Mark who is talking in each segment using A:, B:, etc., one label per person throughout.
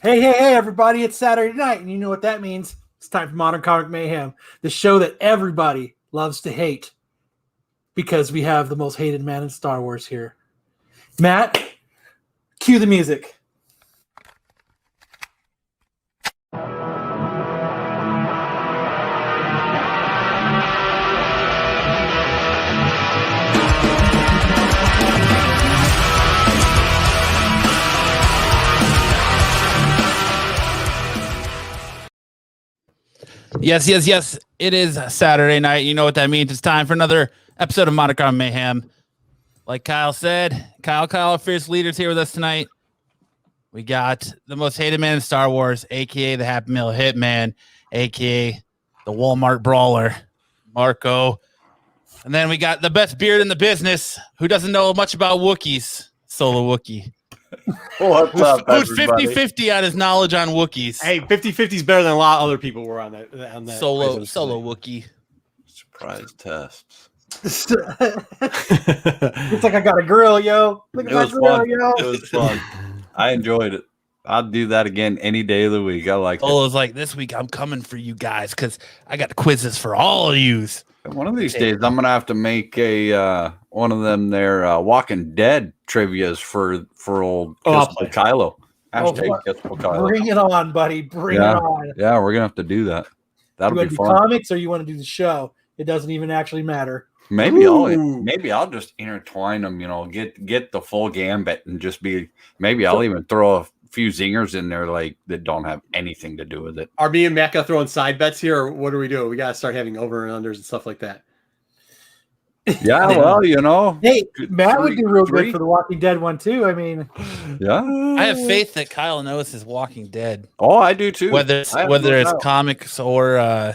A: Hey, everybody, it's Saturday night, and you know what that means. It's time for Modern Comic Mayhem, the show that everybody loves to hate because we have the most hated man in Star Wars here. Matt, cue the music.
B: Yes. It is Saturday night. You know what that means. It's time for another episode of Modern Comic Mayhem. Like Kyle said, Kyle, Fierce Leader's here with us tonight. We got the most hated man in Star Wars, a.k.a. the Happy Meal Hitman, a.k.a. the Walmart Brawler, Marco. And then we got the best beard in the business, who doesn't know much about Wookiees, Solo Wookie.
C: What's up,
B: who's 50-50 on his knowledge on Wookiees.
D: Hey, 50-50 is better than a lot of other people were on that.
B: Solo Wookie.
C: Surprise tests.
A: It's like I got a grill, yo. Look at my grill, yo.
C: It was fun. I enjoyed it. I'd do that again any day of the week. I like it.
B: Solo's like, this week I'm coming for you guys because I got quizzes for all of yous.
C: One of these days, I'm gonna have to make a one of them there Walking Dead trivia's for old Kylo. Kylo.
A: Bring it on, buddy. Bring it on.
C: Yeah, we're gonna have to do that. That'll be fun.
A: Comics, or you want to do the show? It doesn't even actually matter.
C: Maybe I'll just intertwine them. You know, get the full gambit and just be. Maybe I'll even throw a few zingers in there like that don't have anything to do with it.
D: Are me and Matt throwing side bets here, or what do we do? We gotta start having over and unders and stuff like that.
C: Yeah, well, you know.
A: Hey, Matt would do real good for the Walking Dead one too. I mean,
C: yeah.
B: I have faith that Kyle knows his Walking Dead.
C: Oh, I do too.
B: Whether it's comics or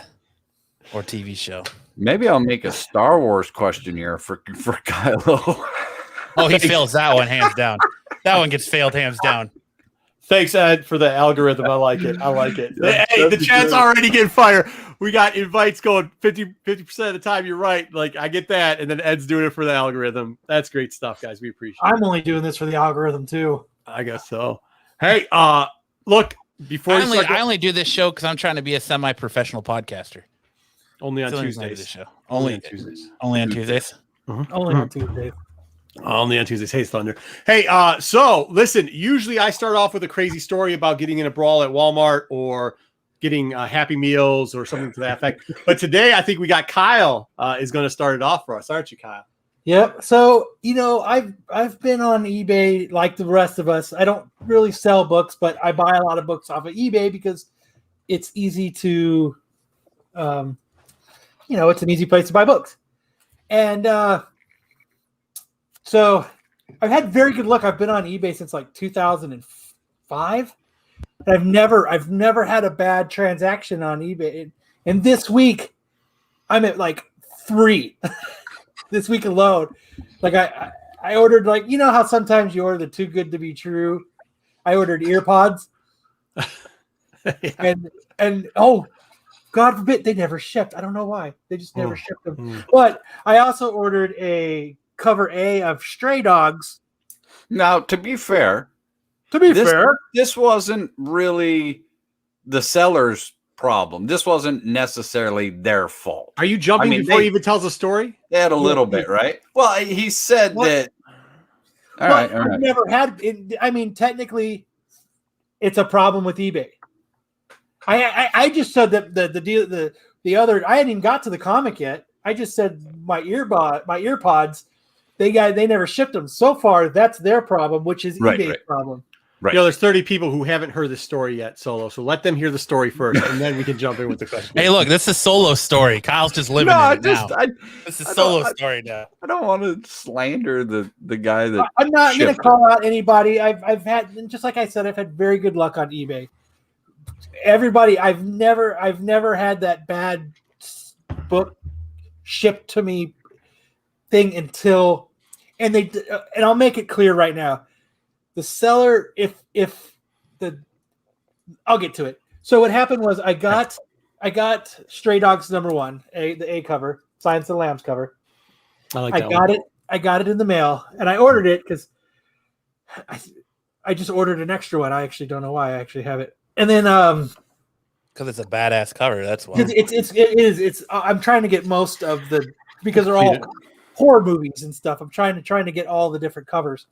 B: TV show.
C: Maybe I'll make a Star Wars questionnaire for Kylo.
B: Oh, he fails that one hands down. That one gets failed hands down.
D: Thanks, Ed, for the algorithm. I like it.
C: Yeah,
D: hey, the chat's already getting fired. We got invites going 50% of the time. You're right. Like, I get that. And then Ed's doing it for the algorithm. That's great stuff, guys. We appreciate it.
A: I'm only doing this for the algorithm too.
D: I guess so. Hey, look, before
B: I only do this show because I'm trying to be a semi-professional podcaster.
D: Only on Tuesdays.
B: This show.
D: Only on Tuesdays.
B: Only on Tuesdays.
A: Only on Tuesdays.
D: Only on Tuesdays. Hey, Thunder. Hey, so listen, usually I start off with a crazy story about getting in a brawl at Walmart or getting Happy Meals or something to that effect. But today I think we got Kyle is going to start it off for us, aren't you, Kyle?
A: Yep. So, I've been on eBay like the rest of us. I don't really sell books, but I buy a lot of books off of eBay because it's easy to, it's an easy place to buy books. And so I've had very good luck. I've been on eBay since like 2005. I've never had a bad transaction on eBay. And this week I'm at like 3 this week alone. Like I ordered, like, you know how sometimes you order the too good to be true. I ordered earpods and oh, God forbid, they never shipped. I don't know why. They just never shipped them. But I also ordered a cover A of Stray Dogs.
C: Now, to be fair, this wasn't really the seller's problem. This wasn't necessarily their fault.
D: Are you jumping before he even tells a story?
C: They had a little bit, right? Well, he said that. All right.
A: I've never had it. I mean, technically, it's a problem with eBay. I just said that the other, I hadn't even got to the comic yet. I just said my earpods, they never shipped them. So far, that's their problem, which is eBay's problem.
C: Right.
D: There's 30 people who haven't heard this story yet, Solo. So let them hear the story first, and then we can jump in with the question.
B: Hey, look, this is Solo's story. Kyle's just living in it now. This is Solo's story now.
C: I don't want to slander the guy that.
A: I'm not going to call out anybody. I've had, just like I said, I've had very good luck on eBay. Everybody, I've never had that bad book shipped to me thing until, and I'll make it clear right now. The seller, I'll get to it. So what happened was I got Stray Dogs #1, the A cover, Silence of the Lambs cover. I got it in the mail, and I ordered it because I just ordered an extra one. I actually don't know why. I actually have it. And then
B: because it's a badass cover. That's why.
A: It is. I'm trying to get most of the because they're all horror movies and stuff. I'm trying to get all the different covers.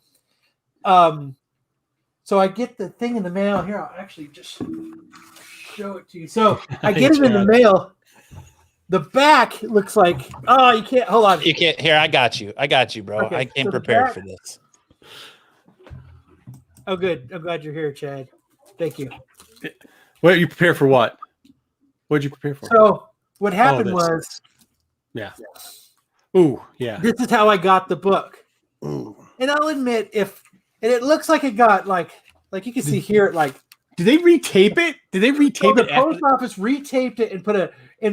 A: So I get the thing in the mail. Here, I'll actually just show it to you. So I get it in the mail. The back looks like you can't hold on.
B: You can't. Here, I got you, bro.
A: Okay,
B: I came
A: so
B: prepared for this.
A: Oh, good. I'm glad you're here, Chad. Thank you.
D: What you prepare for? What did you prepare for?
A: So what happened was,
D: yeah. Ooh, yeah.
A: This is how I got the book.
D: Ooh.
A: And I'll admit, it looks like it got like you can see here,
D: did they retape it? Did they retape it?
A: The post office retaped it and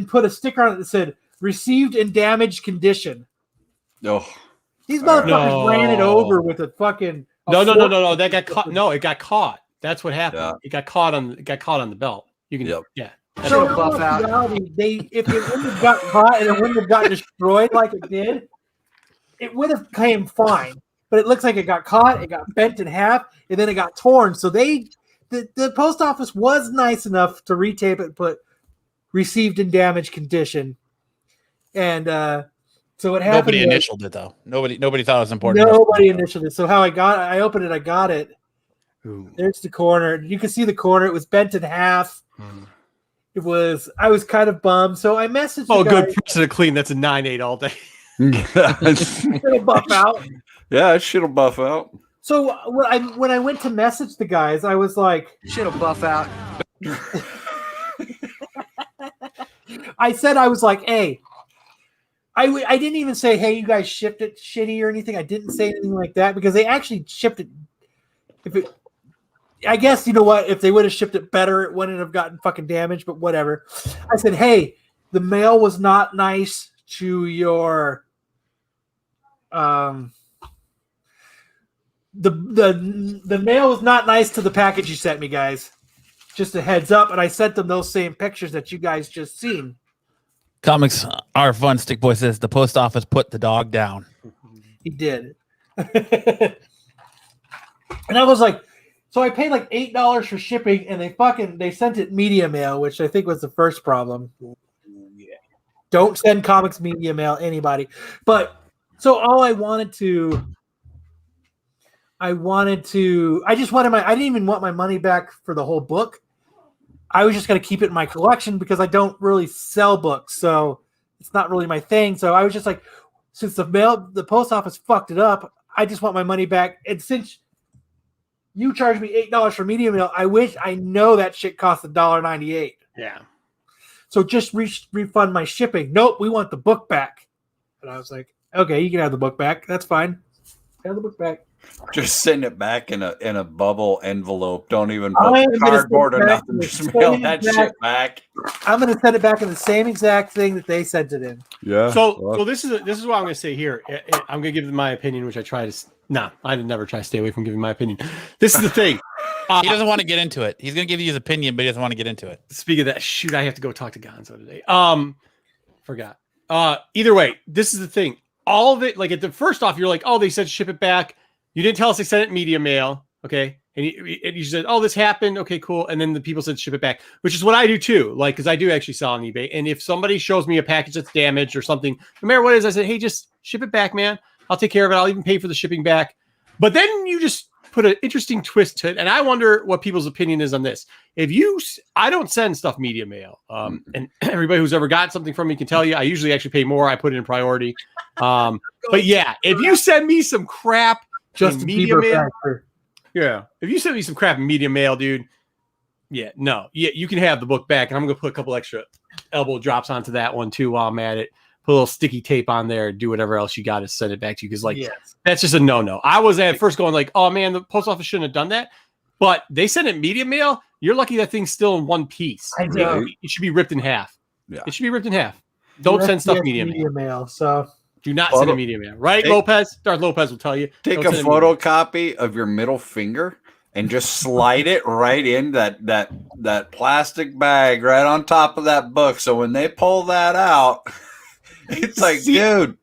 A: put a sticker on it that said "received in damaged condition."
C: Oh,
A: These motherfuckers ran it over with a fucking.
D: No. That got caught. No, it got caught. That's what happened. Yeah. It got caught on the belt. You can. Yep. Yeah.
A: So buff out. Reality, if it wouldn't have got caught and it wouldn't have got destroyed like it did, it would have came fine. But it looks like it got caught, it got bent in half, and then it got torn. So the post office was nice enough to retape it, and put received in damaged condition. And so what happened?
B: Nobody initialed it though. Nobody thought it was important.
A: Nobody initialed it. So how I opened it, I got it.
D: Ooh.
A: There's the corner. You can see the corner. It was bent in half. I was kind of bummed. So I messaged the guy.
D: Good person to clean. That's a 9.8 all day.
A: It'll buff out.
C: Yeah, it shit'll buff out.
A: So when I went to message the guys, I was like,
E: "Shit'll buff out."
A: I said I was like, "Hey," I didn't even say, "Hey, you guys shipped it shitty" or anything. I didn't say anything like that because they actually shipped it. I guess you know what? If they would have shipped it better, it wouldn't have gotten fucking damaged. But whatever. I said, "Hey, the mail was not nice to your." The mail was not nice to the package you sent me, guys. Just a heads up, and I sent them those same pictures that you guys just seen.
B: Comics are fun. Stick Boy says the post office put the dog down.
A: He did. And I was like, so I paid like $8 for shipping, and they sent it media mail, which I think was the first problem. Yeah. Don't send comics media mail, anybody. But so all I didn't even want my money back for the whole book. I was just going to keep it in my collection because I don't really sell books. So it's not really my thing. So I was just like, since the post office fucked it up, I just want my money back. And since you charged me $8 for media mail, I know that shit cost $1.98.
D: Yeah.
A: So just refund my shipping. Nope. We want the book back. And I was like, okay, you can have the book back. That's fine. Have the book back.
C: Just send it back in a bubble envelope. Don't even put cardboard or nothing. Just mail that shit back.
A: I'm going to send it back in the same exact thing that they sent it in.
C: Yeah.
D: So this is what I'm going to say here. I'm going to give my opinion, which I try to. No, I never try to stay away from giving my opinion. This is the thing.
B: He doesn't want to get into it. He's going to give you his opinion, but he doesn't want to get into it.
D: Speaking of that, shoot, I have to go talk to Gonzo today. Forgot. Either way, this is the thing. All of it, like at the first off, you're like, oh, they said ship it back. You didn't tell us they sent it media mail, okay? And you said, oh, this happened. Okay, cool. And then the people said ship it back, which is what I do too. Like, because I do actually sell on eBay. And if somebody shows me a package that's damaged or something, no matter what it is, I said, hey, just ship it back, man. I'll take care of it. I'll even pay for the shipping back. But then you just put an interesting twist to it. And I wonder what people's opinion is on this. I don't send stuff media mail. And everybody who's ever got something from me can tell you, I usually actually pay more. I put it in priority. But yeah, if you send me some crap, just media mail. Yeah. If you send me some crap in media mail, dude. Yeah, no. Yeah, you can have the book back. And I'm gonna put a couple extra elbow drops onto that one too while I'm at it. Put a little sticky tape on there, do whatever else you got to send it back to you. Because that's just a no. I was at first going like, oh man, the post office shouldn't have done that. But they sent it media mail. You're lucky that thing's still in one piece.
A: I know.
D: It should be ripped in half.
C: Yeah.
D: It should be ripped in half. Don't send stuff media
A: mail. So
D: do not send a media mail, right, Lopez? Darth Lopez will tell you.
C: Take a photocopy of your middle finger and just slide it right in that plastic bag right on top of that book. So when they pull that out, it's like, dude,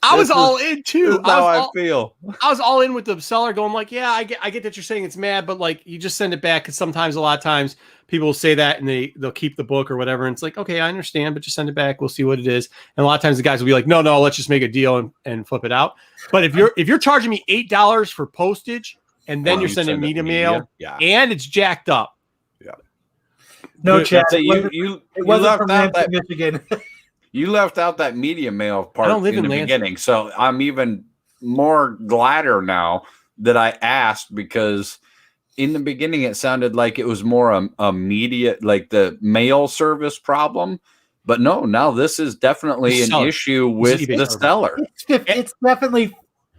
D: I was all in too.
C: That's how I feel.
D: I was all in with the seller going like, yeah, I get that you're saying it's mad, but like you just send it back. Cause sometimes a lot of times people will say that and they'll keep the book or whatever. And it's like, okay, I understand, but just send it back. We'll see what it is. And a lot of times the guys will be like, no, let's just make a deal and flip it out. But if you're charging me $8 for postage and then you're sending media mail and it's jacked up.
C: Yeah.
A: No, Chad.
C: You left out that
A: Michigan.
C: You left out that media mail part in the beginning. So I'm even more gladder now that I asked, because in the beginning it sounded like it was more a media, like the mail service problem. But no, now this is definitely an issue with the seller.
A: It's definitely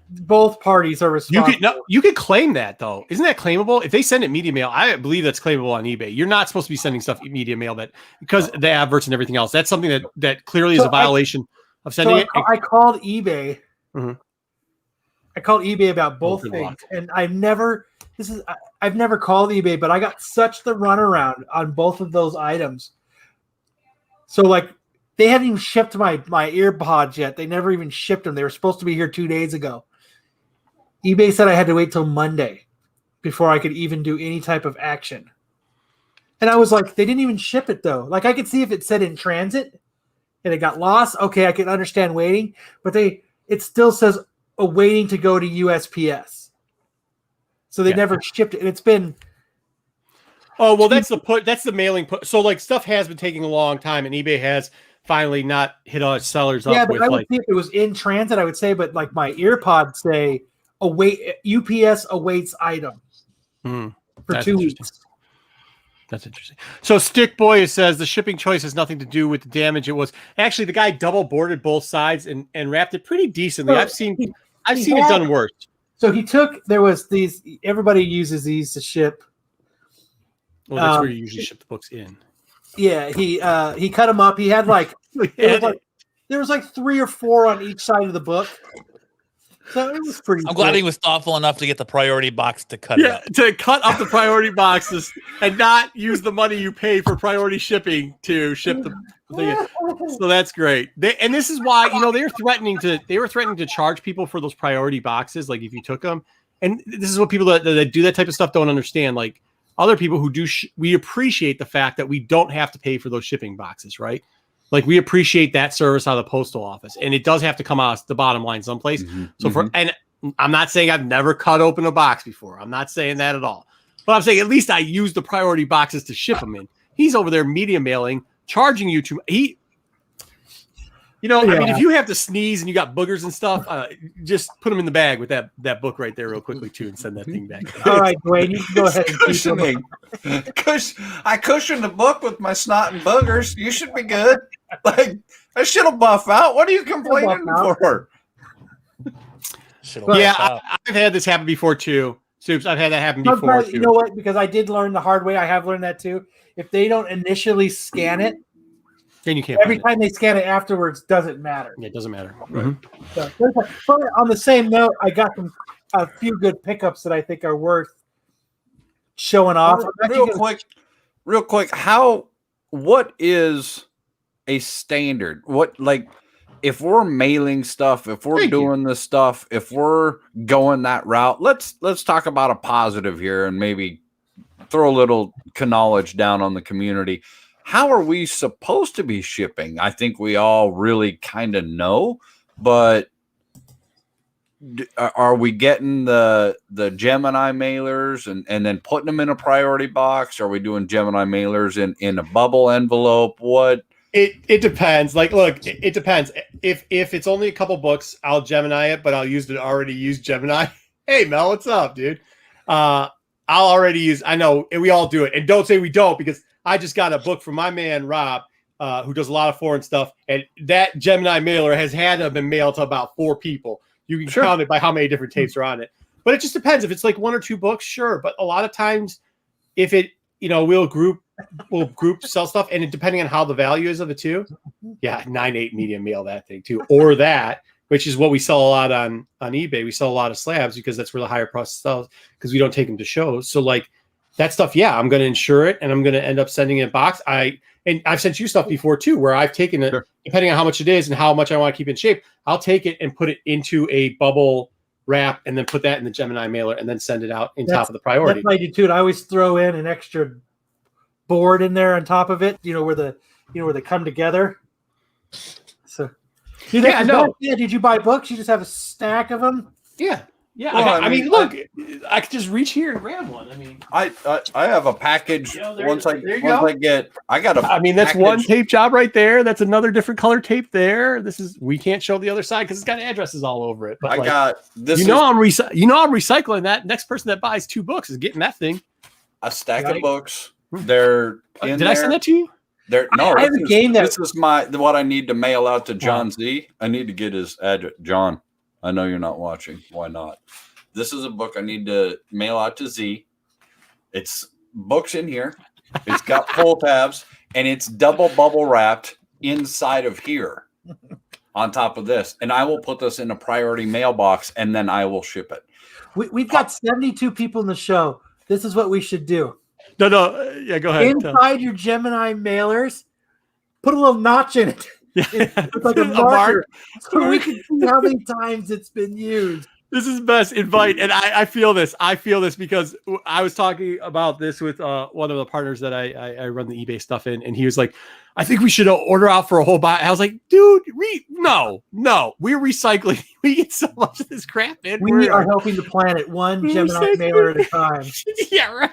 A: both parties are responsible.
D: You could claim that though. Isn't that claimable? If they send it media mail, I believe that's claimable on eBay. You're not supposed to be sending stuff media mail because the adverts and everything else. That's something that clearly is a violation of sending it.
A: I called eBay.
D: Mm-hmm.
A: I called eBay about both things, and I've never called eBay, but I got such the runaround on both of those items. So like they hadn't even shipped my earpods yet. They never even shipped them. They were supposed to be here 2 days ago. eBay said I had to wait till Monday before I could even do any type of action. And I was like, they didn't even ship it though. Like I could see if it said in transit and it got lost. Okay, I can understand waiting, but it still says waiting to go to USPS. So they never shipped it. And it's been.
D: Oh, well, that's the mailing. So like stuff has been taking a long time and eBay has finally not hit our sellers up.
A: Yeah, but I would see if it was in transit, I would say, but like my earpods say UPS awaits item for 2 weeks.
D: That's interesting. So Stick Boy says the shipping choice has nothing to do with the damage. It was actually the guy double boarded both sides and wrapped it pretty decently.
A: So
D: I've seen it done worse.
A: So everybody uses these to ship.
D: Well, that's where you usually ship the books in.
A: Yeah, he cut them up. He had there was like 3 or 4 on each side of the book. So it was pretty.
B: I'm glad he was thoughtful enough to get the priority box to cut it up.
D: To cut up the priority boxes and not use the money you pay for priority shipping to ship the thing. So that's great. And this is why they were threatening to charge people for those priority boxes, like if you took them. And this is what people that do that type of stuff don't understand. Like other people who do, we appreciate the fact that we don't have to pay for those shipping boxes, right? Like we appreciate that service out of the postal office, and it does have to come out the bottom line someplace. And I'm not saying I've never cut open a box before. I'm not saying that at all. But I'm saying at least I use the priority boxes to ship them in. He's over there media mailing, charging you I mean, if you have to sneeze and you got boogers and stuff, just put them in the bag with that book right there real quickly too and send that thing back.
A: All right, Dwayne, you can go ahead and
C: cushioning. I cushioned the book with my snot and boogers. You should be good. Like that shit'll buff out. What are you complaining for?
D: I've had this happen before too. Soups, I've had that happen before too.
A: You know what? Because I did learn the hard way. I have learned that too. If they don't initially scan it,
D: then you can't.
A: Every time they scan it afterwards, doesn't matter.
D: Yeah, it doesn't matter.
A: Mm-hmm. So, but on the same note, I got a few good pickups that I think are worth showing off.
C: Real quick. What is a standard? If we're mailing stuff, if we're doing this stuff, if we're going that route, let's talk about a positive here and maybe throw a little knowledge down on the community. How are we supposed to be shipping? I think we all really kind of know, but are we getting the Gemini mailers and then putting them in a priority box? Are we doing Gemini mailers in a bubble envelope? What?
D: It depends. Like, look, it depends. If it's only a couple books, I'll Gemini it, but I'll use the already used Gemini. Hey, Mel, what's up, dude? I'll already use. I know, and we all do it. And don't say we don't, because I just got a book from my man Rob, who does a lot of foreign stuff, and that Gemini mailer has had to have been mailed to about 4 people. You can count it by how many different tapes are on it. But it just depends. If it's like 1 or 2 books, sure. But a lot of times, if it, we'll group sell stuff, and depending on how the value is of it too, 9.8 medium mail that thing too, or that, which is what we sell a lot on eBay. We sell a lot of slabs because that's where the higher price sells, because we don't take them to shows. So like that stuff, yeah, I'm going to insure it and I'm going to end up sending it in a box. And I've sent you stuff before too, where I've taken it, depending on how much it is and how much I want to keep in shape. I'll take it and put it into a bubble wrap and then put that in the Gemini mailer and then send it out top of the priority.
A: That's what I do too. I always throw in an extra board in there on top of it, where they come together. So, I know. Yeah, did you buy books? You just have a stack of them?
D: Yeah. Yeah, well, I mean, look, I could just reach here and grab one. I mean,
C: I have a package. I mean, that's one tape job right there. That's another different color tape there. We can't show the other side because it's got addresses all over it. But I'm recycling that. Next person that buys 2 books is getting that thing. A stack of books. They're
D: did I send that to you?
C: I have a game this is what I need to mail out to John Z. I need to get his address. John, I know you're not watching. Why not? This is a book I need to mail out to Z. It's books in here. It's got full tabs, and it's double bubble wrapped inside of here on top of this. And I will put this in a priority mailbox, and then I will ship it.
A: We've got 72 people in the show. This is what we should do.
D: No. Yeah, go ahead.
A: Inside your Gemini mailers, put a little notch in it. It's like a marker, so we can see how many times it's been used.
D: This is best invite, and I feel this. I feel this because I was talking about this with one of the partners that I run the eBay stuff in, and he was like, "I think we should order out for a whole box." I was like, "Dude, no, we're recycling. We get so much of this crap in.
A: We are helping the planet one Gemini mailer at a time."
D: Yeah, right.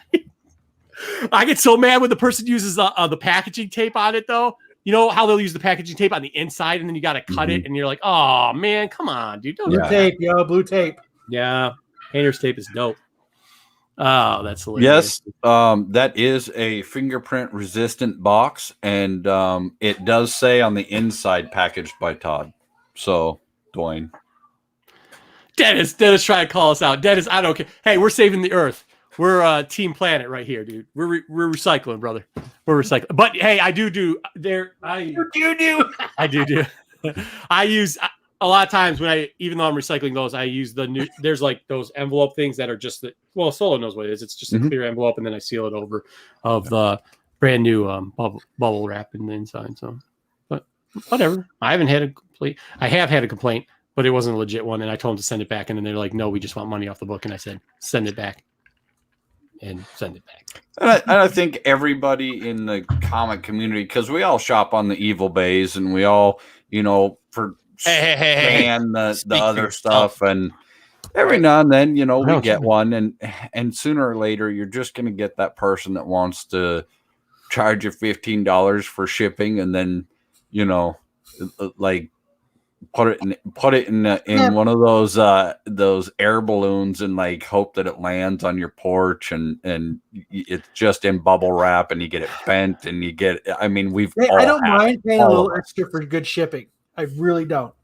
D: I get so mad when the person uses the packaging tape on it, though. You know how they'll use the packaging tape on the inside, and then you got to cut it, and you're like, "Oh man, come on, dude!"
A: Blue tape, blue tape.
D: Yeah, painter's tape is dope. Oh, that's hilarious.
C: Yes, that is a fingerprint resistant box, and it does say on the inside, packaged by Todd. So, Dwayne,
D: Dennis trying to call us out. Dennis, I don't care. Hey, we're saving the Earth. We're Team Planet right here, dude. We're recycling, brother. We're recycling. But hey, I do. I do. I use a lot of times even though I'm recycling those, I use the new. There's like those envelope things that are just Solo knows what it is. It's just a clear envelope, and then I seal it over of the brand new bubble wrap in the inside. So, but whatever. I have had a complaint, but it wasn't a legit one, and I told them to send it back, and then they're like, "No, we just want money off the book," and I said, "Send it back." And send it back.
C: And I think everybody in the comic community, because we all shop on the Evil Bays, and we all, for scan the other stuff, and every now and then, we get one, and sooner or later, you're just going to get that person that wants to charge you $15 for shipping, and then, like put it in one of those air balloons and like hope that it lands on your porch and it's just in bubble wrap and you get it bent and you get. I mean,
A: I don't mind paying a little extra for good shipping. I really don't.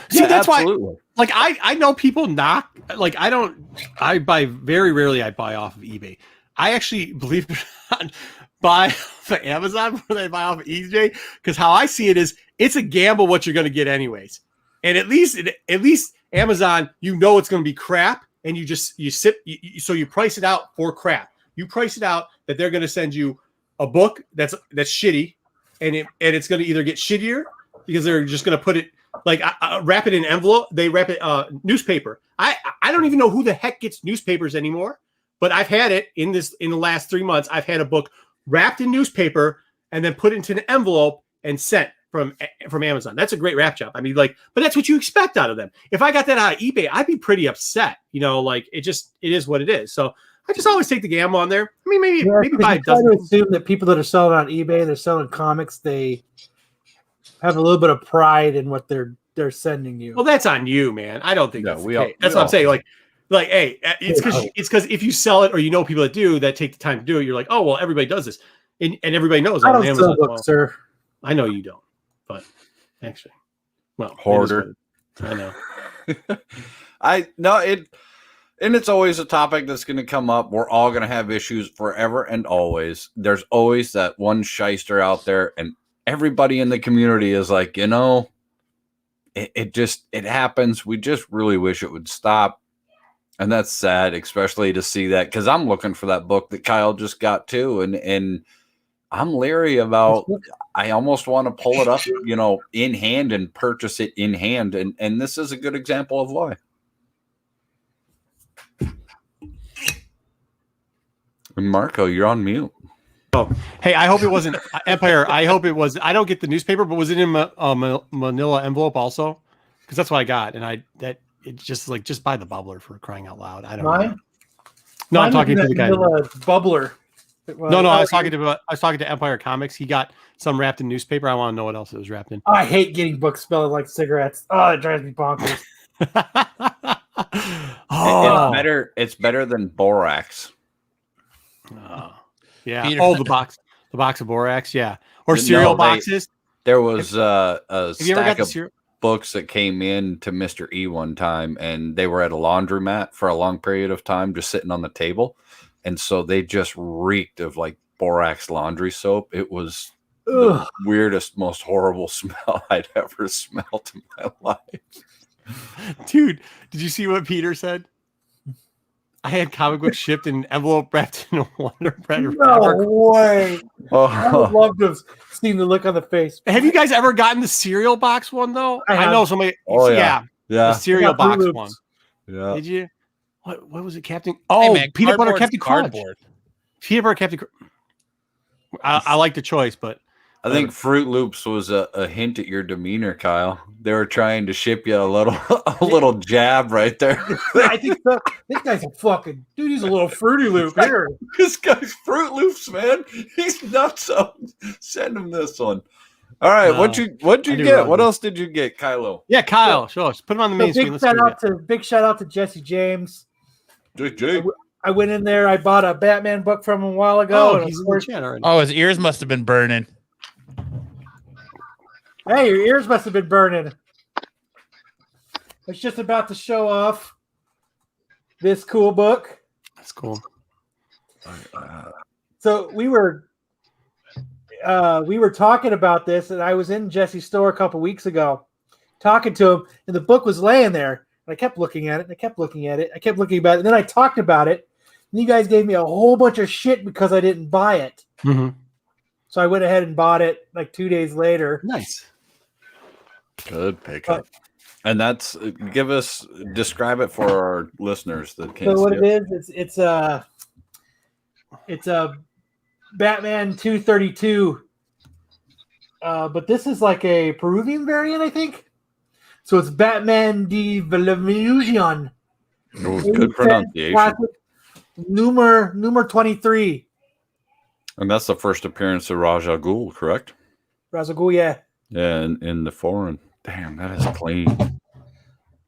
D: See, that's absolutely. Why. Like I know people knock. Like I buy very rarely. I buy off of eBay. I actually, believe it or not, buy off of Amazon more than I buy off of eBay, because how I see it is it's a gamble what you're going to get anyways. And at least Amazon, it's going to be crap, and so you price it out for crap. You price it out that they're going to send you a book that's shitty, and it's going to either get shittier because they're just going to put it like wrap it in envelope. They wrap it newspaper. I don't even know who the heck gets newspapers anymore, but I've had it in the last 3 months. I've had a book wrapped in newspaper and then put into an envelope and sent from Amazon. That's a great wrap job. I mean, but that's what you expect out of them. If I got that out of eBay, I'd be pretty upset. It is what it is. So I just always take the gamble on there. I mean, maybe buy a dozen.
A: I assume that people that are selling on eBay, they're selling comics, they have a little bit of pride in what they're sending you.
D: Well, that's on you, man. I don't think that's what I'm saying. Like, hey, it's because if you sell it or people that do that take the time to do it, you're like, oh well, everybody does this, and everybody knows.
A: I don't Amazon, sell books, sir.
D: I know you don't, but actually,
C: hoarder.
D: I know.
C: And it's always a topic that's going to come up. We're all going to have issues forever and always. There's always that one shyster out there, and everybody in the community is like, it happens. We just really wish it would stop. And that's sad, especially to see that, because I'm looking for that book that Kyle just got too, and I'm leery about. I almost want to pull it up, in hand and purchase it in hand, and this is a good example of why. Marco, you're on mute.
D: Oh, hey, I hope it wasn't Empire. I hope it was. I don't get the newspaper, but was it in a manila envelope also? Because that's what I got, and it's just like, just buy the bubbler, for crying out loud. I don't know. No, I'm talking to the guy.
A: Bubbler.
D: No, I was talking to Empire Comics. He got some wrapped in newspaper. I want to know what else it was wrapped in.
A: I hate getting books smelling like cigarettes. Oh, it drives me bonkers.
C: It's better than borax.
D: Yeah.
B: Peter.
D: Oh, the box of borax. Yeah. Or cereal boxes.
C: There was a
D: stack of
C: books that came in to Mr. E one time, and they were at a laundromat for a long period of time, just sitting on the table. And so they just reeked of like borax laundry soap. It was the weirdest, most horrible smell I'd ever smelled in my life.
D: Dude, did you see what Peter said? I had comic books shipped in an envelope wrapped in a Wonder Bread.
A: No way. I would love to have seen the look on the face.
D: Have you guys ever gotten the cereal box one though? I know somebody.
C: Oh, yeah.
D: The cereal box one.
C: Yeah.
D: Did you? What was it, Captain? Oh, hey, peanut butter Captain Crunch. Peanut butter Captain Crunch. I like the choice, but
C: I think Fruit Loops was a hint at your demeanor, Kyle. They were trying to ship you a little jab right there.
A: I think so. This guy's a fucking dude. He's a little Fruity Loop here.
C: This guy's Fruit Loops, man. He's nuts. Send him this one. All right, what'd you get? What else did you get, Kylo?
D: Yeah, Kyle. Show us. Put him on the main screen.
A: Big shout out to Jesse James.
C: JJ.
A: I went in there. I bought a Batman book from him a while ago.
D: Oh, he's in the chat already.
B: Oh, his ears must have been burning.
A: Hey, your ears must have been burning. It's just about to show off this cool book.
D: That's cool.
A: So we were talking about this, and I was in Jesse's store a couple weeks ago, talking to him, and the book was laying there. And I kept looking at it, and I kept looking at it. I kept looking about it, and then I talked about it, and you guys gave me a whole bunch of shit because I didn't buy it.
D: Mm-hmm.
A: So I went ahead and bought it like 2 days later.
D: Nice.
C: Good pickup. And describe it for our listeners that can't.
A: So what it is, it's a Batman 232, but this is like a Peruvian variant, I think. So it's Batman de Velusion.
C: Good pronunciation.
A: Number 23.
C: And that's the first appearance of Ra's al Ghul, correct?
A: Ra's al Ghul, yeah.
C: Yeah, in the foreign. Damn, that is clean.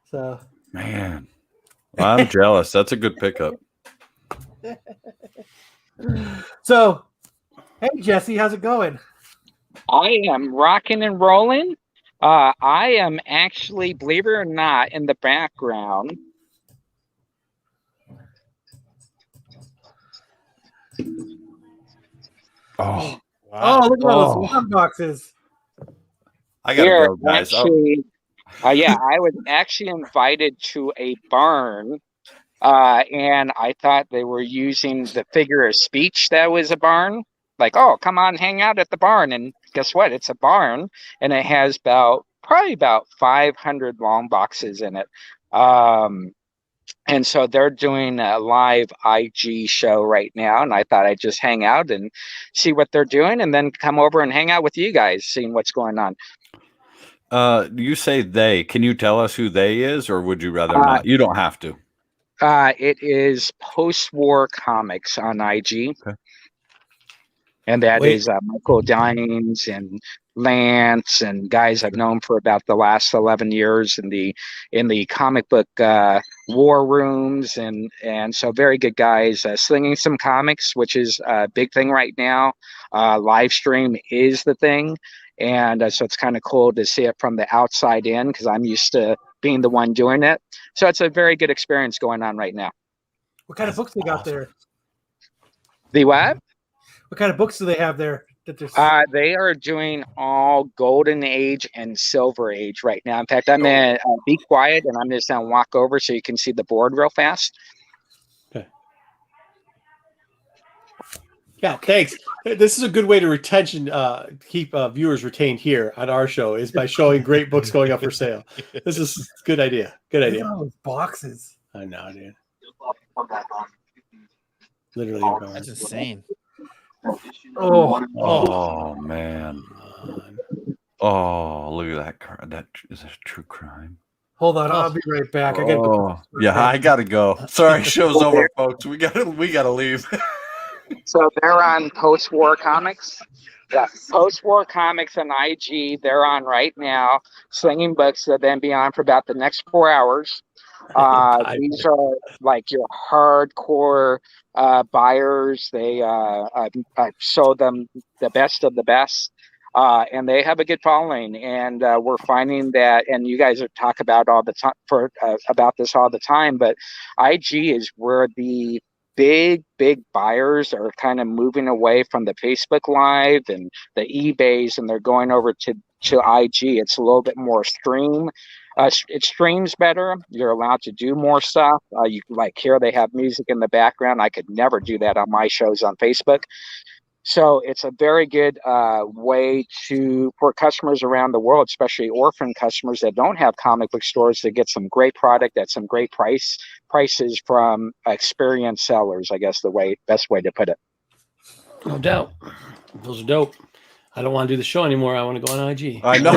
A: So,
C: man, I'm jealous. That's a good pickup.
A: So, hey Jesse, how's it going?
E: I am rocking and rolling. I am actually, believe it or not, in the background.
C: Oh,
A: wow. Oh, look at all those one boxes.
C: I gotta go, guys.
E: Actually, I was actually invited to a barn, and I thought they were using the figure of speech that was a barn. Like, oh, come on, hang out at the barn. And guess what? It's a barn, and it has probably about 500 long boxes in it. And so they're doing a live IG show right now, and I thought I'd just hang out and see what they're doing, and then come over and hang out with you guys, seeing what's going on.
C: You say they. Can you tell us who they is, or would you rather not? You don't have to.
E: It is Post-War Comics on IG. Okay. And that is Michael Dines and Lance and guys I've known for about the last 11 years in the comic book war rooms, and so very good guys slinging some comics, which is a big thing right now. Live stream is the thing, and so it's kind of cool to see it from the outside in, because I'm used to being the one doing it. So it's a very good experience going on right now.
A: What kind of books they got there?
E: The what?
A: What kind of books do they have there? that there's
E: They are doing all Golden Age and Silver Age right now. In fact, I'm gonna be quiet and I'm just gonna walk over so you can see the board real fast.
D: Okay. Yeah, thanks. This is a good way to keep viewers retained here on our show is by showing great books going up for sale. This is a good idea. Good
A: look
D: idea.
A: at all those boxes.
D: I know, dude. Literally,
B: That's insane.
C: Oh man. Oh, look at that. That is a true crime.
A: Hold on, I'll be right back.
C: I gotta go. Sorry, show's over, folks. We gotta leave.
E: So they're on Post-War Comics. Yeah, Post-War Comics and IG. They're on right now. Slinging Books. They'll then be on for about the next 4 hours. These are like your hardcore buyers. They show them the best of the best, and they have a good following. And we're finding that, and you guys talk about all the time about this all the time. But IG is where the big buyers are kind of moving away from the Facebook Live and the eBays, and they're going over to IG. It's a little bit more stream. It streams better. You're allowed to do more stuff. You like here they have music in the background. I could never do that on my shows on Facebook. So it's a very good way for customers around the world, especially orphan customers that don't have comic book stores, to get some great product at some great prices from experienced sellers. I guess best way to put it.
D: no doubt. Those are dope. I don't want to do the show anymore. I want to go on IG.
C: I know.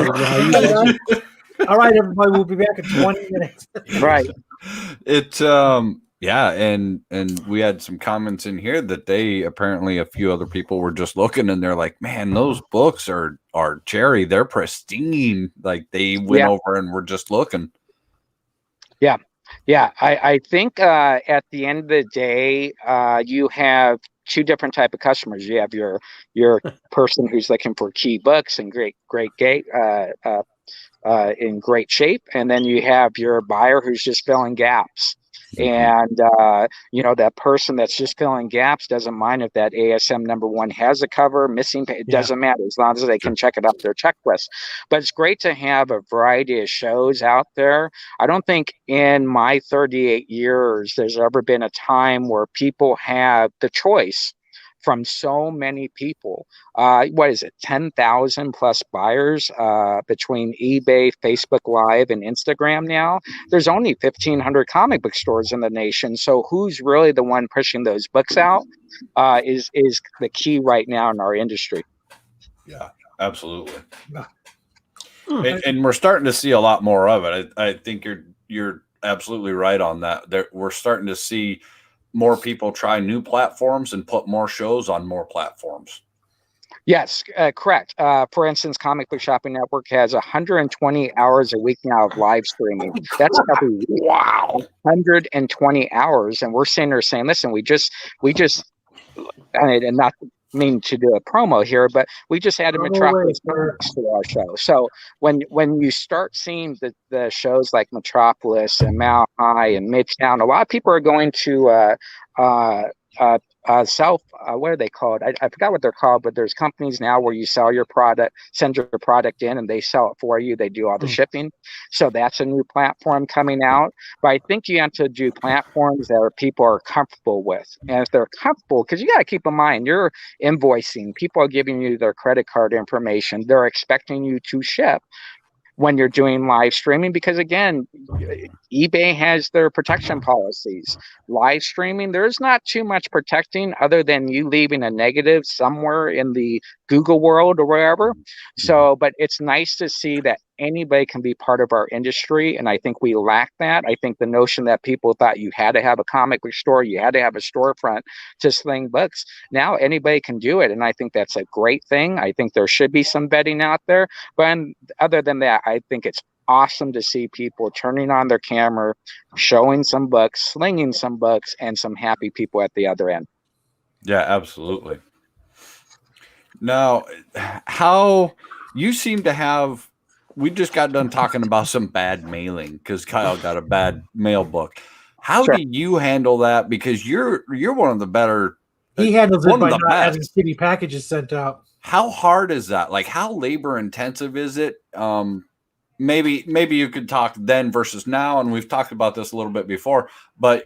A: All right, everybody, we'll be back in 20 minutes.
E: Right.
C: It yeah, and we had some comments in here that they apparently a few other people were just looking and they're like, man, those books are Jerry, they're pristine. Like they went over and were just looking. Yeah.
E: I think at the end of the day, you have two different type of customers. You have your person who's looking for key books and great in great shape, and then you have your buyer who's just filling gaps. And that person that's just filling gaps doesn't mind if that ASM #1 has a cover missing. It doesn't matter as long as they can check it off their checklist. But it's great to have a variety of shows out there. I don't think in my 38 years there's ever been a time where people have the choice from so many people. What is it? 10,000 plus buyers between eBay, Facebook Live, and Instagram now. There's only 1,500 comic book stores in the nation. So who's really the one pushing those books out is the key right now in our industry.
C: Yeah, absolutely. And we're starting to see a lot more of it. I think you're absolutely right on that. We're starting to see more people try new platforms and put more shows on more platforms.
E: Yes, correct. For instance, Comic Book Shopping Network has 120 hours a week now of live streaming. That's every week. Wow, 120 hours, and we're sitting there saying, "Listen, we just, and not mean to do a promo here, but we just added Metropolis to our show." So when you start seeing the shows like Metropolis and Mile High and Midtown, a lot of people are going to what are they called? I forgot what they're called, but there's companies now where you sell your product, send your product in, and they sell it for you. They do all the shipping. So that's a new platform coming out. But I think you have to do platforms that people are comfortable with. And if they're comfortable, because you got to keep in mind, you're invoicing. People are giving you their credit card information. They're expecting you to ship when you're doing live streaming, because again, eBay has their protection policies. Live streaming, there's not too much protecting other than you leaving a negative somewhere in the Google world or wherever. So, but it's nice to see that anybody can be part of our industry, and I think we lack that. I think the notion that people thought you had to have a comic book store, you had to have a storefront to sling books. Now anybody can do it, and I think that's a great thing. I think there should be some vetting out there, but other than that, I think it's awesome to see people turning on their camera, showing some books, slinging some books, and some happy people at the other end.
C: Yeah, absolutely. Now, how you seem to have, we just got done talking about some bad mailing because Kyle got a bad mail book. How do you handle that? Because you're one of the better.
A: He handles it by not having shitty packages sent out.
C: How hard is that? Like, how labor intensive is it? Maybe you could talk then versus now, and we've talked about this a little bit before, but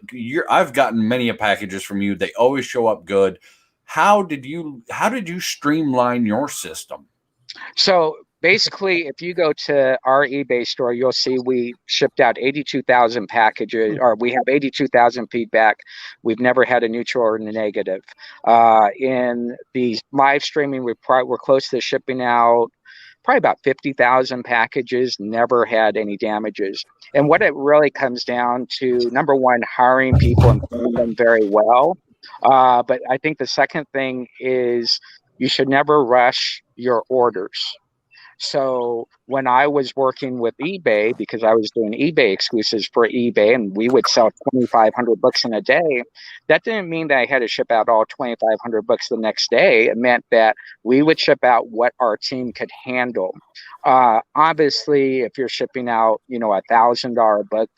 C: I've gotten many packages from you. They always show up good. How did you streamline your system?
E: So basically, if you go to our eBay store, you'll see we shipped out 82,000 packages, or we have 82,000 feedback. We've never had a neutral or a negative. In the live streaming, we're close to shipping out probably about 50,000 packages, never had any damages. And what it really comes down to, number one, hiring people and paying them very well. But I think the second thing is you should never rush your orders. So when I was working with eBay, because I was doing eBay exclusives for eBay, and we would sell 2,500 books in a day, that didn't mean that I had to ship out all 2,500 books the next day. It meant that we would ship out what our team could handle. Obviously, if you're shipping out, $1,000 book,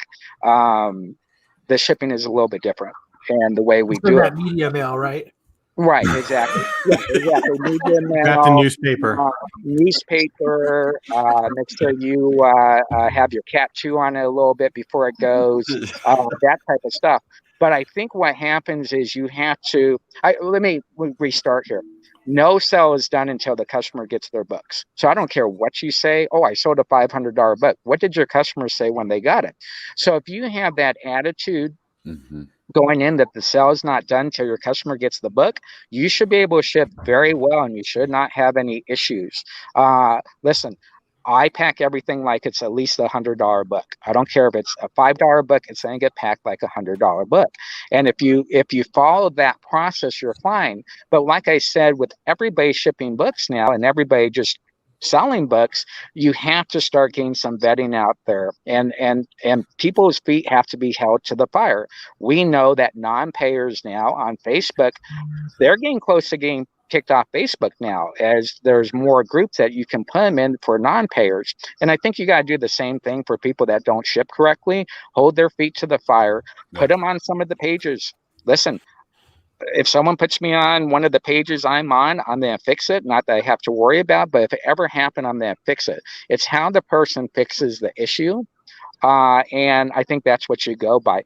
E: the shipping is a little bit different, and the way we do it.
A: Media mail, right?
E: Right, exactly. Yeah, exactly. Media mail,
D: Got the newspaper.
E: Newspaper. Make sure you have your cat chew on it a little bit before it goes. That type of stuff. But I think what happens is you have to. Let me restart here. No sale is done until the customer gets their books. So I don't care what you say. Oh, I sold a $500 book. What did your customer say when they got it? So if you have that attitude. Mm-hmm. Going in that the sale is not done till your customer gets the book, you should be able to ship very well, and you should not have any issues. Listen, I pack everything like it's at least $100 book. I don't care if it's a $5 book; it's going to get packed like $100 book. And if you follow that process, you're fine. But like I said, with everybody shipping books now, and everybody just selling books, you have to start getting some vetting out there, and people's feet have to be held to the fire. We know that non-payers now on Facebook, they're getting close to getting kicked off Facebook now, as there's more groups that you can put them in for non-payers. And I think you got to do the same thing for people that don't ship correctly. Hold their feet to the fire, put them on some of the pages. Listen, if someone puts me on one of the pages I'm on, I'm going to fix it. Not that I have to worry about, but if it ever happened, I'm going to fix it. It's how the person fixes the issue. And I think that's what you go by.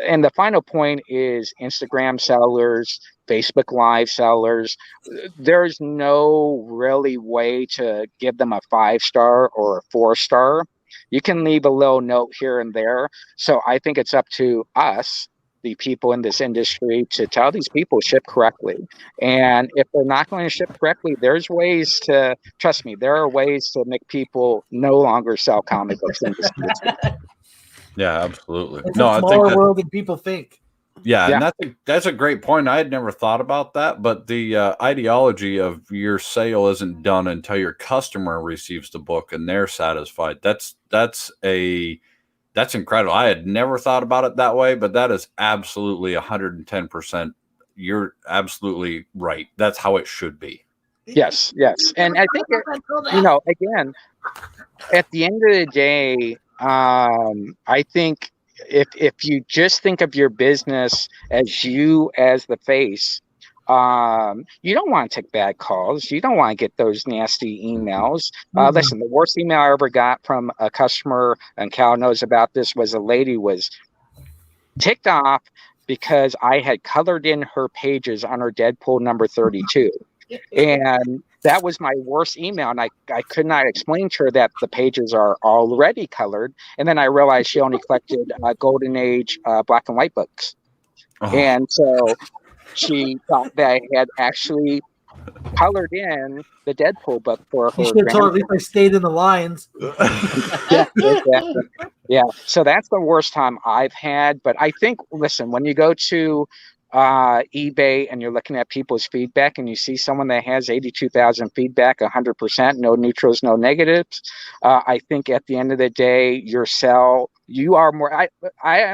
E: And the final point is Instagram sellers, Facebook Live sellers. There's no really way to give them a 5-star or a 4-star. You can leave a little note here and there. So I think it's up to us, the people in this industry, to tell these people ship correctly. And if they're not going to ship correctly, there's ways to, trust me, there are ways to make people no longer sell comic books in this industry.
C: Yeah, absolutely.
A: It's a smaller world than people think.
C: Yeah, and that's a great point. I had never thought about that, but the ideology of your sale isn't done until your customer receives the book and they're satisfied. That's incredible. I had never thought about it that way, but that is absolutely 110%. You're absolutely right. That's how it should be.
E: Yes. And I think, again, at the end of the day, I think if you just think of your business as you as the face, you don't want to take bad calls. You don't want to get those nasty emails. Listen, the worst email I ever got from a customer, and Cal knows about this, was a lady was ticked off because I had colored in her pages on her Deadpool number 32. And that was my worst email. And I could not explain to her that the pages are already colored. And then I realized she only collected Golden Age black and white books. Oh. And so she thought that I had actually colored in the Deadpool book for her.
A: You should have told her, at least I stayed in the lines.
E: Yeah, exactly. Yeah. So that's the worst time I've had. But I think, listen, when you go to eBay and you're looking at people's feedback and you see someone that has 82,000 feedback, 100%, no neutrals, no negatives, I think at the end of the day, your sell, you are more, I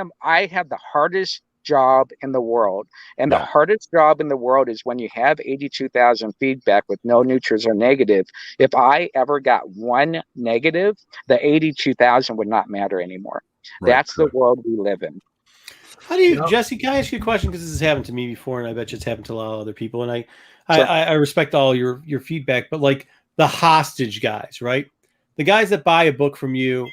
E: have the hardest job in the world, and the hardest job in the world is when you have 82,000 feedback with no neutrals or negative. If I ever got one negative, the 82,000 would not matter anymore. Right. That's the world we live in.
D: How do you,
A: know?
D: Jesse? Can I ask you a question? Because this has happened to me before, and I bet you it's happened to a lot of other people. And
E: Sure.
D: I respect all your feedback, but like the hostage guys, right? The guys that buy a book from you,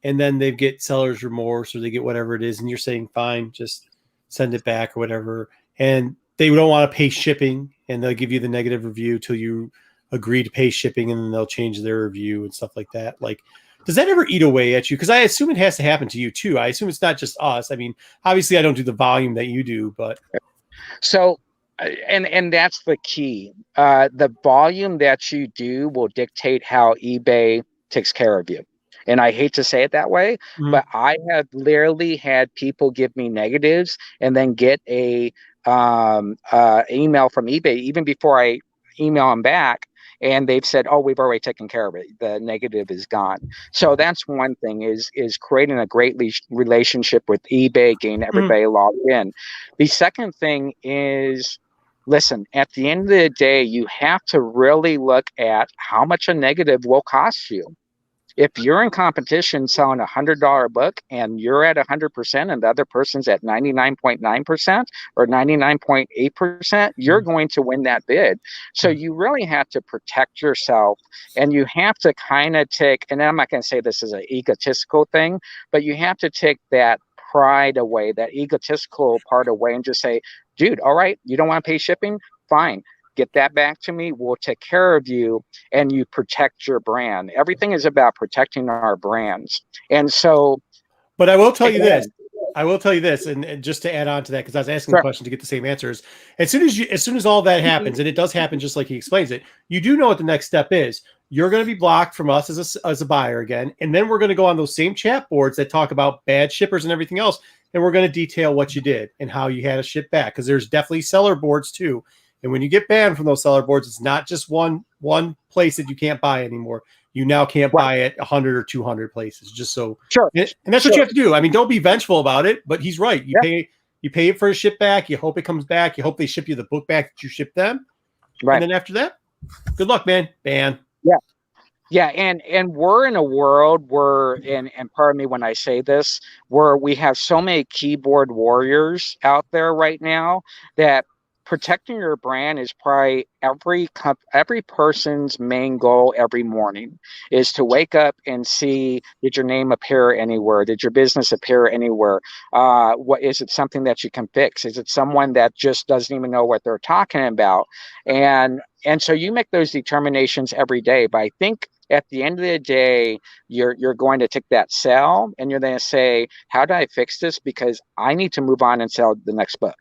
D: and then they get seller's remorse or they get whatever it is, and you're saying, fine, just send it back or whatever, and they don't want to pay shipping, and they'll give you the negative review till you agree to pay shipping, and then they'll change their review and stuff like that. Like, does that ever eat away at you? Because I assume it has to happen to you too. I assume it's not just us. I mean, obviously I don't do the volume that you do, but
E: So, and that's the key. The volume that you do will dictate how eBay takes care of you. And I hate to say it that way, but I have literally had people give me negatives and then get a email from eBay even before I email them back, and they've said, "Oh, we've already taken care of it. The negative is gone." So that's one thing, is creating a great relationship with eBay, getting everybody logged in. The second thing is, listen, at the end of the day, you have to really look at how much a negative will cost you. If you're in competition selling $100 book and you're at 100% and the other person's at 99.9% or 99.8%, you're going to win that bid. So you really have to protect yourself, and you have to kind of take, and I'm not going to say this is an egotistical thing, but you have to take that pride away, that egotistical part away, and just say, dude, all right, you don't want to pay shipping? Fine. Get that back to me. We'll take care of you, and you protect your brand. Everything is about protecting our brands. And so,
D: but I will tell you this. And just to add on to that, because I was asking the question to get the same answers. As soon as all that happens, and it does happen just like he explains it, you do know what the next step is. You're going to be blocked from us as a buyer again, and then we're going to go on those same chat boards that talk about bad shippers and everything else, and we're going to detail what you did and how you had to ship back, because there's definitely seller boards too. And when you get banned from those seller boards, it's not just one place that you can't buy anymore. You now can't buy it 100 or 200 places. Just so, and that's what you have to do. I mean, don't be vengeful about it, but he's right. You pay it for a ship back. You hope it comes back. You hope they ship you the book back that you shipped them. Right. And then after that, good luck, man. Ban.
E: Yeah. Yeah, and we're in a world where, and pardon me when I say this, where we have so many keyboard warriors out there right now that protecting your brand is probably every person's main goal every morning, is to wake up and see, did your name appear anywhere? Did your business appear anywhere? What is it, something that you can fix? Is it someone that just doesn't even know what they're talking about? And so you make those determinations every day. But I think at the end of the day, you're going to take that sell and you're going to say, how do I fix this? Because I need to move on and sell the next book.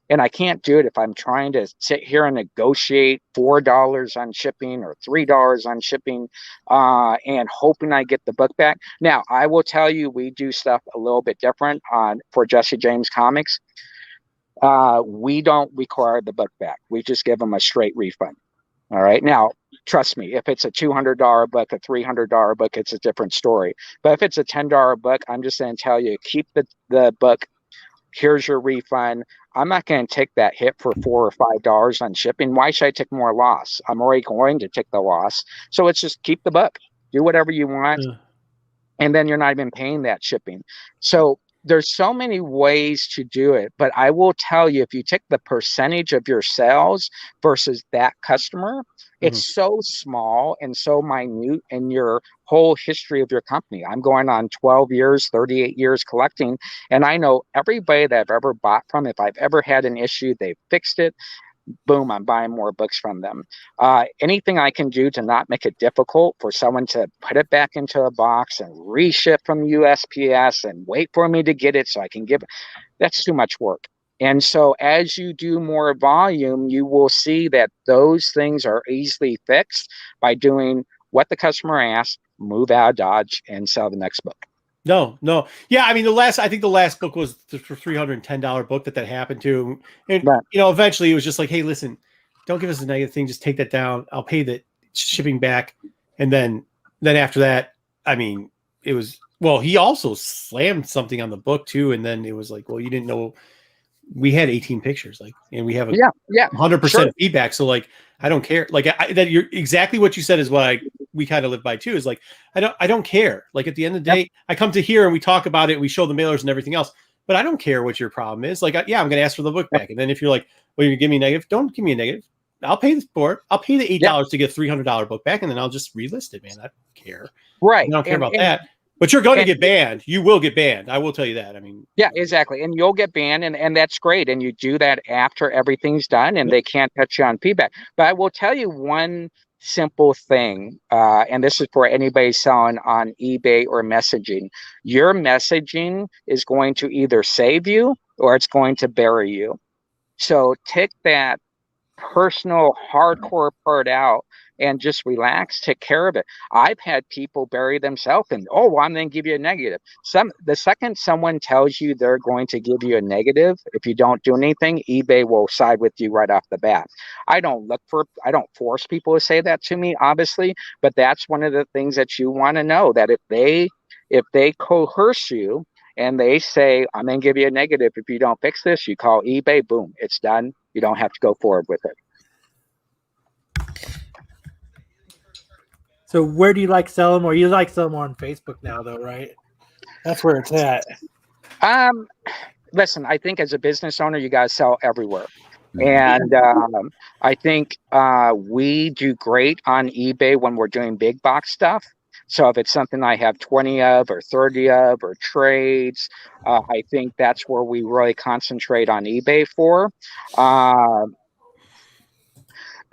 E: And I can't do it if I'm trying to sit here and negotiate $4 on shipping or $3 on shipping and hoping I get the book back. Now, I will tell you, we do stuff a little bit different for Jesse James Comics. We don't require the book back. We just give them a straight refund. All right. Now, trust me, if it's a $200 book, a $300 book, it's a different story. But if it's a $10 book, I'm just going to tell you, keep the book. Here's your refund. I'm not going to take that hit for $4 or $5 on shipping. Why should I take more loss? I'm already going to take the loss. So let's just keep the book. Do whatever you want. And then you're not even paying that shipping. So there's so many ways to do it. But I will tell you, if you take the percentage of your sales versus that customer, it's so small and so minute in your whole history of your company. I'm going on 12 years, 38 years collecting, and I know everybody that I've ever bought from. If I've ever had an issue, they've fixed it. Boom, I'm buying more books from them. Anything I can do to not make it difficult for someone to put it back into a box and reship from USPS and wait for me to get it so I can give it, that's too much work. And so as you do more volume, you will see that those things are easily fixed by doing what the customer asks, move out of Dodge, and sell the next book.
D: No. Yeah, I mean, I think the last book was the $310 book that happened to. And, eventually it was just like, hey, listen, don't give us a negative thing. Just take that down. I'll pay the shipping back. And then after that, I mean, it was, well, he also slammed something on the book too. And then it was like, well, you didn't know. We had 18 pictures, and we have 100% feedback. So I don't care. That you're exactly what you said is what we kind of live by too, is I don't care. At the end of the day, I come to here and we talk about it. We show the mailers and everything else. but I don't care what your problem is. Like, yeah, I'm going to ask for the book back. And then if you're like, well, you give me a negative, don't give me a negative. I'll pay for it. I'll pay the $8 to get $300 book back, and then I'll just relist it, man. I don't care.
E: Right.
D: I don't care about that. But you're going to get banned. You will get banned. I will tell you that. I mean,
E: yeah, exactly. And you'll get banned, and that's great. And you do that after everything's done, and they can't touch you on feedback. But I will tell you one simple thing, and this is for anybody selling on eBay or messaging. Your messaging is going to either save you or it's going to bury you. So take that personal hardcore part out and just relax, take care of it. I've had people bury themselves and, oh, well, I'm going to give you a negative. The second someone tells you they're going to give you a negative, if you don't do anything, eBay will side with you right off the bat. I don't force people to say that to me, obviously, but that's one of the things that you want to know, that if they coerce you and they say, I'm going to give you a negative if you don't fix this, you call eBay, boom, it's done. You don't have to go forward with it.
A: So where do you like selling more? You like selling more on Facebook now, though, right? That's where it's at.
E: Listen, I think as a business owner, you got to sell everywhere. And I think we do great on eBay when we're doing big box stuff. So if it's something I have 20 of or 30 of or trades, I think that's where we really concentrate on eBay for.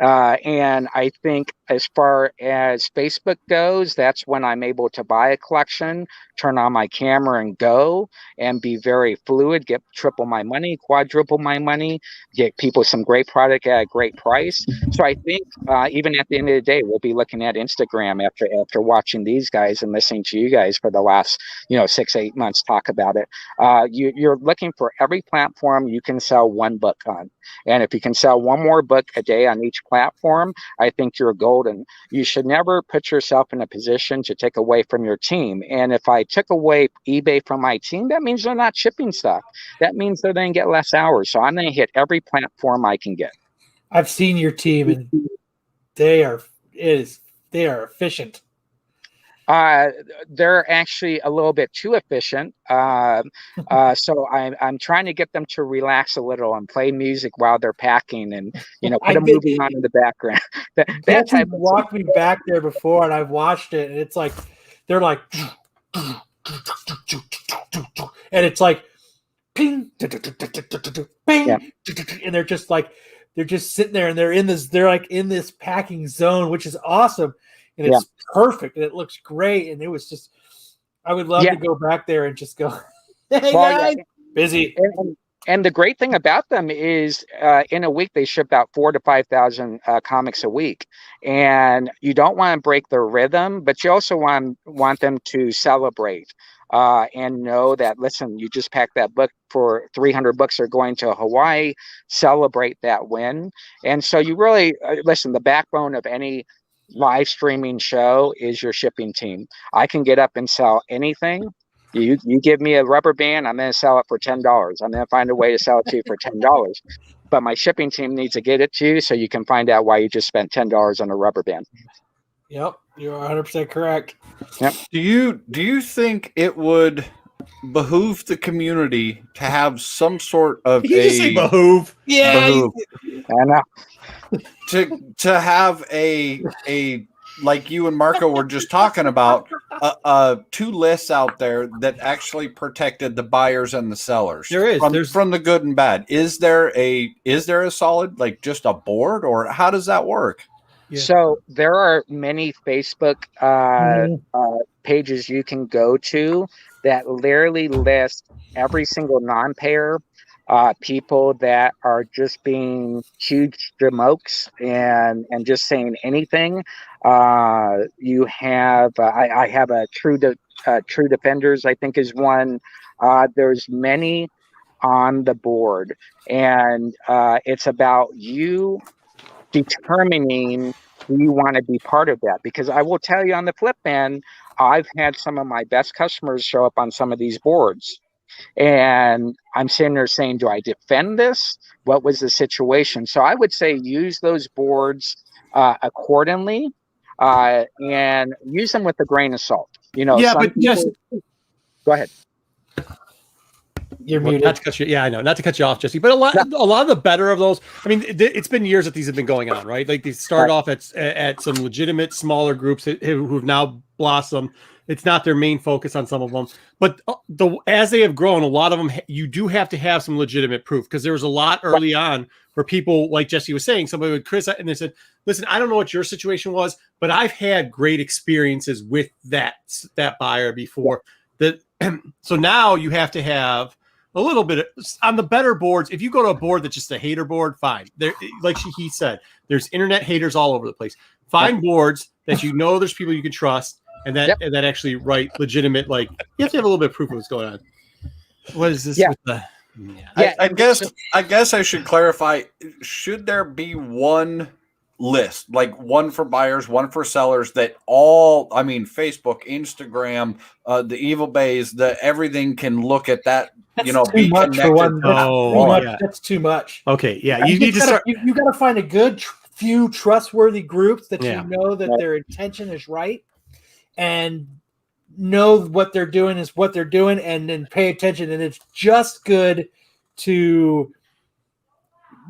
E: And I think as far as Facebook goes, that's when I'm able to buy a collection, turn on my camera and go and be very fluid, get triple my money, quadruple my money, get people some great product at a great price. So I think even at the end of the day, we'll be looking at Instagram after watching these guys and listening to you guys for the last 6-8 months talk about it. You're looking for every platform you can sell one book on. And if you can sell one more book a day on each platform, I think you're golden. You should never put yourself in a position to take away from your team. And if I took away eBay from my team, that means they're not shipping stuff. That means they're going to get less hours. So I'm going to hit every platform I can get.
A: I've seen your team, and they are efficient.
E: They're actually a little bit too efficient. So I'm trying to get them to relax a little and play music while they're packing and, put a movie on in the background. that type of
A: walked me back there before, and I've watched it, and it's like, they're like, and it's like, ping, bang, and they're just sitting there, and they're like in this packing zone, which is awesome. And it's perfect, and it looks great. And it was just, I would love to go back there and just go, hey, guys, busy.
E: And the great thing about them is in a week, they ship out 4,000 to 5,000 comics a week. And you don't want to break their rhythm, but you also want them to celebrate and know that, listen, you just packed that book for 300 books are going to Hawaii, celebrate that win. And so you really, listen, the backbone of any live streaming show is your shipping team. I can get up and sell anything. You give me a rubber band, I'm going to sell it for $10. I'm going to find a way to sell it to you for $10. But my shipping team needs to get it to you so you can find out why you just spent $10 on a rubber band.
A: Yep, you're 100% correct.
E: Yep.
C: Do you think it would behoove the community to have some sort of
D: Did you just say behoove?
A: Yeah,
C: behoove.
E: I know.
C: to have a like you and Marco were just talking about, two lists out there that actually protected the buyers and the sellers.
D: There's
C: from the good and bad. Is there a solid, like, just a board, or how does that work?
A: Yeah.
E: So there are many Facebook pages you can go to that literally list every single non-payer, people that are just being huge jamokes and just saying anything. You have I have a True Defenders, I think, is one. There's many on the board, and it's about you determining do you want to be part of that. Because I will tell you, on the flip end, I've had some of my best customers show up on some of these boards. And I'm sitting there saying, do I defend this? What was the situation? So I would say use those boards accordingly, and use them with a grain of salt.
D: But just
E: go ahead.
A: You're muted.
D: Not to cut you, yeah, I know, not to cut you off, Jesse, but a lot of the better of those. I mean, it's been years that these have been going on, right? Like they started off at some legitimate smaller groups who've now blossomed. It's not their main focus on some of them, but as they have grown, a lot of them you do have to have some legitimate proof, because there was a lot early on where people, like Jesse was saying, somebody would criticize and they said, "Listen, I don't know what your situation was, but I've had great experiences with that buyer before." So now you have to have a little bit on the better boards. If you go to a board that's just a hater board, fine. There, like he said, there's internet haters all over the place. Find boards that there's people you can trust. And that actually write legitimate, like you have to have a little bit of proof of what's going on. What is this? With the,
C: I guess I should clarify. Should there be one list, like one for buyers, one for sellers, that Facebook, Instagram, the Evil Bays, everything can look at that.
A: That's too much for one. That's too much.
D: Okay, yeah, you need to start.
A: You got to find a good few trustworthy groups that you know that their intention is right. And know what they're doing is what they're doing, and then pay attention. And it's just good to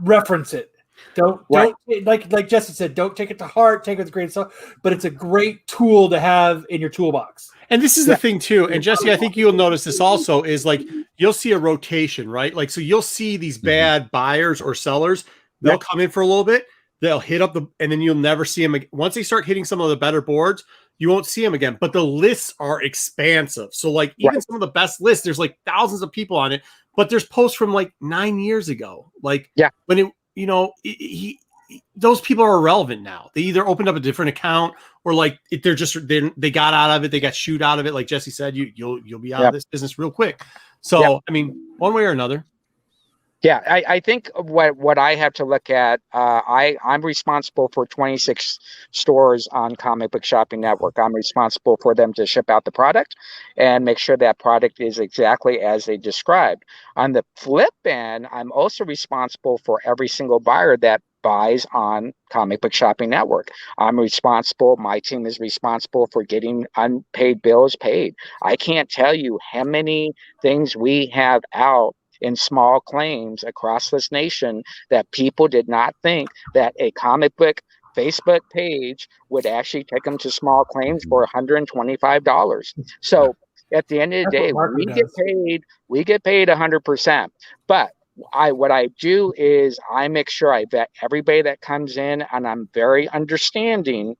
A: reference it. Don't like Jesse said, don't take it to heart, take it with a grain of salt, but it's a great tool to have in your toolbox.
D: And this is the thing too. And Jesse, I think you'll notice this also is like, you'll see a rotation, right? Like, so you'll see these bad buyers or sellers, they'll come in for a little bit, they'll hit up and then you'll never see them again. Once they start hitting some of the better boards, you won't see them again, but the lists are expansive. So like even some of the best lists, there's like thousands of people on it, but there's posts from like 9 years ago. Like when those people are irrelevant now. They either opened up a different account or like they got out of it. They got shooed out of it. Like Jesse said, you'll be out of this business real quick. So, I mean, one way or another.
E: Yeah, I think what I have to look at, I'm responsible for 26 stores on Comic Book Shopping Network. I'm responsible for them to ship out the product and make sure that product is exactly as they described. On the flip end, I'm also responsible for every single buyer that buys on Comic Book Shopping Network. My team is responsible for getting unpaid bills paid. I can't tell you how many things we have out in small claims across this nation that people did not think that a comic book Facebook page would actually take them to small claims for $125. So at the end of the day, we get paid 100%. But what I do is I make sure I vet everybody that comes in, and I'm very understanding.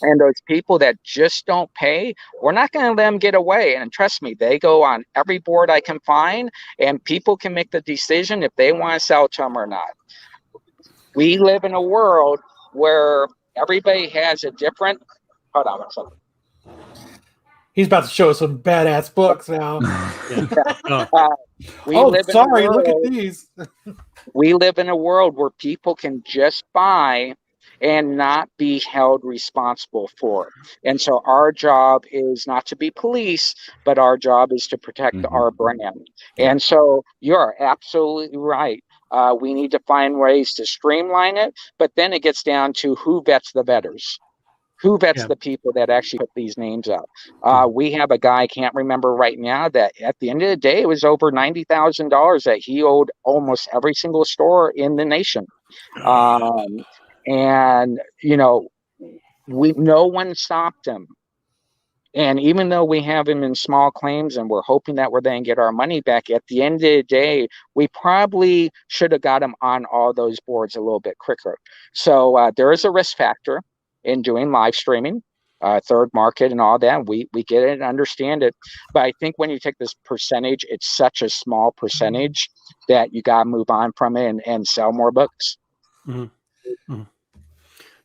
E: And those people that just don't pay, we're not going to let them get away. And trust me, they go on every board I can find, and people can make the decision if they want to sell to them or not. We live in a world where everybody has a different. Hold on one second.
A: He's about to show us some badass books now. Look at these.
E: We live in a world where people can just buy and not be held responsible for it. And so our job is not to be police, but our job is to protect our brand. And so you're absolutely right. We need to find ways to streamline it, but then it gets down to who vets the bettors. Who vets the people that actually put these names up? We have a guy, I can't remember right now, that at the end of the day, it was over $90,000 that he owed almost every single store in the nation. And no one stopped him. And even though we have him in small claims and we're hoping that we're going to get our money back, at the end of the day, we probably should have got him on all those boards a little bit quicker. So there is a risk factor in doing live streaming, third market and all that. We get it and understand it. But I think when you take this percentage, it's such a small percentage that you got to move on from it and sell more books.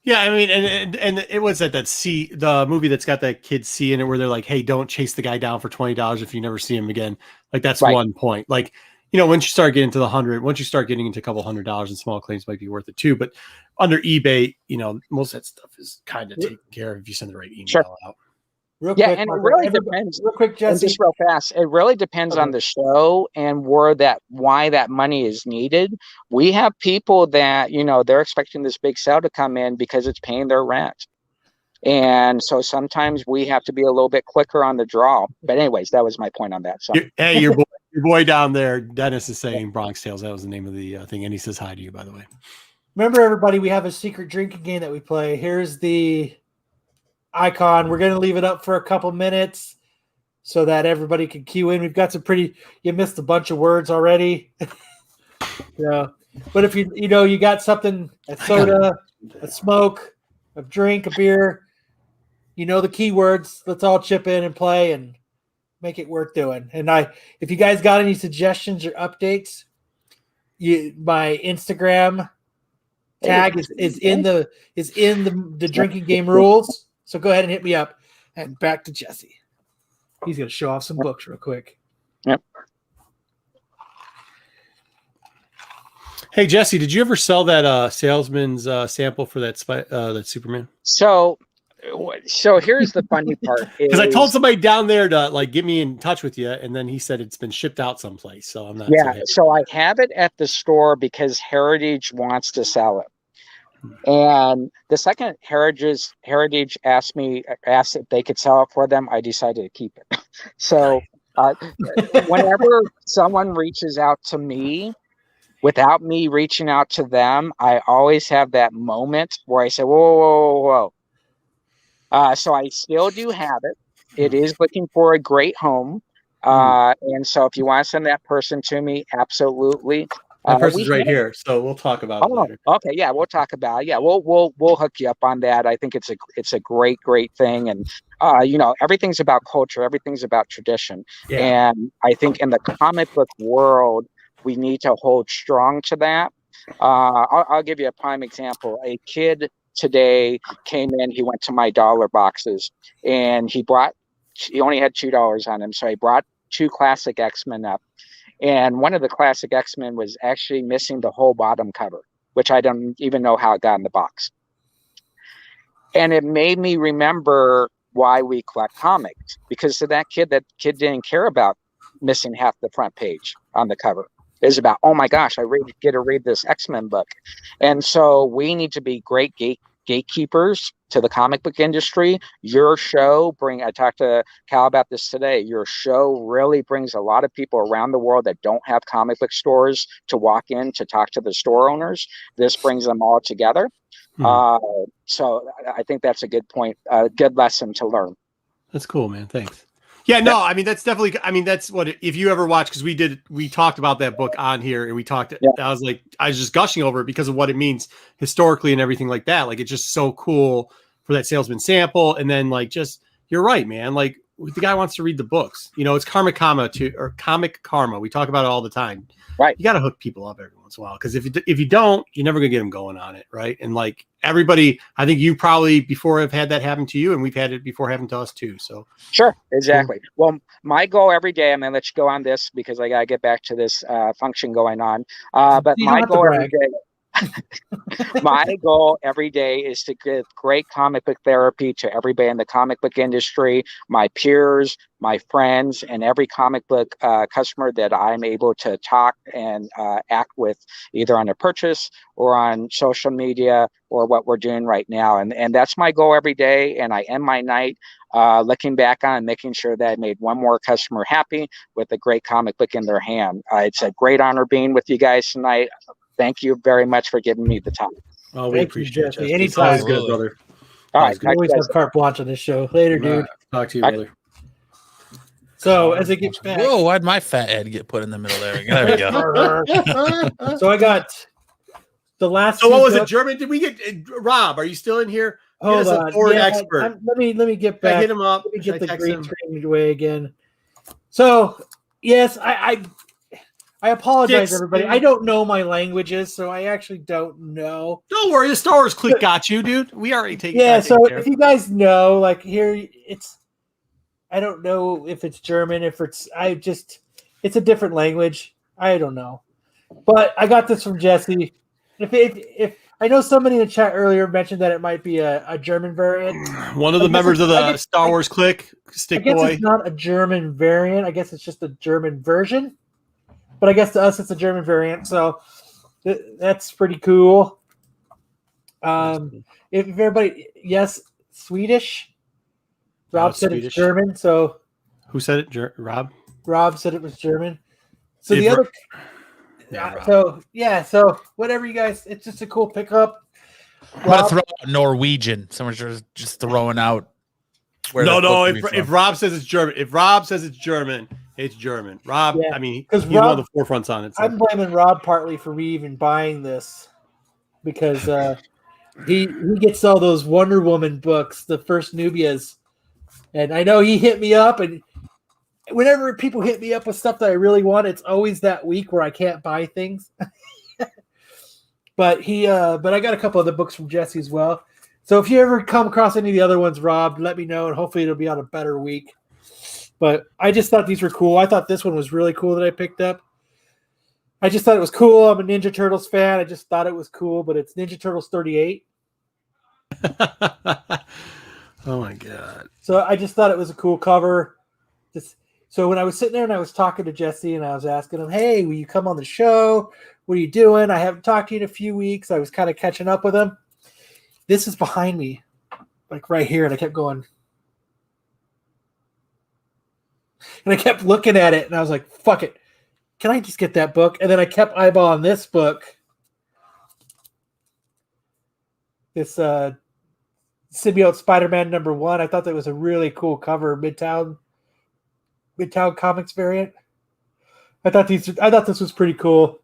D: Yeah, I mean, and it was the movie that's got that kid C in it where they're like, hey, don't chase the guy down for $20 if you never see him again. Like that's one point. Like, once you start getting to the 100, once you start getting into a couple $100 in small claims might be worth it too. But under eBay, most of that stuff is kind of taken care of if you send the right email out.
E: Real quick, and Margaret, it really depends. Real quick, Jesse. Just real fast. It really depends on the show and why that money is needed. We have people that they're expecting this big sale to come in because it's paying their rent, and so sometimes we have to be a little bit quicker on the draw. But anyways, that was my point on that. So
D: hey, your boy Your boy down there, Dennis, is saying Bronx Tales. That was the name of the thing, and he says hi to you, by the way.
A: Remember, everybody, we have a secret drinking game that we play. Here's the icon. We're going to leave it up for a couple minutes so that everybody can cue in. We've got some pretty. You missed a bunch of words already. Yeah, but if you got something, a soda, a smoke, a drink, a beer, the keywords. Let's all chip in and play and make it worth doing. And if you guys got any suggestions or updates, my Instagram tag is in the drinking game rules. So go ahead and hit me up. And back to Jesse. He's going to show off some books real quick.
E: Yep.
D: Hey Jesse, did you ever sell that salesman's sample for that Superman?
E: So here's the funny part.
D: Because I told somebody down there to get me in touch with you, and then he said it's been shipped out someplace. So I'm not.
E: Yeah, so I have it at the store because Heritage wants to sell it. And the second Heritage asked if they could sell it for them, I decided to keep it. So whenever someone reaches out to me, without me reaching out to them, I always have that moment where I say, whoa. So I still do have it. It is looking for a great home. And so if you want to send that person to me, absolutely.
D: That person's right here, so we'll talk about it later.
E: Okay, yeah, we'll talk about it. Yeah, we'll hook you up on that. I think it's a great thing, and everything's about culture, everything's about tradition, and I think in the comic book world, we need to hold strong to that. I'll give you a prime example. A kid today came in. He went to my dollar boxes, and he only had $2 on him, so he brought 2 classic X-Men up. And one of the classic X-Men was actually missing the whole bottom cover, which I don't even know how it got in the box. And it made me remember why we collect comics, because to that kid didn't care about missing half the front page on the cover. It was about, oh my gosh, I get to read this X-Men book. And so we need to be great gatekeepers to the comic book industry. Your show I talked to Cal about this today. Your show really brings a lot of people around the world that don't have comic book stores to walk in to talk to the store owners. This brings them all together. So I think that's a good point, a good lesson to learn.
D: That's cool, man. Thanks. Yeah, no, I mean, that's definitely, that's what, if you ever watch, because we talked about that book on here, and we talked, I was just gushing over it because of what it means historically and everything like that. Like, it's just so cool for that salesman sample. And then you're right, man. Like, the guy wants to read the books, it's comic karma. We talk about it all the time.
E: Right.
D: You got to hook people up every once in a while. Because if you don't, you're never going to get them going on it. Right. And everybody, I think you probably before have had that happen to you, and we've had it before happen to us too. So
E: sure. Exactly. Well, my goal every day, I'm going to let you go on this because I got to get back to this function going on. But my goal every day. My goal every day is to give great comic book therapy to everybody in the comic book industry, my peers, my friends, and every comic book customer that I'm able to talk and act with, either on a purchase or on social media or what we're doing right now. And that's my goal every day. And I end my night looking back on and making sure that I made one more customer happy with a great comic book in their hand. It's a great honor being with you guys tonight. Thank you very much for giving me the time.
D: Oh, we appreciate it.
A: Anytime.
D: Always good, brother.
E: All right.
A: Always have carte blanche on this show. Later, dude.
D: Talk to you, brother.
A: So as it gets back.
B: Whoa, why'd my fat head get put in the middle there? There we go.
A: So I got the last.
D: So what was it, German? Did we get Rob? Are you still in here?
A: Hold on.
D: Foreign expert.
A: Let me get back.
D: Hit him up.
A: Let me get the green screen away again. So yes, I apologize, everybody. I don't know my languages, so I actually don't know.
D: Don't worry, the Star Wars click got you, dude. We already taken.
A: Yeah, so if you guys know, here, I don't know if it's German, it's a different language. I don't know, but I got this from Jesse. If I know somebody in the chat earlier mentioned that it might be a German variant.
D: One of the members of the Star Wars click, Stick
A: Boy. I guess
D: Boy.
A: It's not a German variant. I guess it's just a German version. But I guess to us it's a German variant, so that's pretty cool. If everybody, yes, Swedish. Rob said
D: Swedish.
A: It's German, so
D: who said it? Rob.
A: Rob said it was German. So the other,
D: Yeah,
A: so whatever you guys, it's just a cool pickup.
B: I'm gonna throw out Norwegian. Someone's just throwing out.
D: No. If Rob says it's German, it's German. Rob,
A: Yeah,
D: I mean,
A: because
D: he's one of the forefronts on it. So.
A: I'm blaming Rob partly for me even buying this because he gets all those Wonder Woman books, the first Nubias, and I know he hit me up. And whenever people hit me up with stuff that I really want, it's always that week where I can't buy things. But I got a couple other books from Jesse as well. So if you ever come across any of the other ones, Rob, let me know, and hopefully it'll be on a better week. But I just thought these were cool. I thought this one was really cool that I picked up. I just thought it was cool. I'm a Ninja Turtles fan. I just thought it was cool, but it's Ninja Turtles 38.
D: Oh my god!
A: So I just thought it was a cool cover. So when I was sitting there and I was talking to Jesse and I was asking him, "Hey, will you come on the show? What are you doing? I haven't talked to you in a few weeks." I was kind of catching up with him. This is behind me, like right here, and I kept going. And I kept looking at it, and I was like, fuck it. Can I just get that book? And then I kept eyeballing this book. This Symbiote Spider-Man #1. I thought that was a really cool cover, Midtown Comics variant. I thought this was pretty cool.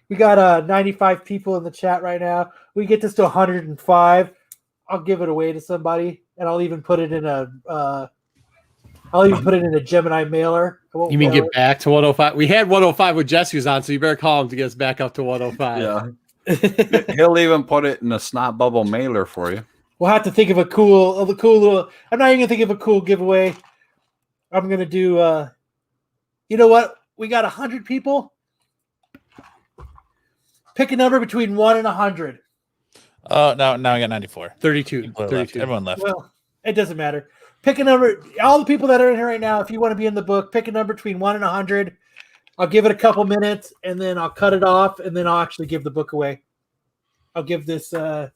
A: We got 95 people in the chat right now. We get this to 105. I'll give it away to somebody, and I'll even put it in a Gemini mailer.
D: You mean get back to 105? We had 105 with Jesse was on, so you better call him to get us back up to 105.
C: Yeah. He'll even put it in a snot bubble mailer for you.
A: We'll have to think of a cool little. I'm not even gonna think of a cool giveaway. I'm gonna do. You know what? We got 100 people. Pick a number between 1 and 100.
B: Oh, now I got 94.
D: 32.
B: Everyone left.
A: Well, it doesn't matter. Pick a number. All the people that are in here right now, if you want to be in the book, pick a number between 1 and 100. I'll give it a couple minutes, and then I'll cut it off, and then I'll actually give the book away. I'll give this, and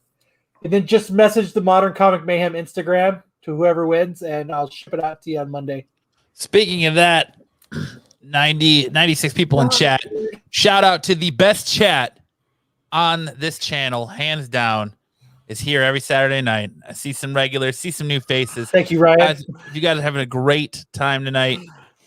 A: then just message the Modern Comic Mayhem Instagram to whoever wins, and I'll ship it out to you on Monday.
B: Speaking of that, 96 people in chat. Shout out to the best chat on this channel, hands down, is here every Saturday night. I see some regulars, see some new faces.
A: Thank you, Ryan.
B: Guys, if you guys are having a great time tonight,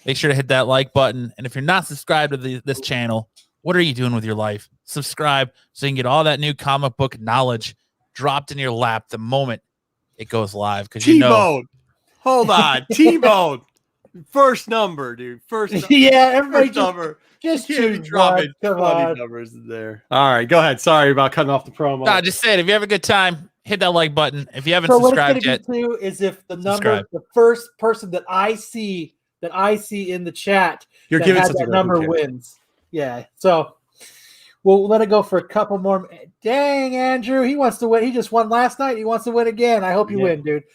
B: make sure to hit that like button. And if you're not subscribed to this channel, what are you doing with your life? Subscribe so you can get all that new comic book knowledge dropped in your lap the moment it goes live. Because
D: T-Bone. Hold on. T-Bone. First number, dude.
A: Yeah, everybody
D: first number.
A: Just
D: dropping funny numbers in there. All right, go ahead. Sorry about cutting off the promo.
B: No, just say it. If you have a good time, hit that like button. If you haven't subscribed yet,
A: too, is if the number, the first person that I see in the chat,
D: you're giving
A: that number wins. Yeah. So we'll let it go for a couple more. Dang, Andrew, he wants to win. He just won last night. He wants to win again. I hope you win, dude.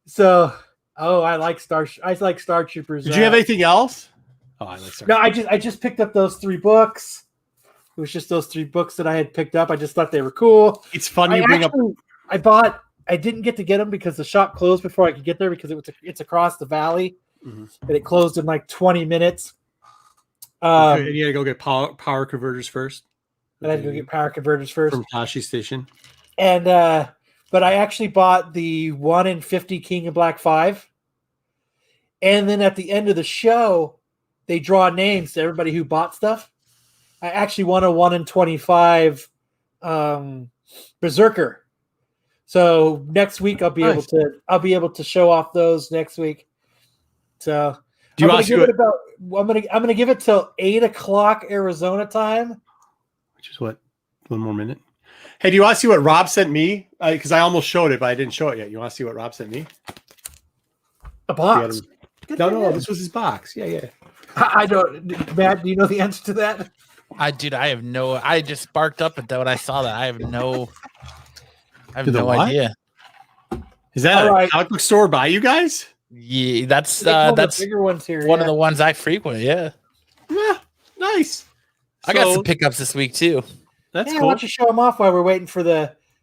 A: So. Oh, I like Star Troopers.
D: Did you have anything else? Oh, I like Star Troopers.
A: I just picked up those 3 books. It was just those 3 books that I had picked up. I just thought they were cool.
D: It's fun you bring up.
A: I didn't get to get them because the shop closed before I could get there because it's across the valley, and it closed in like 20 minutes.
D: And you had to go get power converters first.
A: I had to go get power converters first
D: from Tashi Station.
A: And but I actually bought the 1 in 50 King of Black 5. And then at the end of the show, they draw names to everybody who bought stuff. I actually won a 1 in 25 Berserker. So next week I'll be able to show off those next week. So
D: do you want to give it
A: about? I'm gonna give it till 8:00 Arizona time.
D: Which is what? 1 more minute. Hey, do you want to see what Rob sent me? Because I almost showed it, but I didn't show it yet. You want to see what Rob sent me?
A: A box.
D: No, this was his box. Yeah.
A: I don't. Matt, do you know the answer to that?
B: I have no. I just sparked up at that when I saw that. I have no idea.
D: Is that a comic book store by you guys?
B: Yeah, that's
A: bigger ones here.
B: One of the ones I frequent. Yeah.
D: Nice.
B: I got some pickups this week too.
D: That's cool.
A: Why don't you show them off while we're waiting for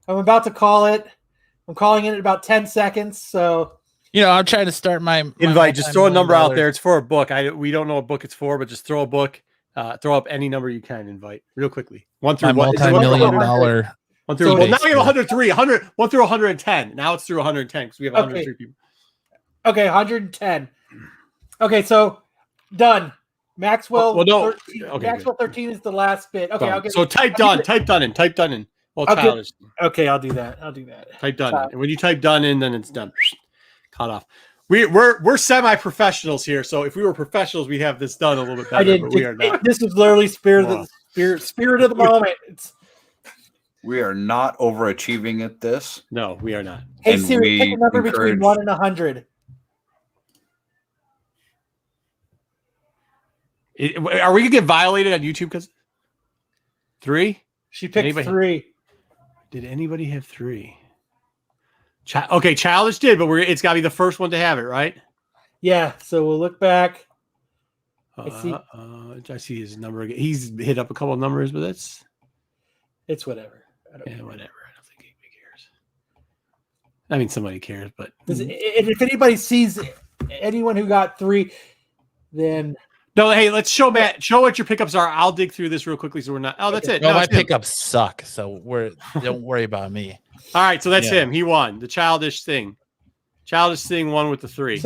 A: I'm about to call it. I'm calling it in about 10 seconds. So
B: I'm trying to start my
D: invite. Just throw a number out
B: multi-million-dollar-
D: there. It's for a book. We don't know what book it's for, but just throw a book. Throw up any number you can. Invite real quickly. One through
B: My
D: what? Is it
B: multi-million-dollar.
D: One through.
B: So
D: Well, now we have
B: basically-
D: 103. 1 through 110. Now it's through 110 because we have 103 people.
A: Okay, 110. Okay, so done. Maxwell.
D: Well, no.
A: 13,
D: Okay,
A: Maxwell 13 is the last bit. Okay, I'll get.
D: So type done. Type done in. Type done in. Well,
A: Okay.
D: childish.
A: Okay, I'll do that.
D: Type done in. And when you type done in, then it's done. Cut off. We're semi-professionals here, so if we were professionals, we'd have this done a little bit better.
A: I did.
D: But we are not.
A: This is literally spirit
D: Wow.
A: of the moment.
C: We are not overachieving at this.
D: No, we are not.
A: Hey
C: And
A: Siri, pick a
C: we
A: number between
C: encourage-
A: 1 and 100.
D: Are we gonna get violated on YouTube because 3?
A: She picked
D: Anybody?
A: 3.
D: Did anybody have 3? Okay, childish did, but it's got to be the first one to have it, right?
A: Yeah. So we'll look back. I see.
D: I see his number again. He's hit up a couple of numbers, but that's
A: It's whatever. I don't
D: yeah,
A: care.
D: whatever. I don't think anybody cares. I mean, somebody cares, but
A: And if anybody sees anyone who got 3, then
D: no. Hey, let's show Matt. Show what your pickups are. I'll dig through this real quickly, so we're not. Oh, that's it.
B: No,
D: No,
B: my
D: it's him.
B: pickups suck, so don't worry about me.
D: All right, so that's
B: Yeah.
D: him. He won the childish thing. Childish thing won with the 3.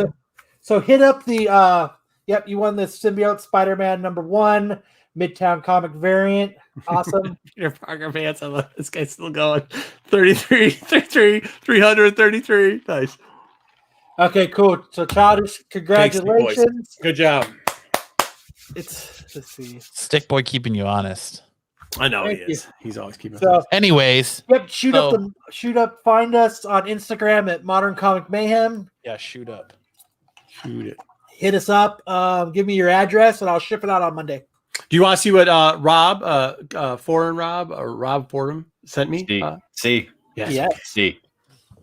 A: so hit up the yep, you won the symbiote Spider-Man #1 Midtown comic variant. Awesome.
D: Peter Parker pants. I love this guy's still going. 33, 333. Nice.
A: Okay, cool. So childish, congratulations.
D: Good job.
A: Let's see.
B: Stick boy keeping you honest.
D: I know
A: Thank
D: he is. He's always keeping.
A: So
B: Anyways,
A: yep, shoot up. Find us on Instagram at Modern Comic Mayhem.
B: yeah, shoot up.
D: Shoot it.
A: Hit us up. Give me your address, and I'll ship it out on Monday.
D: Do you want to see what Rob, Foreign Rob, or Rob Fordham sent me?
C: See.
D: Yes.
A: Yes.
C: See.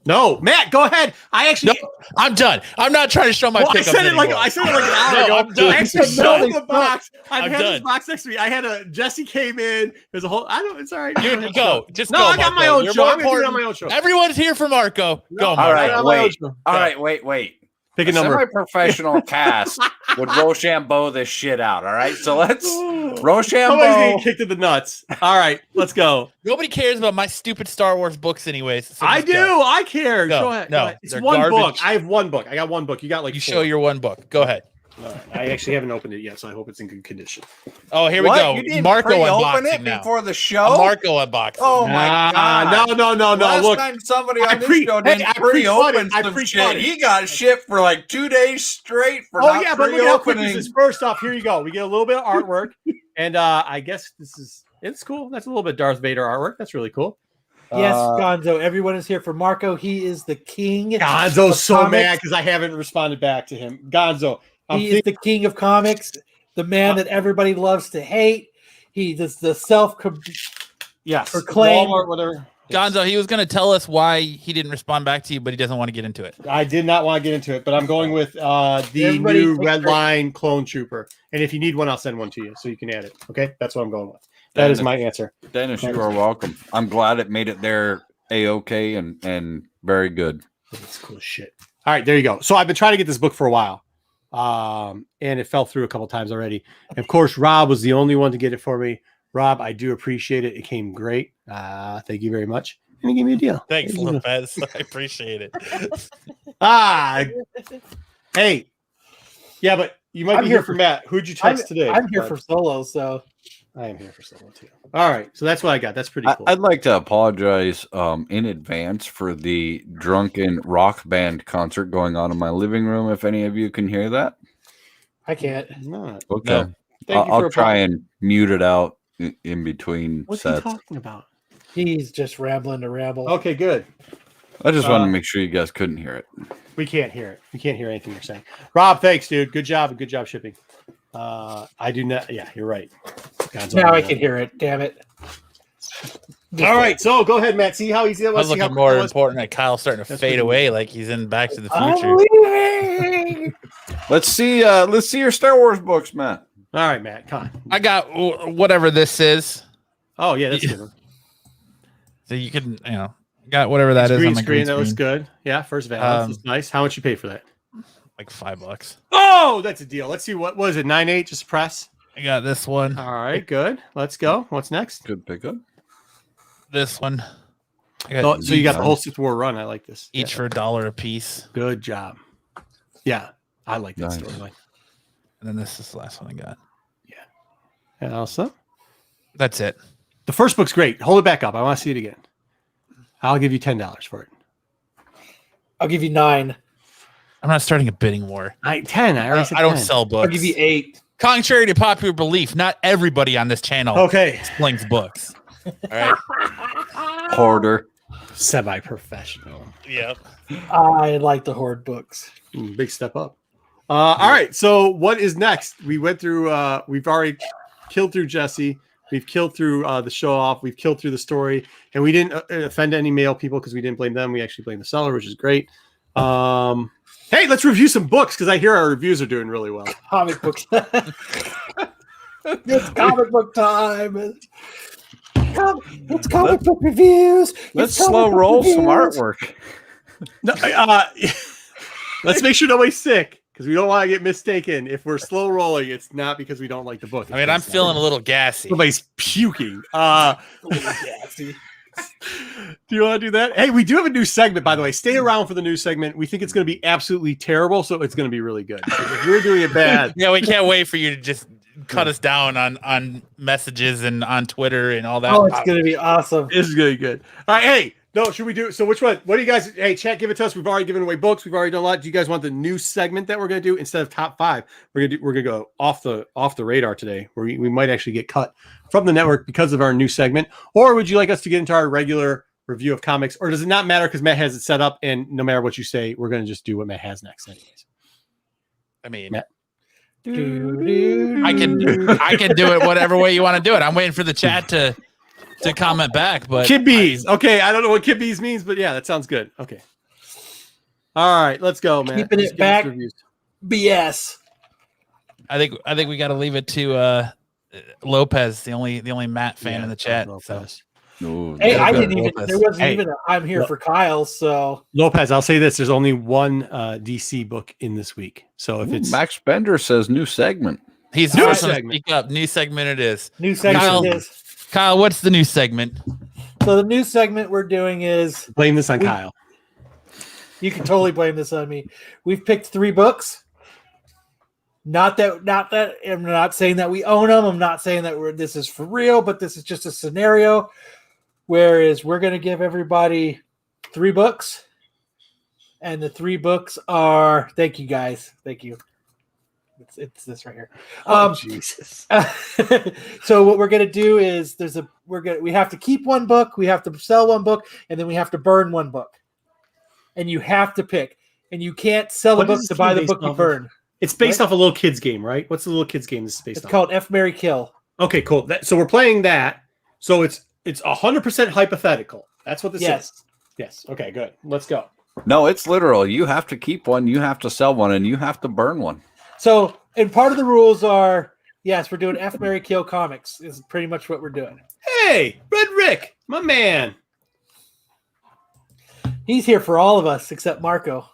D: No, Matt, go ahead. I actually.
B: No, I'm done. I'm not trying to show my
D: Well, I
B: pickups
D: said it like
B: anymore.
D: an hour
B: No,
D: ago.
B: I'm done.
D: I actually
B: I'm
D: showed
B: done.
D: the box. I've
B: I'm
D: had this
B: done.
D: box next to me. I had a Jesse came in. There's a whole. I don't. It's all right.
B: You go. Just
D: No,
B: go,
D: I got my
B: Marco.
D: own
B: You're
D: show.
B: more
D: I'm gonna do it on
B: important.
D: my own show.
B: Everyone's here for Marco. Go,
C: All
B: Marco.
C: right,
D: on my own
C: wait.
D: show.
C: All right, wait.
D: Pick a number.
C: Semi-professional cast would Rochambeau this shit out. All right, so let's
D: Somebody's
C: Rochambeau.
D: getting kicked in the nuts. All right, let's go.
B: Nobody cares about my stupid Star Wars books, anyways. So
D: I
B: just
D: do.
B: go.
D: I care.
B: Go.
D: Go ahead.
B: No,
D: Go ahead. It's
B: they're
D: one
B: garbage.
D: book. I have one book. I got one book. You got like
B: You
D: 4.
B: show your one book. Go ahead.
D: All right. I actually haven't opened it yet, so I hope it's in good condition.
B: Oh, here we
C: What?
B: go.
C: You didn't
B: Marco
C: pre-open
B: unboxing
C: it
B: now.
C: before the
B: A
C: show?
B: Marco unboxing.
C: Oh my god!
D: No.
C: Last
D: Look,
C: time somebody
D: I
C: on this
D: pre-
C: show
D: hey,
C: didn't
D: I pre-cut
C: pre-open
D: it. I
C: some
D: pre-cut
C: shit,
D: it.
C: he got shipped for like 2 days straight for
D: oh
C: not
D: yeah, but look at how quick
C: pre-opening.
D: this is. First off, here you go. We get a little bit of artwork, and I guess it's cool. That's a little bit Darth Vader artwork. That's really cool.
A: Yes, Gonzo. Everyone is here for Marco. He is the king.
D: Gonzo's
A: of
D: so
A: comics.
D: mad because I haven't responded back to him. Gonzo,
A: He is the king of comics, the man that everybody loves to hate. He does the
D: yes,
A: proclaim-
D: Walmart, whatever.
B: Gonzo, he was going to tell us why he didn't respond back to you, but he doesn't want to get into it.
D: I did not want to get into it, but I'm going with the
A: Everybody
D: new
A: take
D: Red
A: their-
D: Line Clone Trooper. And if you need one, I'll send one to you so you can add it. Okay, that's what I'm going with. That is my answer.
C: Dennis, you are welcome. I'm glad it made it there a-okay and very good.
D: That's cool as shit. All right, there you go. So I've been trying to get this book for a while, and it fell through a couple times already. And of course, Rob was the only one to get it for me. Rob, I do appreciate it. It came great. Thank you very much. And he gave me a deal.
B: Thanks,
D: Thank you.
B: Lopez. I appreciate it.
D: Hey. Yeah, but you might
A: I'm
D: be
A: here
D: here for Matt. Who'd you text today?
A: I'm here
D: But
A: for solo, so
D: I am here for someone too. All right, so that's what I got. That's pretty cool.
C: I'd like to apologize in advance for the drunken rock band concert going on in my living room. If any of you can hear that,
A: I can't.
D: Not.
C: okay.
B: No.
D: Thank you
C: I'll
D: for
C: try and mute it out in between
D: What's he
C: sets.
D: talking about?
A: He's just rambling to ramble.
D: Okay, good.
C: I just wanted to make sure you guys couldn't hear it.
D: We can't hear it. We can't hear anything you're saying. Rob, thanks, dude. Good job. Good job shipping. I do not. Yeah, you're right.
A: Now I can hear it. Damn it.
D: All right, so go ahead, Matt. See how easy it
B: I
D: was.
B: was
D: See how
B: looking more
D: quick it was?
B: important that Kyle's starting to
D: That's
B: fade
D: pretty
B: away like he's in Back to the
A: I'm
B: Future.
A: leaving.
C: Let's see your Star Wars books, Matt.
D: All right, Matt. Come on.
B: I got whatever this is.
D: Oh yeah, that's a good. One.
B: So you can, Got whatever that is
D: green
B: on my
D: screen.
B: green
D: That looks
B: screen.
D: good. Yeah, first Valance. That's nice. How much you pay for that?
B: Like $5.
D: Oh, that's a deal. Let's see. What was it? 9.8. Just press.
B: I got this one.
D: All right, good. Let's go. What's next?
C: Good pickup.
B: This one. I got
D: So you got the whole Sith War run. I like this.
B: each for $1 a piece.
D: Good job. Yeah, I like that
C: Nice.
D: storyline.
B: And then this is the last one I got.
D: And also,
B: That's it.
D: the first book's great. Hold it back up. I want to see it again. I'll give you $10 for it.
A: I'll give you 9.
B: I'm not starting a bidding war.
D: 10. I already said
B: I don't
D: 10.
B: sell
A: I'll
B: books.
A: give you 8.
B: Contrary to popular belief, not everybody on this channel
D: Okay.
B: slings books. All right.
C: Hoarder.
D: Semi-professional.
B: Yep.
A: I like to hoard books.
D: Big step up. All right. So what is next? We went through. We've already killed through Jesse. We've killed through the show off. We've killed through the story, and we didn't offend any male people because we didn't blame them. We actually blamed the seller, which is great. Hey, let's review some books because I hear our reviews are doing really well.
A: Comic books. It's comic book time. It's comic book reviews.
C: Let's
A: It's comic
C: slow
A: book
C: roll some
A: reviews.
C: artwork.
D: No, let's make sure nobody's sick because we don't want to get mistaken. If we're slow rolling, it's not because we don't like the book.
B: I mean, I'm feeling a little gassy.
D: Somebody's puking.
A: Gassy.
D: Do you want to do that? Hey, we do have a new segment, by the way. Stay around for the new segment. We think it's going to be absolutely terrible, so it's going to be really good. If we're doing it bad,
B: Yeah, we can't wait for you to just cut us down on messages and on Twitter and all that.
A: Oh, it's gonna be awesome.
D: this is going to be good. All right, hey, no, should we do? So which one? What do you guys? Hey, chat, give it to us. We've already given away books. We've already done a lot. Do you guys want the new segment that we're going to do instead of top 5? We're gonna go off the radar today. Where we might actually get cut from the network because of our new segment. Or would you like us to get into our regular review of comics? Or does it not matter because Matt has it set up, and no matter what you say, we're going to just do what Matt has next, anyways.
B: I mean,
D: Matt.
B: I can do it whatever way you want to do it. I'm waiting for the chat to comment back, but
D: Kid Bees. Okay, I don't know what Kid Bees means, but yeah, that sounds good. Okay. All right, let's go, man.
A: Keeping it back. BS.
B: I think we got to leave it to Lopez, the only Matt fan in the chat. So.
C: Ooh,
A: Hey, I
C: good.
A: didn't even.
B: Lopez.
A: There wasn't
D: Hey.
A: even. I'm here for Kyle. So
D: Lopez, I'll say this: there's only one DC book in this week, so if it's
C: Max Bender says new segment.
B: He's
D: New
B: the first one to
D: segment.
B: speak up. New segment it is.
A: new segment
B: Kyle.
A: is.
B: Kyle, what's the new segment?
A: So the new segment we're doing is.
D: blame this on Kyle.
A: You can totally blame this on me. We've picked 3 books. Not that. I'm not saying that we own them. I'm not saying that this is for real, but this is just a scenario. Whereas we're going to give everybody 3 books, and the 3 books are. Thank you guys. Thank you. It's this right here.
D: Jesus.
A: So what we're going to do is we have to keep 1 book, we have to sell 1 book, and then we have to burn 1 book. And you have to pick, and you can't sell
D: What
A: the
D: is
A: book
D: this
A: to buy
D: game
A: the
D: based
A: book you
D: off of?
A: burn.
D: It's based off a little kid's game, right? What's the little kid's game this is based
A: It's
D: on?
A: called F, Marry, Kill.
D: Okay, cool. So we're playing that. So it's 100% hypothetical. That's what this
A: Yes.
D: is. Yes. Okay, good. Let's go.
C: No, it's literal. You have to keep 1, you have to sell 1, and you have to burn 1.
A: So, and part of the rules are, yes, we're doing F, Marry, Kill comics is pretty much what we're doing.
D: Hey, Red Rick, my man.
A: He's here for all of us except Marco.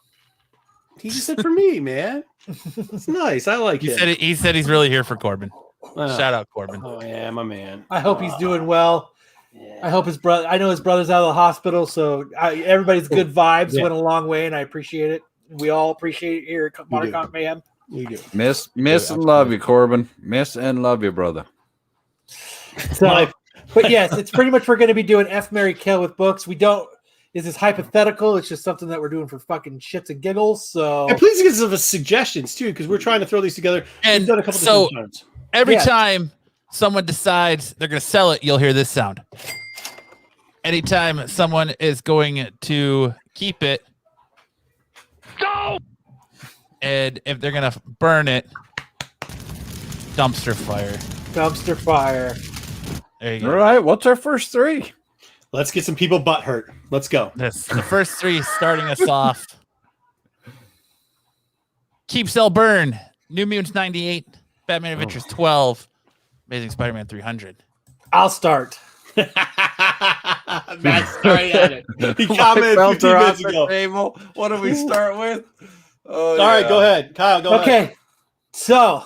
D: He just said for me, man. It's nice. I like it.
B: He said he's really here for Corbin.
D: Oh.
B: Shout out Corbin.
D: Oh yeah, my man.
A: I hope he's doing well. I hope his brother. I know his brother's out of the hospital, so everybody's good vibes went a long way, and I appreciate it. We all appreciate it here at Modern Comic Mayhem.
D: We do.
C: Miss and love you, Corbin. Miss and love you, brother.
A: So, but yes, it's pretty much we're going to be doing F, Marry, Kill with books. We don't. This is hypothetical. It's just something that we're doing for fucking shits and giggles. So,
D: And please give us suggestions too, because we're trying to throw these together.
B: And
D: We've done a couple
B: so-
D: different times.
B: Every
A: Yeah.
B: time someone decides they're going to sell it, you'll hear this sound. Anytime someone is going to keep it, go! And if they're going to burn it, dumpster fire.
A: dumpster fire.
B: There you
C: All
B: go.
C: right, what's our first 3?
D: Let's get some people butt hurt. Let's go.
B: This the first 3 starting us off. Keep, Sell, Burn. New Mutants 98. Batman Adventures 12. Amazing Spider-Man 300.
A: I'll start.
D: Matt's right at it. He
C: My
D: commented
C: belts
D: 15
C: are
D: minutes
C: off the
D: ago.
C: table. What do we start with? Oh,
D: All right, go ahead. Kyle, go ahead.
A: Okay, so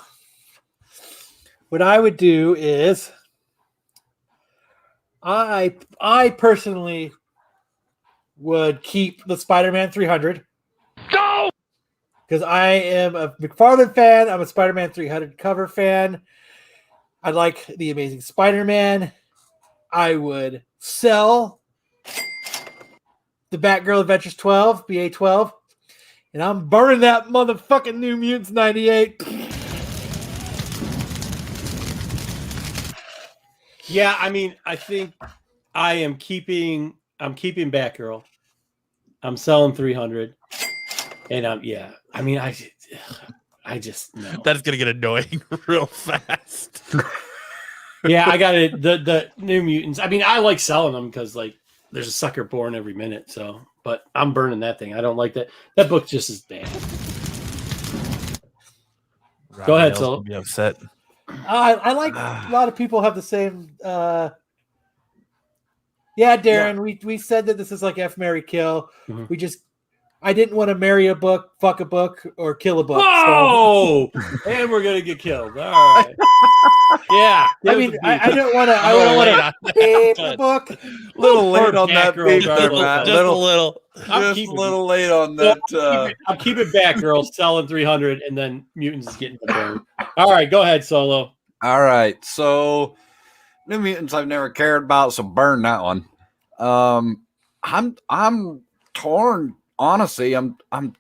A: what I would do is I personally would keep the Spider-Man 300.
B: No!
A: Because I am a McFarlane fan. I'm a Spider-Man 300 cover fan. I like the Amazing Spider-Man. I would sell the Batgirl Adventures 12, BA 12, and I'm burning that motherfucking New Mutants 98.
D: Yeah, I mean, I think I'm keeping Batgirl. I'm selling 300. And I mean, I just no.
B: That's gonna get annoying real fast.
D: Yeah, I got it. The New Mutants. I mean, I like selling them because like there's a sucker born every minute. So, but I'm burning that thing. I don't like that. That book just is bad. Go ahead, Solo.
B: Be upset.
A: I like a lot of people have the same. Yeah, Darren, we said that this is like F, Marry, Kill.
D: Mhm.
A: I didn't want to marry a book, fuck a book, or kill a book.
D: Whoa! And we're gonna get killed. All right. Yeah.
A: I mean, I don't want to. I don't want to beep the book.
C: Little late on that
D: Batgirl,
C: beat there, Matt.
B: Just a little.
C: Just a little late on that.
D: I'm keeping Batgirl, selling 300, and then Mutants is getting the burn. All right, go ahead, Solo.
C: All right, so New Mutants I've never cared about, so burn that one. I'm torn. Honestly, I think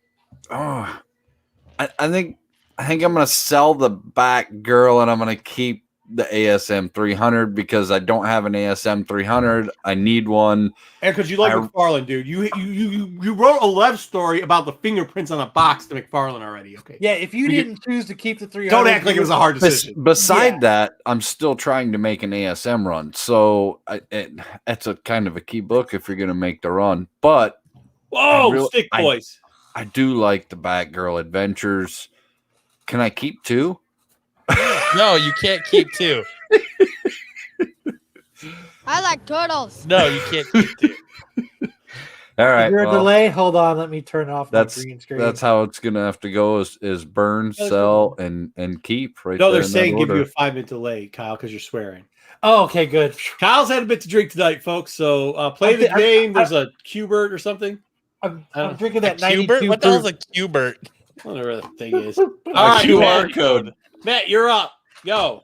C: I'm gonna sell the Batgirl and I'm gonna keep the ASM 300 because I don't have an ASM 300. I need one.
D: And because you like McFarlane, dude, you wrote a love story about the fingerprints on a box to McFarlane already. Okay.
A: Yeah, if you didn't choose to keep the 300,
D: Don't act like it was a hard decision.
C: Beside that, I'm still trying to make an ASM run, so it's a kind of a key book if you're gonna make the run. But
D: whoa, stick boys!
C: I do like the Batgirl Adventures. Can I keep two?
B: No, you can't keep two.
F: I like turtles.
B: No, you can't keep two.
C: All right.
A: Is there a delay? Hold on, let me turn off my green screen.
C: That's how it's gonna have to go is burn, sell, and keep right
D: No,
C: there.
D: they're saying give
C: order.
D: you a 5-minute delay, Kyle, because you're swearing.
A: Oh, okay, good.
D: Kyle's had a bit to drink tonight, folks. So play the game. There's a Qbert or something.
A: I'm drinking that
B: Qbert?
A: 92
B: What the hell's a Qbert?
D: Whatever the thing is. All right,
C: QR code.
D: Matt, you're up. Go.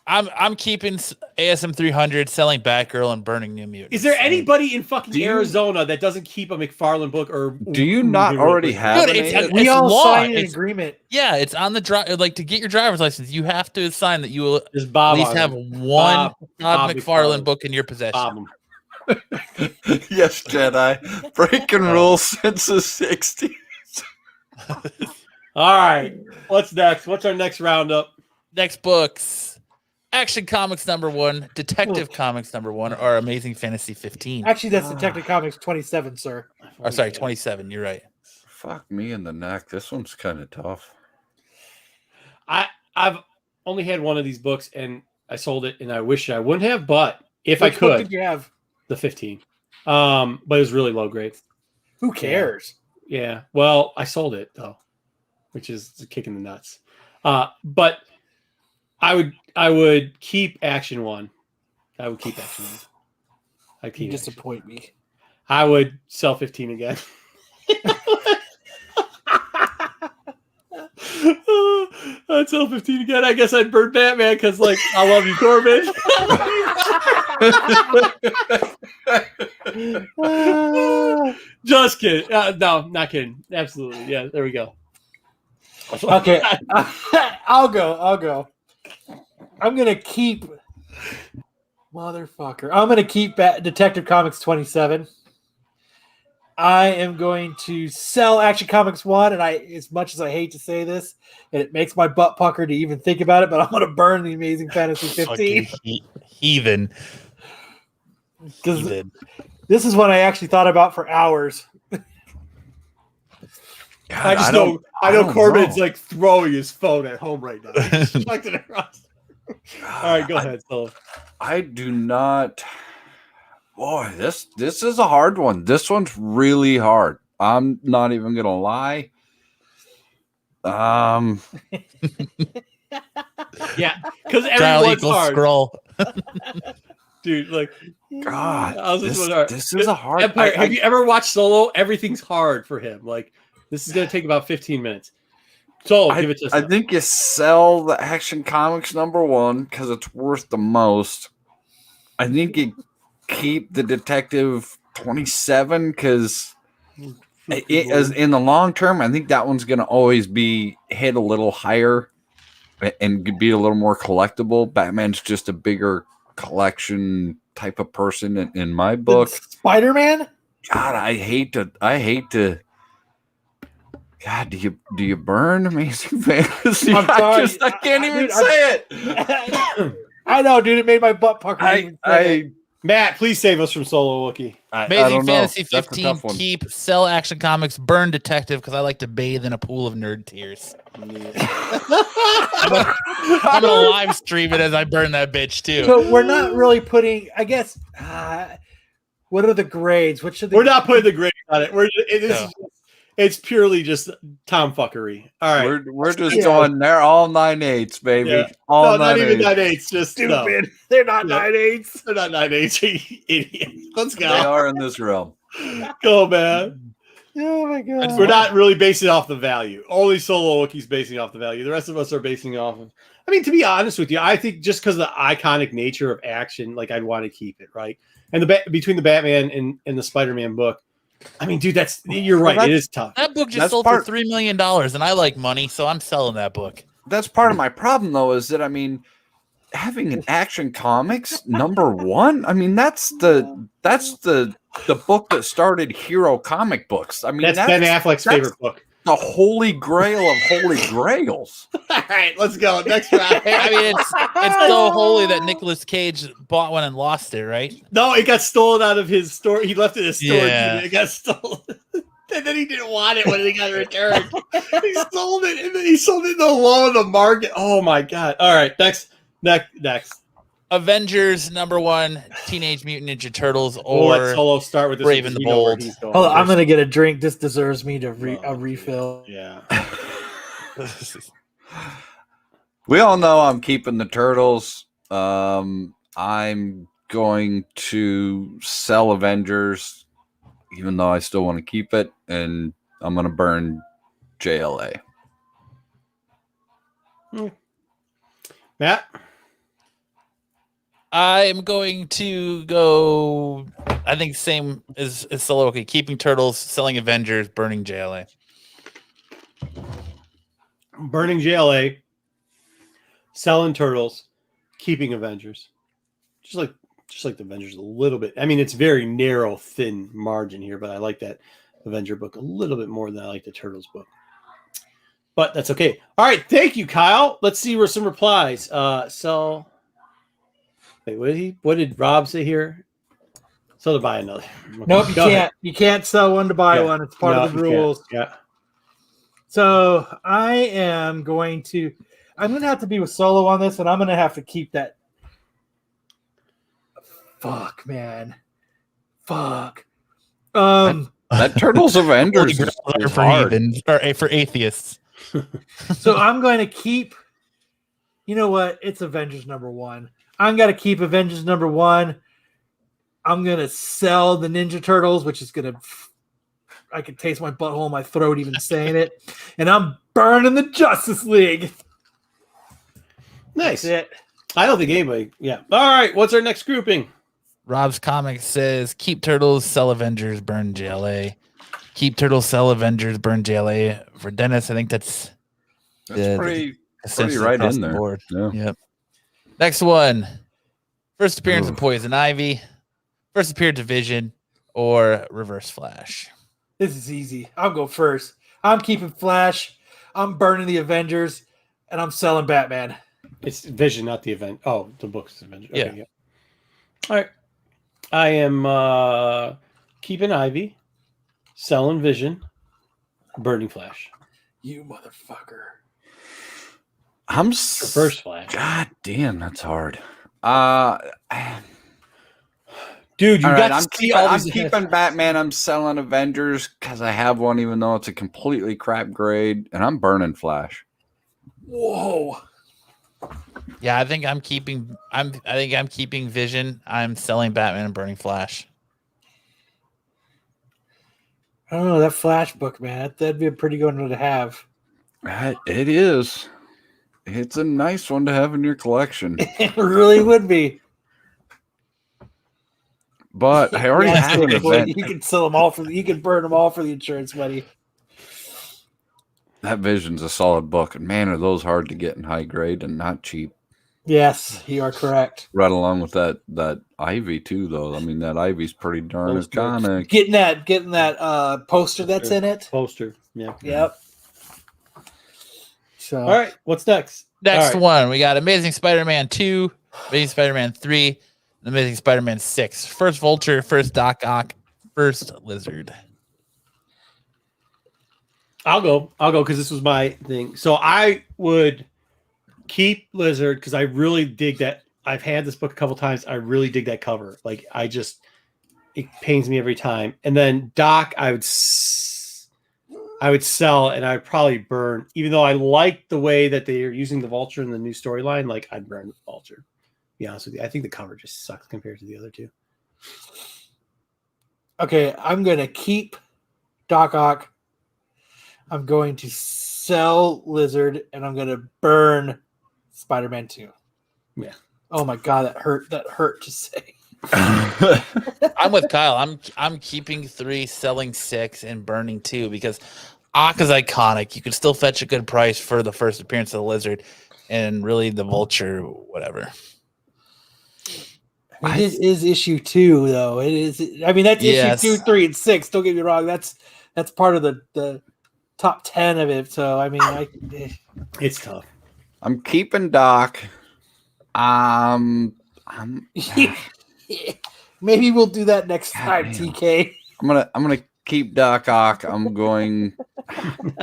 B: I'm keeping ASM 300, selling Batgirl, and burning New Mutants.
D: Is there anybody in fucking Arizona that doesn't keep a McFarlane book? Or
C: Do you not already have
B: Dude,
A: we all
B: law.
A: signed an agreement.
B: Yeah, it's on the drive. Like to get your driver's license, you have to sign that you will
D: There's Bob
B: at least
D: on
B: have
D: it.
B: one
D: Bob
B: McFarlane book in your possession.
D: Bob.
C: Yes, Jedi. Breaking rules since the 60s.
D: All right. What's next? What's our next roundup?
B: Next books: Action Comics #1, Detective Comics #1, or Amazing Fantasy 15.
A: Actually, that's Detective Comics 27, sir.
B: Or sorry, 27. You're right.
C: Fuck me in the neck. This one's kind of tough.
D: I've only had one of these books, and I sold it, and I wish I wouldn't have. But if
A: Which
D: I
A: book
D: could,
A: did you have?
D: the 15. But it was really low grade.
A: Who cares?
D: Yeah. Well, I sold it though, which is a kick in the nuts. But I would keep Action 1. I would keep Action 1. I'd keep
A: You disappoint me.
D: I would sell 15 again. I'd sell 15 again. I guess I'd burn Batman because, like, I love you, Corbin. Just kidding. No, not kidding. Absolutely. Yeah, there we go.
A: Okay. I'll go. I'm going to keep... Motherfucker. I'm going to keep Detective Comics 27. I am going to sell Action Comics 1, and as much as I hate to say this, and it makes my butt pucker to even think about it, but I'm going to burn the Amazing Fantasy 15.
B: Heathen.
A: Because this is what I actually thought about for hours.
C: God,
D: I know Corbin's like throwing his phone at home right now. All right, go ahead. So
C: I do not. Boy, this is a hard one. This one's really hard. I'm not even gonna lie.
D: Yeah, because
B: Trial
D: everyone's
B: equals
D: hard,
B: scroll.
D: dude. Like,
C: God,
D: this
C: this is a hard.
D: Empire, have you ever watched Solo? Everything's hard for him. Like, this is gonna take about 15 minutes. So give it to us.
C: I think you sell the Action Comics #1 because it's worth the most. I think you keep the Detective 27 because as in the long term, I think that one's going to always be hit a little higher and be a little more collectible. Batman's just a bigger collection type of person in my book.
A: Spider-Man?
C: God, I hate to. God, do you burn Amazing Fantasy?
A: I'm sorry.
C: I can't even say it.
A: I know, dude. It made my butt pucker.
D: Matt, please save us from Solo Wookiee.
B: Amazing Fantasy 15. Keep, sell Action Comics, burn Detective because I like to bathe in a pool of nerd tears. I'm gonna live stream it as I burn that bitch too.
A: So we're not really putting. I guess. What are the grades? What should
D: we're not putting the grades on it. It's purely just tomfuckery. All right,
C: we're just going there all 9/8, baby.
D: Yeah.
C: All
D: not even 9/8. Just
A: stupid.
D: No.
A: They're not 9/8.
D: They're not 9/8. You idiot. Let's go.
C: They are in this realm.
D: Go, man.
A: Oh my god.
D: We're not really basing it off the value. Only Solo Wookiee's basing off the value. The rest of us are basing off of. I mean, to be honest with you, I think just because of the iconic nature of action, like I'd want to keep it, right? And between the Batman and the Spider-Man book. I mean, dude, you're right. It is tough.
B: That book just sold for $3 million, and I like money, so I'm selling that book.
C: That's part of my problem, though, is that having an Action Comics #1. I mean, that's the book that started hero comic books. I mean,
D: that's Ben Affleck's favorite book.
C: The holy grail of holy grails.
D: All right, let's go. Next round.
B: I mean, it's so holy that Nicolas Cage bought one and lost it, right?
D: No, it got stolen out of his store. He left it in his store.
B: Yeah.
D: It got stolen. And then he didn't want it when he got returned. He sold it, and then he sold it low on the market. Oh, my God. All right, next.
B: Avengers #1, Teenage Mutant Ninja Turtles, or
D: let Solo start with this
B: Brave and the Bold.
A: Hold on, I'm gonna get a drink. This deserves me to a refill.
D: Yeah.
C: We all know I'm keeping the Turtles. I'm going to sell Avengers, even though I still want to keep it, and I'm going to burn JLA.
D: Matt?
B: I'm going to go, I think, same as Solo. Okay, keeping Turtles, selling Avengers, burning JLA.
D: Burning JLA, selling Turtles, keeping Avengers. Just like the Avengers a little bit. I mean, it's very narrow, thin margin here, but I like that Avenger book a little bit more than I like the Turtles book. But that's okay. All right, thank you, Kyle. Let's see where some replies. Wait, what did Rob say here? Sell to buy another.
A: Nope, you can't. You can't sell one to buy one. It's part of the rules.
D: Yeah.
A: So I'm going to have to be with Solo on this, and I'm gonna have to keep that. Fuck, man. Fuck.
C: That Turtles Avengers is
B: for
C: hard.
B: heathens, or for atheists.
A: So I'm going to keep. You know what? It's Avengers #1. I'm going to keep Avengers #1. I'm going to sell the Ninja Turtles, which is going to... I can taste my butthole in my throat even saying it. And I'm burning the Justice League.
D: Nice.
A: That's it.
D: I don't think anybody... Yeah. All right, what's our next grouping?
B: Rob's Comics says, keep Turtles, sell Avengers, burn JLA. Keep Turtles, sell Avengers, burn JLA. For Dennis, I think that's
C: pretty right in there.
B: Board.
C: Yeah.
B: Yep. Next one. First appearance of Poison Ivy, first appearance of Vision, or Reverse Flash.
A: This is easy. I'll go first. I'm keeping Flash. I'm burning the Avengers, and I'm selling Batman.
D: It's Vision, not the event. Oh, the book's Avengers. Okay,
B: Yeah.
D: All right. I am keeping Ivy, selling Vision, burning Flash.
A: You motherfucker.
D: Reverse Flash.
C: God damn, that's hard.
D: Dude, you
C: All
D: got
C: right,
D: to see all
C: I'm
D: these.
C: keeping Batman. I'm selling Avengers because I have one, even though it's a completely crap grade, and I'm burning Flash.
A: Whoa.
B: Yeah, I think I'm keeping Vision. I'm selling Batman and burning Flash.
A: I don't know, that Flash book, man. That'd be a pretty good one to have.
C: It is. It's a nice one to have in your collection.
A: It really would be.
C: But I already
A: Yes,
C: have an event.
A: you can sell them all you can burn them all for the insurance money.
C: That Vision's a solid book, and man, are those hard to get in high grade and not cheap.
A: Yes, you are correct.
C: Right along with that Ivy too, though. I mean, that Ivy's pretty darn iconic.
A: Getting that poster that's in it.
D: Poster. Yeah.
A: Yep. So
D: All right. What's next?
B: Next
D: All right.
B: one, we got Amazing Spider-Man 2, Amazing Spider-Man 3, and Amazing Spider-Man 6. First Vulture, first Doc Ock, first Lizard.
D: I'll go because this was my thing. So I would keep Lizard because I really dig that. I've had this book a couple times. I really dig that cover. Like it pains me every time. And then Doc, I would sell and I'd probably burn. Even though I like the way that they are using the Vulture in the new storyline, like I'd burn the Vulture. To be honest with you, I think the cover just sucks compared to the other two.
A: okay, I'm gonna keep Doc Ock. I'm going to sell Lizard, and I'm gonna burn Spider-Man 2.
D: Yeah.
A: Oh my god, that hurt. That hurt to say.
B: I'm with Kyle. I'm keeping 3, selling 6, and burning 2 because Ock is iconic. You can still fetch a good price for the first appearance of the Lizard, and really the Vulture, whatever.
A: I mean, it is issue 2, though. It is. I mean, that's issue 2, 3, and 6. Don't get me wrong. That's part of the top 10 of it. So I mean,
D: It's tough.
C: I'm keeping Doc.
A: maybe we'll do that next time,
C: damn.
A: TK.
C: I'm gonna keep Doc Ock. I'm going. I'm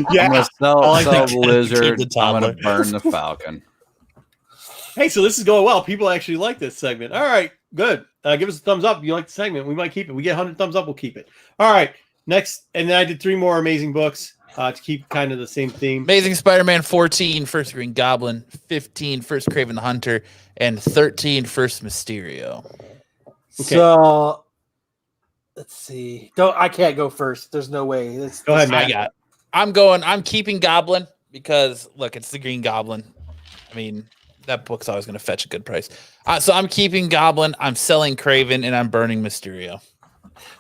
C: gonna sell the Lizard.
B: Keep the
C: I'm gonna
B: toddler.
C: burn the Falcon.
D: Hey, so this is going well. People actually like this segment. All right, good. Give us a thumbs up if you like the segment. We might keep it. We get 100 thumbs up, we'll keep it. All right, next. And then I did 3 more amazing books to keep kind of the same theme.
B: Amazing Spider-Man 14, first Green Goblin, 15, first Kraven the Hunter, and 13, first Mysterio.
D: Okay.
A: So let's see. I can't go first. There's no way.
D: Go ahead, Matt.
B: I'm keeping Goblin because look, it's the Green Goblin. I mean, that book's always going to fetch a good price. So I'm keeping Goblin, I'm selling Kraven, and I'm burning Mysterio.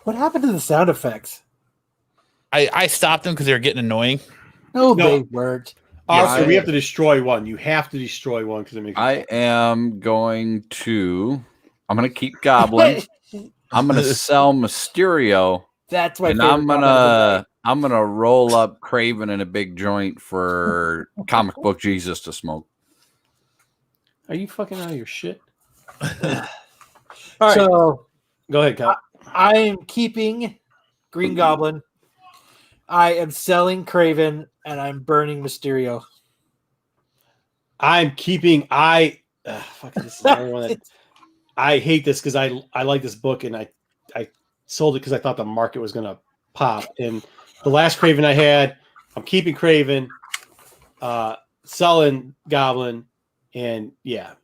A: What happened to the sound effects?
B: I stopped them because they were getting annoying.
A: No,
D: No.
A: they weren't.
D: So we have to destroy one. You have to destroy one because it makes.
C: I am going to. I'm gonna keep Goblin. I'm gonna sell Mysterio,
A: That's my
C: and
A: favorite.
C: I'm gonna roll up Kraven in a big joint for Comic Book Jesus to smoke.
D: Are you fucking out of your shit? All right,
A: So
D: go ahead, Kyle.
A: I am keeping Green Goblin. I am selling Kraven, and I'm burning Mysterio.
D: I'm keeping. This is another one that I hate this because I like this book and I sold it because I thought the market was gonna pop. And the last Kraven I had, I'm keeping Kraven, selling Goblin, and yeah,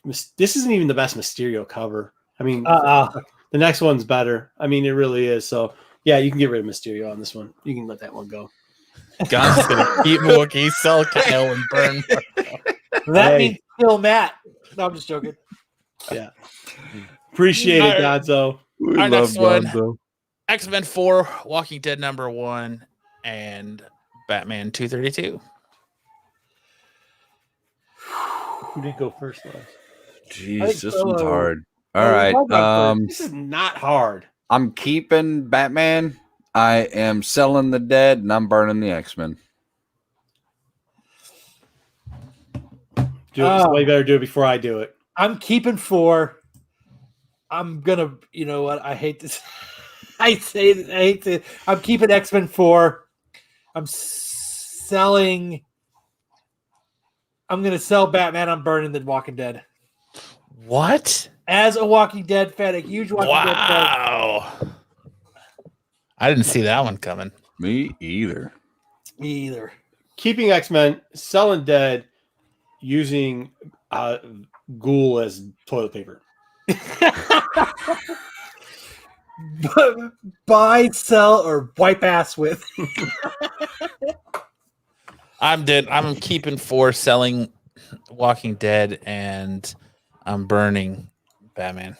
D: this isn't even the best Mysterio cover. I mean, the next one's better. I mean, it really is. So yeah, you can get rid of Mysterio on this one. You can let that one go.
B: God's going to keep Milwaukee, sell Kyle, and burn.
A: That means kill Matt. No, I'm just joking.
D: Yeah. Appreciate it, Gonzo.
B: Our next one, X-Men 4, Walking Dead #1, and Batman 232.
D: Who did go first, though?
C: Jeez, this one's hard. All right.
D: This is not hard.
C: I'm keeping Batman. I am selling the Dead, and I'm burning the X-Men.
D: Somebody better do it before I do it.
A: I'm keeping 4. I'm gonna. You know what? I hate this. I hate to. I'm keeping X-Men 4. I'm selling. I'm gonna sell Batman. I'm burning the Walking Dead.
B: What?
A: As a Walking Dead fan, a huge Walking Dead fan.
B: Wow. I didn't see that one coming.
C: Me either.
A: Me either.
D: Keeping X-Men, selling Dead, using Ghoul as toilet paper.
A: Buy, sell, or wipe ass with.
B: I'm keeping 4, selling Walking Dead, and I'm burning Batman.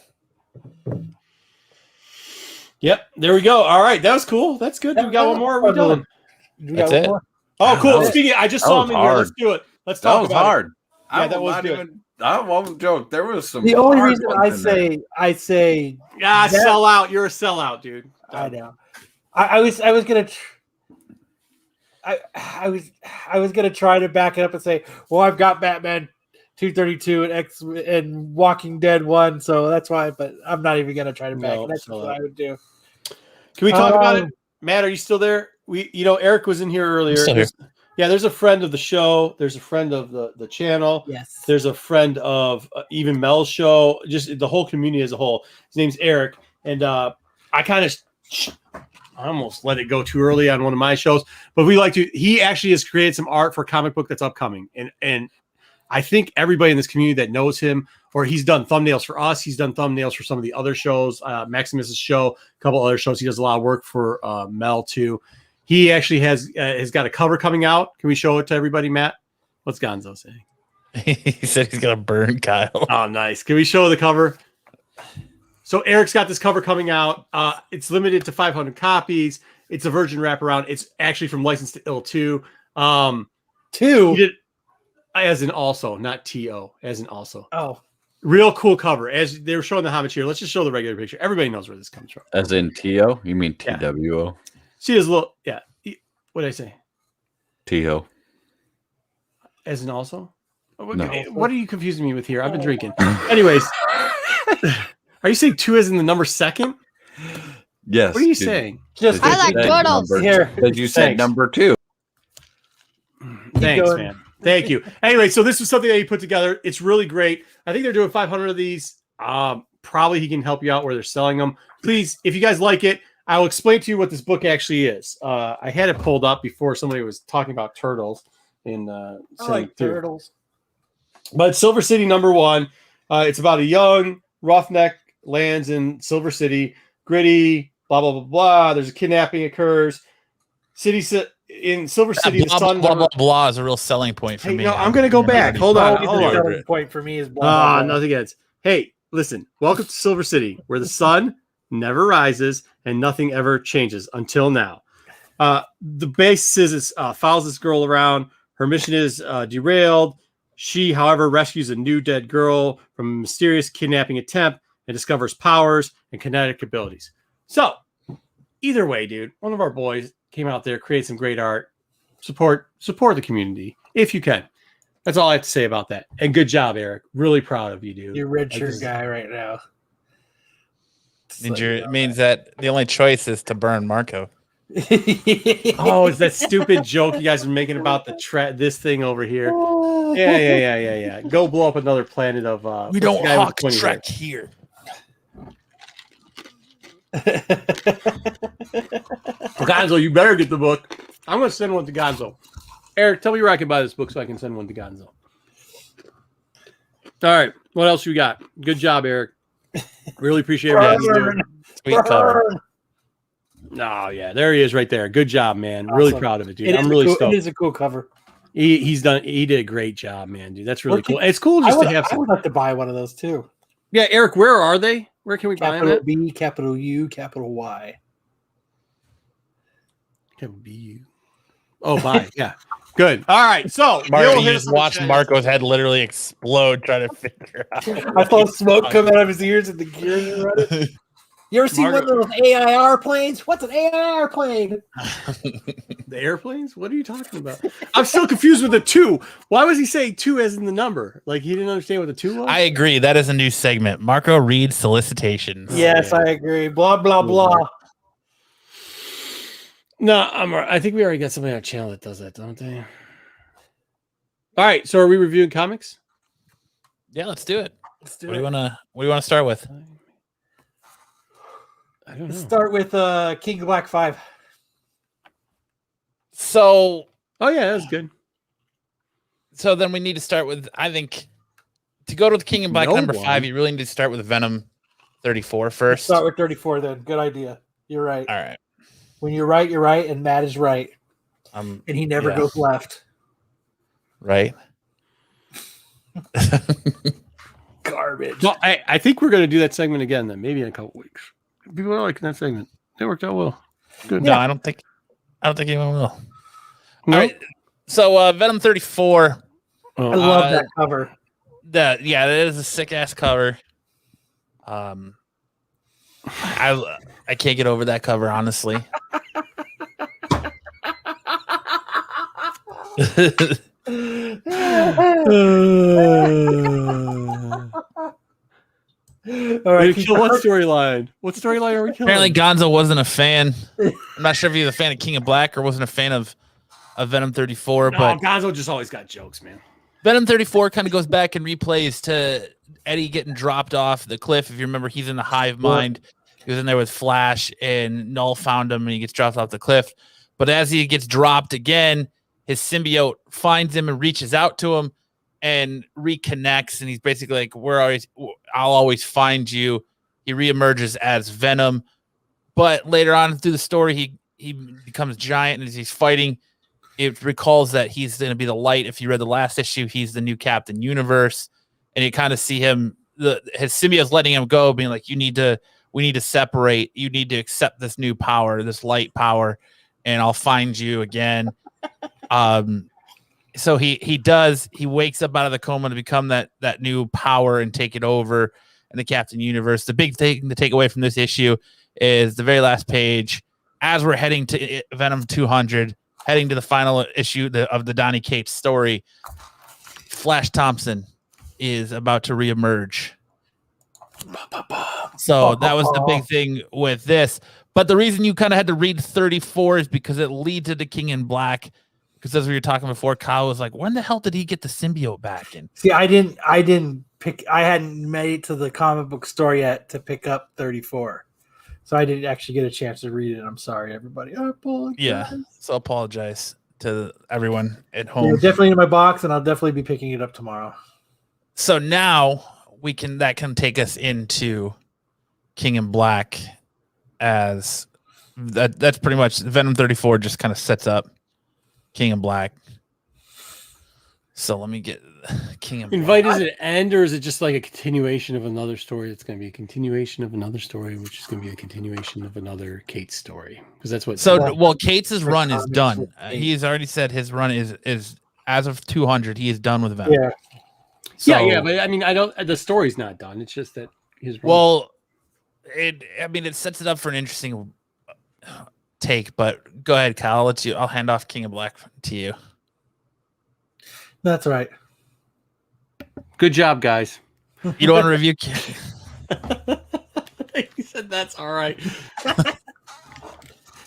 D: Yep, there we go. All right, that was cool. That's good. We got one more. We're done.
B: That's it.
D: Oh, cool.
C: Was,
D: Speaking, I just saw him in here. Let's do it. Let's talk about
C: hard.
D: It. Yeah, that was good.
C: I won't joke. There was some.
A: The only reason I say,
D: yeah, sell out. You're a sellout, dude.
A: I know. I was gonna. I was gonna try to back it up and say, well, I've got Batman 232 and X and Walking Dead 1, so that's why. But I'm not even gonna try to back it. That's what I would do.
D: Can we talk about it? Matt, are you still there? Eric was in here earlier. Yeah, there's a friend of the show. There's a friend of the channel.
A: Yes.
D: There's a friend of even Mel's show. Just the whole community as a whole. His name's Eric, and I almost let it go too early on one of my shows, but we like to. He actually has created some art for a comic book that's upcoming, and I think everybody in this community that knows him, or he's done thumbnails for us. He's done thumbnails for some of the other shows, Maximus's show, a couple other shows. He does a lot of work for Mel too. He actually has got a cover coming out. Can we show it to everybody, Matt? What's Gonzo saying?
B: He said he's gonna burn Kyle.
D: Oh, nice. Can we show the cover? So Eric's got this cover coming out. It's limited to 500 copies. It's a virgin wraparound. It's actually from License to Ill 2. 2? As in also, not T-O, as in also.
A: Oh.
D: Real cool cover. As they were showing the Hobbit here, let's just show the regular picture. Everybody knows where this comes from.
C: As in T-O? You mean T-W-O?
D: Yeah. See his little, yeah. What did I say?
C: T-O.
D: As in also?
C: No.
D: What are you confusing me with here? I've been drinking. Anyways. Are you saying 2 as in the number second?
C: Yes.
D: What are you saying?
A: Just
F: I like turtles.
A: Here.
C: Because you said number 2.
D: Thanks, man. Thank you. Anyway, so this was something that he put together. It's really great. I think they're doing 500 of these. Probably he can help you out where they're selling them. Please, if you guys like it, I'll explain to you what this book actually is. I had it pulled up before somebody was talking about turtles. I like
A: turtles.
D: But Silver City #1. It's about a young roughneck lands in Silver City. Gritty, blah, blah, blah, blah. There's a kidnapping occurs. In Silver City,
B: blah,
D: the sun
B: blah, blah, blah is a real selling point for me.
D: No, I'm going to go back. Hold on.
A: The point for me is blah, blah, blah.
D: Nothing else. Hey, listen. Welcome to Silver City, where the sun never rises and nothing ever changes until now. The basis is follows this girl around. Her mission is derailed. She, however, rescues a new dead girl from a mysterious kidnapping attempt and discovers powers and kinetic abilities. So, either way, dude, one of our boys came out there, created some great art. Support the community if you can. That's all I have to say about that. And good job, Eric. Really proud of you, dude.
A: You're a red shirt guy right now.
B: Means that the only choice is to burn Marco.
D: Oh, it's that stupid joke you guys are making about this thing over here. Yeah. Go blow up another planet of
B: we don't hawk Trek here.
D: Gonzo, you better get the book. I'm going to send one to Gonzo. Eric, tell me where I can buy this book so I can send one to Gonzo. All right. What else you got? Good job, Eric. Really appreciate it.
B: Sweet cover.
D: Oh, yeah. There he is right there. Good job, man. Awesome. Really proud of it, dude. I'm really stoked.
A: It is a cool cover.
D: He did a great job, man, dude. That's really cool. It's cool just to have some.
A: I would like to buy one of those too.
D: Yeah, Eric, where are they? Where can we buy them?
A: Capital B, capital U, capital Y.
D: Capital B-U. Oh, bye. Yeah. Good. All right. So
B: Marco, you just watched Marco's head literally explode trying to figure out.
A: I saw smoke come out of his ears and the gears running. You ever seen one of those AIR planes? What's an AIR plane?
D: The airplanes? What are you talking about? I'm still confused with the 2. Why was he saying 2 as in the number? Like he didn't understand what the 2 was?
B: I agree. That is a new segment. Marco reads solicitations.
A: Yes, I agree. Blah, blah, blah.
D: No, I think we already got somebody on our channel that does that, don't they? All right. So are we reviewing comics?
B: Yeah, let's do it.
A: Let's do
B: What do
A: it.
B: you wanna start with?
D: I don't know.
A: Let's start with King of Black 5.
B: So
D: Oh yeah, that's good.
B: so then we need to start with, I think, to go to the King in Black number 5, you really need to start with Venom 34
A: Let's
B: first.
A: start with 34 then. Good idea. You're right.
B: All right.
A: When you're right, and Matt is right. And he never
B: yeah.
A: goes left.
B: Right.
A: Garbage.
D: Well, I think we're going to do that segment again then, maybe in a couple weeks. People are liking that segment. It worked out well. Good.
B: No, I don't think anyone will.
D: No?
B: All right. So Venom 34.
A: I love that cover.
B: That is a sick ass cover. I can't get over that cover, honestly.
A: All right.
D: What storyline? What storyline are we killing?
B: Apparently, Gonzo wasn't a fan. I'm not sure if he was a fan of King of Black or wasn't a fan of Venom 34, but
D: Gonzo just always got jokes, man.
B: Venom 34 kind of goes back and replays to Eddie getting dropped off the cliff. If you remember, he's in the hive mind. He was in there with Flash, and Null found him, and he gets dropped off the cliff. But as he gets dropped again, his symbiote finds him and reaches out to him and reconnects. And he's basically like, I'll always find you. He reemerges as Venom. But later on through the story, he becomes giant, and as he's fighting, it recalls that he's going to be the light. If you read the last issue, he's the new Captain Universe. And you kind of see him, his symbiote's letting him go, being like, we need to separate. You need to accept this new power, this light power, and I'll find you again. So he does. He wakes up out of the coma to become that new power and take it over in the Captain Universe. The big thing to take away from this issue is the very last page. As we're heading to Venom 200, heading to the final issue of the Donny Cates story, Flash Thompson is about to reemerge. So that was the big thing with this. But the reason you kind of had to read 34 is because it leads to the King in Black. Because as we were talking before, Kyle was like, when the hell did he get the symbiote back in?
A: See, I hadn't made it to the comic book store yet to pick up 34. So I didn't actually get a chance to read it. I'm sorry, everybody. I apologize.
B: Yeah. So I apologize to everyone at home.
A: Yeah, definitely in my box, and I'll definitely be picking it up tomorrow.
B: So now that can take us into King in Black, as that's pretty much Venom 34 just kind of sets up King in Black. So let me get King in Black.
D: Invite, is it end, or is it just like a continuation of another story? It's going to be a continuation of another story, which is going to be a continuation of another Kate story, because that's what.
B: So well, Kate's run is done. He's already said his run is as of 200. He is done with Venom.
A: Yeah.
B: So,
D: yeah, but I mean, the story's not done. It's just that his run.
B: Well, it sets it up for an interesting take. But go ahead, Kyle. I'll hand off King of Black to you.
A: That's right.
D: Good job, guys.
B: You don't want to review?
D: He said that's all right.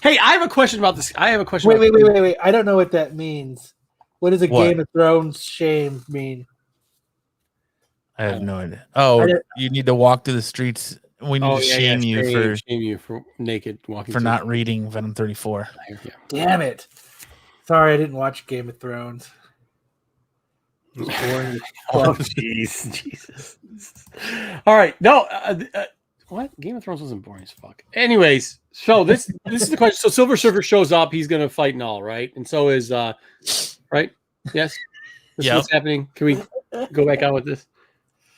D: Hey, I have a question about this.
A: Wait. I don't know what that means. What does a Game of Thrones shame mean?
B: I have no idea. Oh, you need to walk through the streets. We need to shame you
D: for naked walking
B: for not reading Venom 34.
D: Yeah.
A: Damn it! Sorry, I didn't watch Game of Thrones.
D: Oh, Jesus. All right, no. What? Game of Thrones wasn't boring as fuck. Anyways, so this is the question. So Silver Surfer shows up. He's gonna fight Null, right? And so is right? Yes. This is what's happening. Can we go back on with this?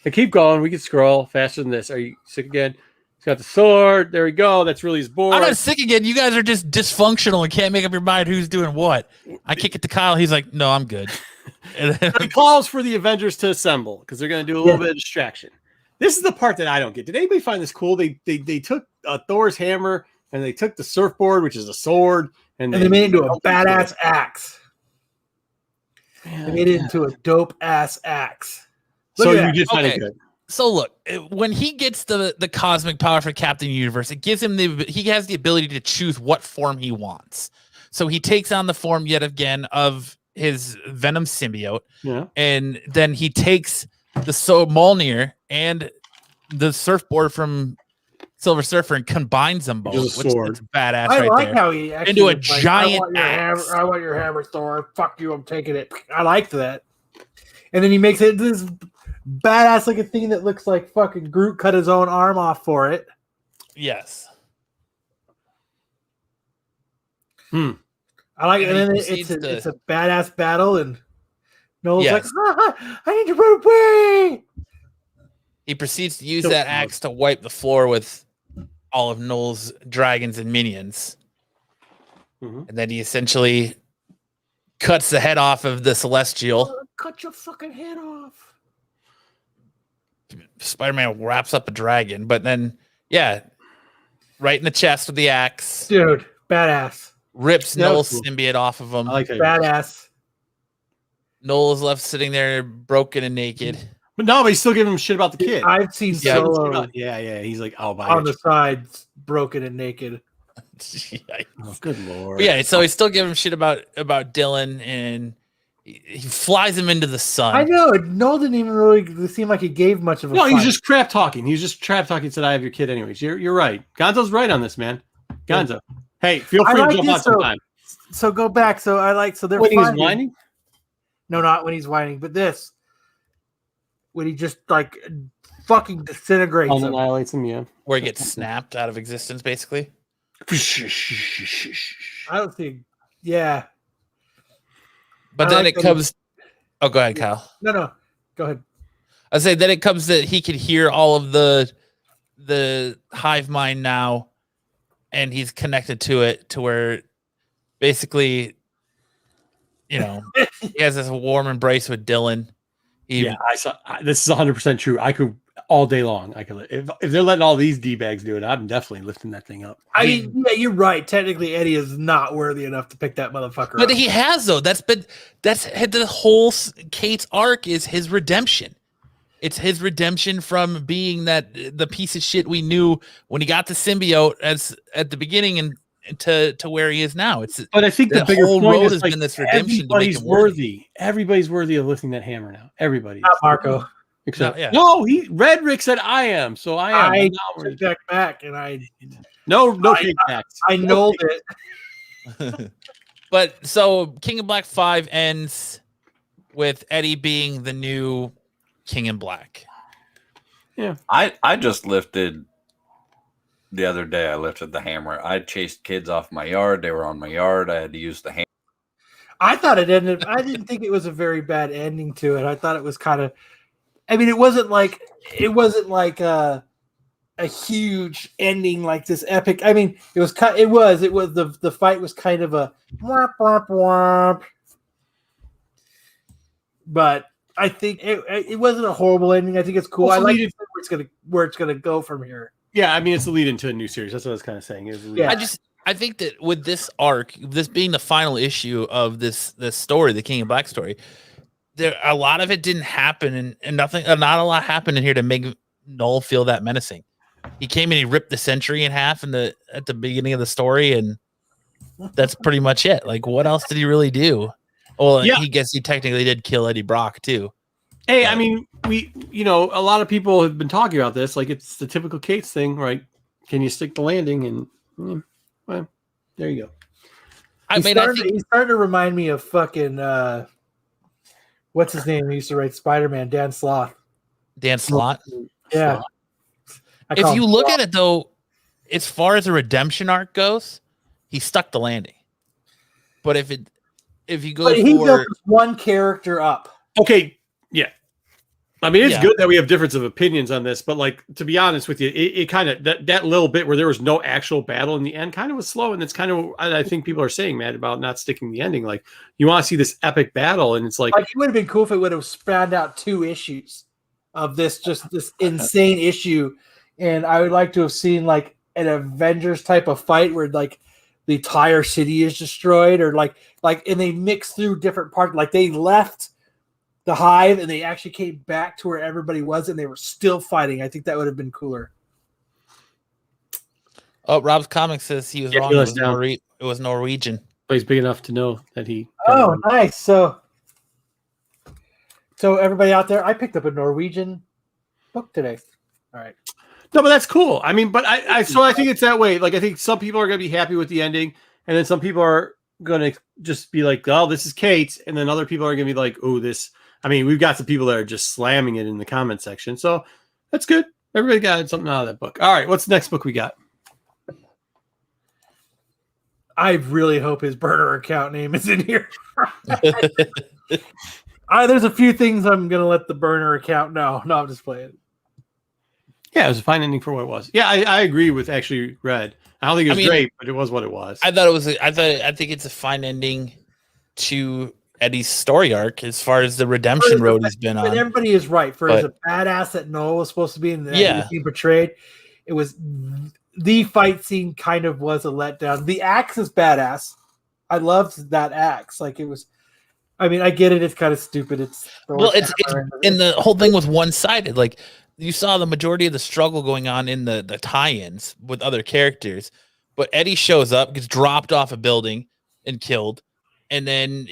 D: And keep going. We can scroll faster than this. Are you sick again? He's got the sword. There we go. That's really his board.
B: I'm not sick again. You guys are just dysfunctional and can't make up your mind who's doing what. I kick it to Kyle. He's like, no, I'm good.
D: And then he calls for the Avengers to assemble because they're going to do a little bit of distraction. This is the part that I don't get. Did anybody find this cool? They took Thor's hammer and they took the surfboard, which is a sword, and
A: they made it into a badass axe.
D: Man,
A: they made it into a dope ass axe.
D: So you just find it good.
B: So look, when he gets the cosmic power for Captain Universe, it gives him he has the ability to choose what form he wants. So he takes on the form yet again of his Venom symbiote, and then he takes the Mjolnir and the surfboard from Silver Surfer and combines them both.
D: Just a
B: Which
D: sword.
B: is badass
A: I
B: right
A: like
B: there.
A: how he actually
B: Into a
A: was like,
B: giant axe.
A: I want your hammer, Thor. Fuck you, I'm taking it. I liked that. And then he makes it this badass looking thing that looks like fucking Groot cut his own arm off for it.
B: Yes.
A: I like it. And then it's a badass battle, and Noel's like, I need to run away.
B: He proceeds to use that axe to wipe the floor with all of Noel's dragons and minions. And then he essentially cuts the head off of the Celestial.
A: Cut your fucking head off.
B: Spider-Man wraps up a dragon, but then, right in the chest with the axe.
A: Dude, badass.
B: Rips Noel's symbiote off of him.
D: I like that.
A: Badass.
B: Noel is left sitting there broken and naked.
D: But no, but he's still giving him shit about the kid.
A: I've seen Solo
D: He's like, I'll buy
A: on the sides, broken and naked.
D: Oh, good lord.
B: Yeah, so he's still giving him shit about Dylan, and he flies him into the sun.
A: I know. Noel didn't even really seem like he gave much of a
D: No,
A: fight.
D: he's just crap talking. He's just crap talking. Said, I have your kid anyways. You're right. Gonzo's right on this, man. Gonzo. Hey, feel free to jump on sometime.
A: So go back. So they're
D: when he's
A: finding,
D: whining?
A: No, not when he's whining, but this. When he just like fucking disintegrates him.
D: Annihilates him, yeah.
B: Where he gets snapped out of existence, basically.
A: I don't think, yeah.
B: But then it comes. Oh, go ahead, Kyle.
A: No, go ahead.
B: I say then it comes that he could hear all of the hive mind now, and he's connected to it to where basically, he has this warm embrace with Dylan.
D: I saw. This is 100% true. I could all day long. I could if they're letting all these d-bags do it. I'm definitely lifting that thing up.
A: I mean, yeah, you're right. Technically, Eddie is not worthy enough to pick that motherfucker
B: But
A: up.
B: he has though. That's the whole Kate's arc is his redemption. It's his redemption from being the piece of shit we knew when he got the symbiote at the beginning and to where he is now.
D: But I think the bigger
B: whole
D: point
B: road
D: is
B: has
D: like
B: been this redemption.
D: everybody's worthy. Everybody's worthy of lifting that hammer now. Everybody.
A: Not Marco.
D: Except Red Rick said I am, so I am.
A: I took that back, and
D: no kickbacks.
A: I know
B: it. But so King of Black 5 ends with Eddie being the new King in Black.
D: Yeah.
C: I just lifted the other day. I lifted the hammer. I chased kids off my yard. They were on my yard. I had to use the hammer.
A: I thought it ended. I didn't think it was a very bad ending to it. I thought it was kind of. I mean, it wasn't like a huge ending like this epic. I mean, it was the fight was kind of a womp womp womp. But I think it wasn't a horrible ending. I think it's cool. I like where it's gonna go from here.
D: Yeah, I mean it's a lead into a new series. That's what I was kind of saying.
B: I think that with this arc, this being the final issue of this story, the King of Black story, there a lot of it didn't happen, and not a lot happened in here to make Noel feel that menacing. He came and he ripped the Sentry in half at the beginning of the story, and that's pretty much it. Like, what else did he really do? Well, he technically did kill Eddie Brock too.
D: Hey, I mean, a lot of people have been talking about this. Like, it's the typical Cates thing, right? Can you stick the landing? And well, there you go.
A: He's starting to remind me of fucking what's his name? He used to write Spider-Man, Dan Slott.
B: Dan Slott?
A: Yeah.
B: If you look at it though, as far as a redemption arc goes, he stuck the landing. But if you go
A: he built one character up.
D: Okay, yeah. I mean, it's good that we have difference of opinions on this, but like, to be honest with you, it kind of that little bit where there was no actual battle in the end kind of was slow, and it's kind of I think people are saying, Matt, about not sticking the ending. Like, you want to see this epic battle, and it's like
A: it would have been cool if it would have spanned out 2 issues of this insane issue, and I would like to have seen like an Avengers type of fight where like the entire city is destroyed, or like and they mix through different parts, like they left the hive and they actually came back to where everybody was and they were still fighting. I think that would have been cooler.
B: Oh, Rob's comic says he was wrong. It was Norwegian.
D: But he's big enough to know that he.
A: Oh, nice. So everybody out there, I picked up a Norwegian book today. All right.
D: No, but that's cool. I mean, but I think it's that way. Like, I think some people are going to be happy with the ending, and then some people are going to just be like, oh, this is Kate. And then other people are going to be like, oh, this. I mean, we've got some people that are just slamming it in the comment section. So that's good. Everybody got something out of that book. All right. What's the next book we got?
A: I really hope his burner account name is in here. There's a few things I'm going to let the burner account know. No, I'm just playing.
D: Yeah, it was a fine ending for what it was. Yeah, I agree with actually Red. I don't think it was great, but it was what it was.
B: I think it's a fine ending to Eddie's story arc as far as the redemption road he's been on.
A: But everybody is right. As a badass that Noah was supposed to be and that being portrayed, it was the fight scene kind of was a letdown. The axe is badass. I loved that axe. Like it was. I mean, I get it. It's kind of stupid. It's
B: and the whole thing was one-sided. Like you saw the majority of the struggle going on in the tie-ins with other characters, but Eddie shows up, gets dropped off a building and killed, and then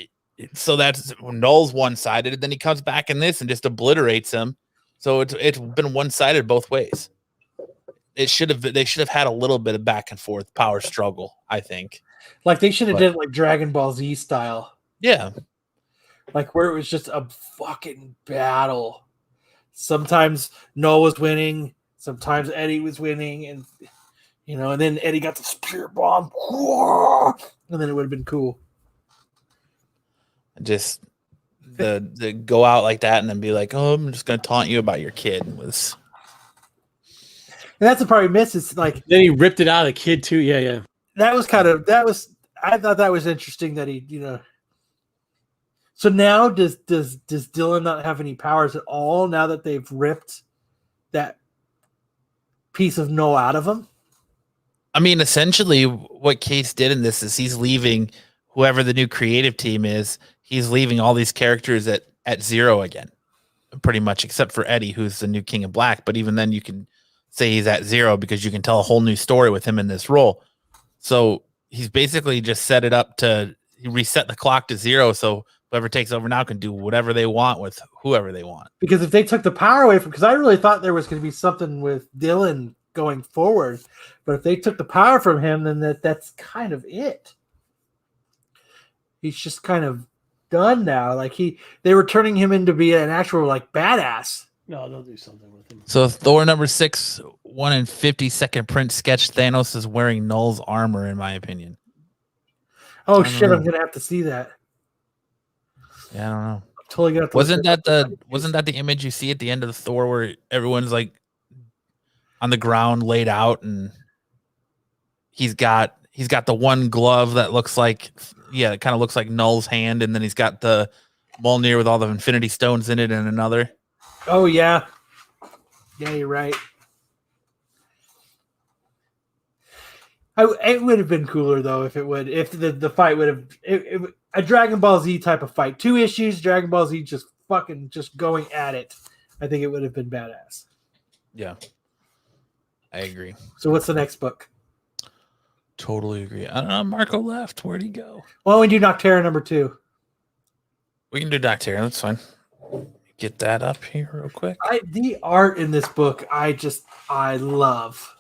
B: so that's Null's one-sided. And then he comes back in this and just obliterates him. So it's been one-sided both ways. They should have had a little bit of back and forth power struggle. I think,
A: like they should have did it like Dragon Ball Z style.
B: Yeah.
A: Like where it was just a fucking battle. Sometimes Noah was winning, sometimes Eddie was winning, and and then Eddie got the spirit bomb, and then it would have been cool.
B: Just the go out like that and then be like, oh, I'm just gonna taunt you about your kid was.
A: And that's the part he misses. Like
D: then he ripped it out of the kid too. Yeah.
A: I thought that was interesting that he, So now does Dylan not have any powers at all now that they've ripped that piece of Noah out of him?
B: I mean, essentially what Case did in this is he's leaving whoever the new creative team is, he's leaving all these characters at zero again, pretty much, except for Eddie, who's the new King of Black. But even then you can say he's at zero because you can tell a whole new story with him in this role. So he's basically just set it up to reset the clock to zero. So whoever takes over now can do whatever they want with whoever they want.
A: Because if they took the power away from, because I really thought there was going to be something with Dylan going forward, but if they took the power from him, then that's kind of it. He's just kind of done now. Like they were turning him into be an actual like badass.
D: No, they'll do something with him.
B: So Thor number 6, 1 in 52nd print sketch. Thanos is wearing Null's armor, in my opinion.
A: Oh shit! I'm gonna have to see that.
B: Yeah, I don't know.
A: Totally got.
B: Wasn't that the image you see at the end of the Thor where everyone's like on the ground laid out and he's got the one glove that looks like it kind of looks like Null's hand, and then he's got the Mjolnir with all the Infinity Stones in it and another.
A: Oh yeah, you're right. It would have been cooler though if the fight would have a Dragon Ball Z type of fight. 2 issues, Dragon Ball Z just going at it. I think it would have been badass.
B: Yeah, I agree.
A: So what's the next book?
B: Totally agree. I don't know. Marco left. Where'd he go?
A: Why don't we do Nocterra number 2?
B: We can do Nocterra. That's fine. Get that up here real quick.
A: The art in this book, I love.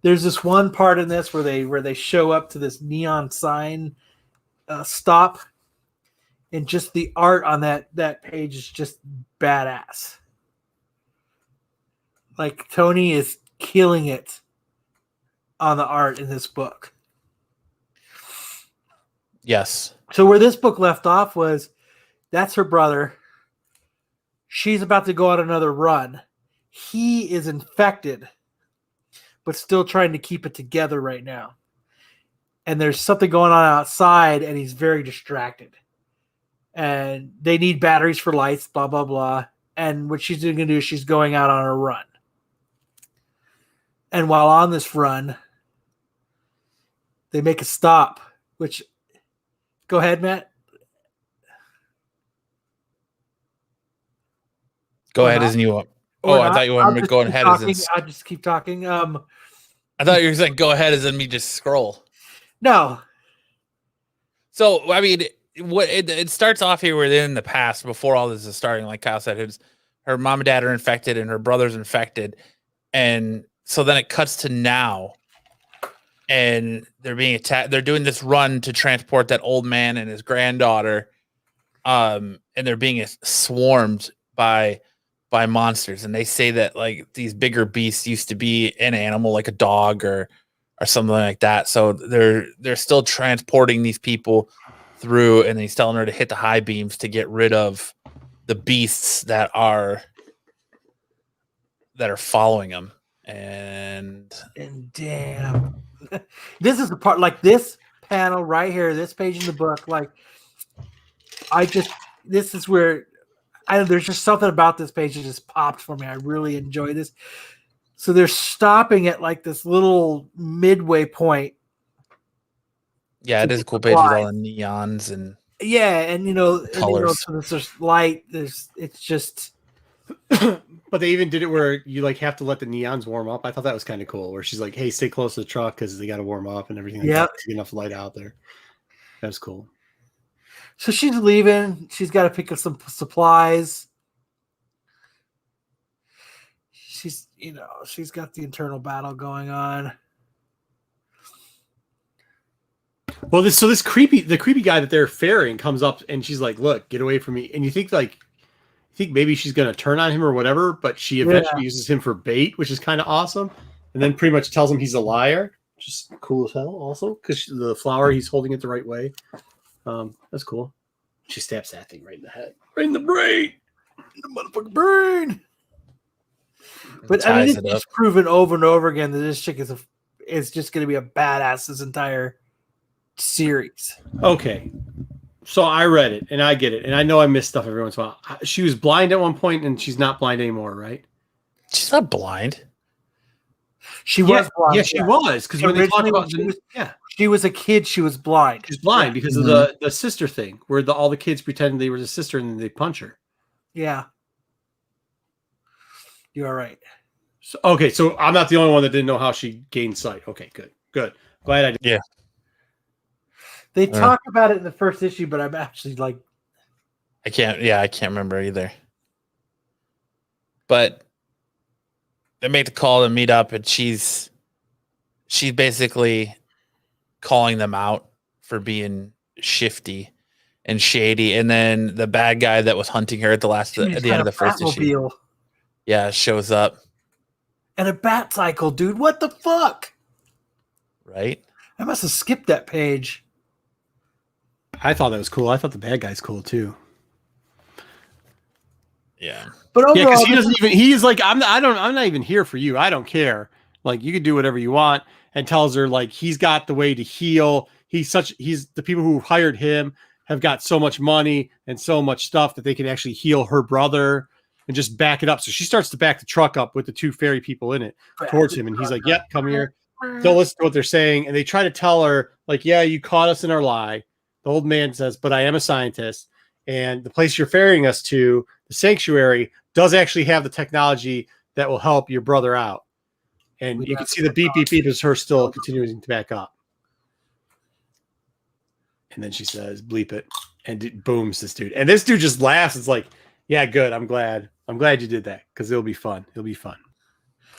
A: There's this one part in this where they show up to this neon sign stop, and just the art on that page is just badass. Like Tony is killing it on the art in this book.
B: Yes.
A: So where this book left off was, that's her brother. She's about to go on another run. He is infected, but still trying to keep it together right now. And there's something going on outside, and he's very distracted. And they need batteries for lights, blah, blah, blah. And what she's going to do is she's going out on a run. And while on this run, they make a stop, which... Go ahead, Matt.
B: Go ahead, isn't you up? Oh, I thought you wanted going ahead.
A: I'll just keep talking.
B: I thought you were saying go ahead as in me just scroll.
A: No.
B: So, I mean, it starts off here within the past before all this is starting. Like Kyle said, her mom and dad are infected and her brother's infected, and so then it cuts to now, and they're being attacked. They're doing this run to transport that old man and his granddaughter, and they're being swarmed by monsters. And they say that like these bigger beasts used to be an animal, like a dog or something like that. So they're still transporting these people through, and he's telling her to hit the high beams to get rid of the beasts that are following him. And
A: damn, this is the part, like this panel right here, this page in the book, like this is where there's just something about this page that just popped for me. I really enjoy this. So they're stopping at like this little midway point.
B: Yeah, it is a cool page with all the neons and
A: colors. So there's light. It's just.
D: But they even did it where you like have to let the neons warm up. I thought that was kind of cool. Where she's like, "Hey, stay close to the truck because they got to warm up and everything. Yeah, to get enough light out there." That was cool.
A: So she's leaving. She's got to pick up some supplies. She's got the internal battle going on.
D: Well, the creepy guy that they're ferrying comes up and she's like, "Look, get away from me." And you think maybe she's going to turn on him or whatever, but she eventually uses him for bait, which is kind of awesome. And then pretty much tells him he's a liar, which is cool as hell also because the flower, he's holding it the right way. That's cool. She stabs that thing right in the head, right in the brain, in the motherfucking brain.
A: But I mean, it's proven over and over again that this chick is just going to be a badass this entire series.
D: Okay, so I read it and I get it, and I know I miss stuff every once in a while. She was blind at one point, and she's not blind anymore, right?
B: She's not blind.
A: She was blind.
D: Yeah, she was because when they talked about
A: she was a kid. She was blind.
D: She's blind because of the sister thing, where all the kids pretended they were the sister and then they punch her.
A: Yeah, you are right.
D: So, okay, so I'm not the only one that didn't know how she gained sight. Okay, good. Glad I did.
B: Yeah.
A: They talk about it in the first issue, but I'm actually like,
B: I can't remember either. But they make the call to meet up, and she's basically calling them out for being shifty and shady. And then the bad guy that was hunting her at the end of the first issue, shows up.
A: And a bat cycle, dude. What the fuck?
B: Right?
A: I must have skipped that page.
D: I thought that was cool. I thought the bad guy's cool too.
B: Yeah.
A: But overall,
D: because he doesn't even. He's like, I'm not even here for you. I don't care. Like, you can do whatever you want. And tells her like he's got the way to heal. He's the people who hired him have got so much money and so much stuff that they can actually heal her brother and just back it up. So she starts to back the truck up with the two fairy people in it towards him, and he's like, "Yep, come here." Don't listen to what they're saying, and they try to tell her like, "Yeah, you caught us in our lie." The old man says, "But I am a scientist, and the place you're ferrying us to, the sanctuary, does actually have the technology that will help your brother out." And you can see the beep, beep, beep is her still continuing to back up. And then she says, "Bleep it," and it booms this dude. And this dude just laughs. It's like, "Yeah, good. I'm glad you did that because it'll be fun. It'll be fun."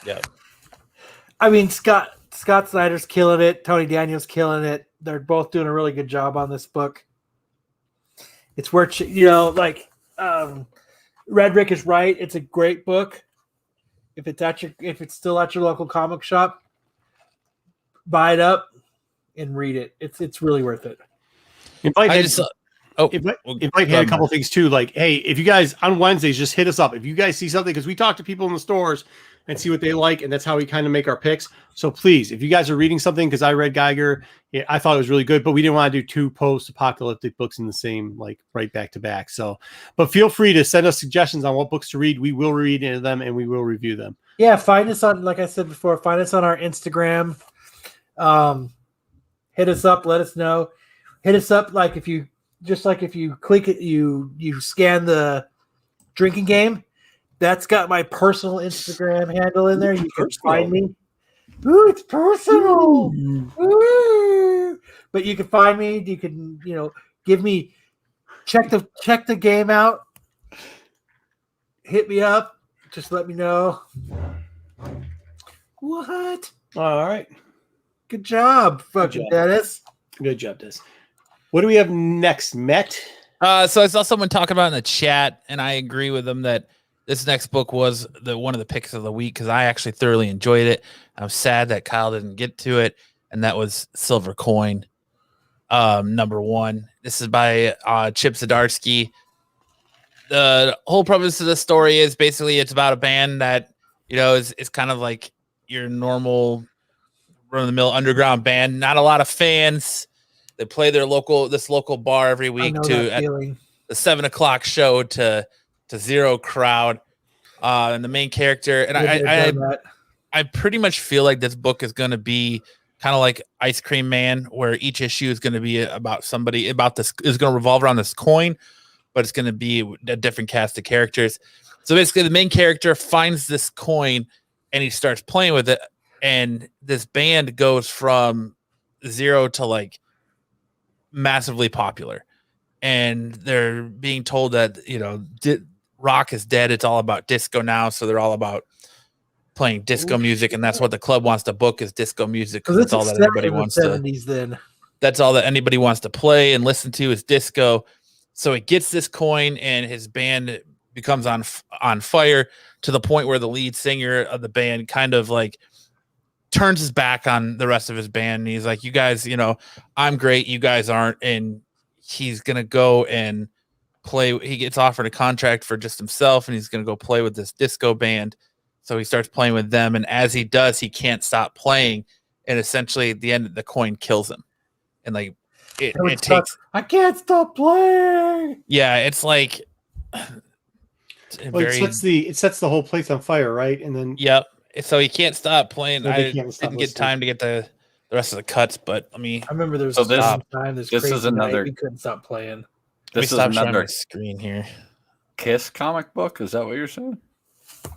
B: Yeah.
A: I mean, Scott Snyder's killing it. Tony Daniel's killing it. They're both doing a really good job on this book. It's where, Red Rick is right. It's a great book. If it's still at your local comic shop, buy it up and read it. It's really worth it.
D: Invite had a couple of things too. Like, hey, if you guys on Wednesdays, just hit us up. If you guys see something, because we talk to people in the stores and see what they like, and that's how we kind of make our picks. So please, if you guys are reading something, because I read Geiger, I thought it was really good, but we didn't want to do two post-apocalyptic books in the same, like, right back to back. So, but feel free to send us suggestions on what books to read. We will read into them and we will review them.
A: Yeah, find us on, like I said before, find us on our Instagram. Hit us up, let us know. Hit us up if you click it, you scan the drinking game. That's got my personal Instagram handle in there. You can find me. Ooh, it's personal. Ooh. But you can find me. You can, give me check the game out. Hit me up. Just let me know. What?
D: All right.
A: Good job, fucking Dennis.
D: Good job, Dennis. What do we have next, Matt?
B: So I saw someone talking about in the chat, and I agree with them that this next book was one of the picks of the week because I actually thoroughly enjoyed it. I'm sad that Kyle didn't get to it, and that was Silver Coin, #1. This is by Chip Zdarsky. The whole premise of the story is basically it's about a band that is kind of like your normal run-of-the-mill underground band. Not a lot of fans. They play this local bar every week at the 7:00 show to zero crowd. And the main character, and I pretty much feel like this book is going to be kind of like Ice Cream Man, where each issue is going to be about somebody is going to revolve around this coin, but it's going to be a different cast of characters. So basically the main character finds this coin and he starts playing with it. And this band goes from zero to like massively popular. And they're being told that, rock is dead. It's all about disco now. So they're all about playing disco music. And that's what the club wants to book is disco music. Because that's all that anybody wants to. That's all that anybody wants to play and listen to is disco. So he gets this coin and his band becomes on fire to the point where the lead singer of the band kind of like turns his back on the rest of his band. And he's like, you guys, I'm great. You guys aren't. And he's going to go and play. He gets offered a contract for just himself and he's going to go play with this disco band. So he starts playing with them. And as he does, he can't stop playing. And essentially at the end, the coin kills him. And like, it takes.
A: I can't stop playing.
B: Yeah, it's like.
D: It sets the whole place on fire, right? And then.
B: Yep. So he can't stop playing.
D: So
B: I didn't get time to get the rest of the cuts, but I
A: remember there was
C: this is another.
A: We couldn't stop playing.
C: This is another
B: screen here.
C: Kiss comic book. Is that what you're saying?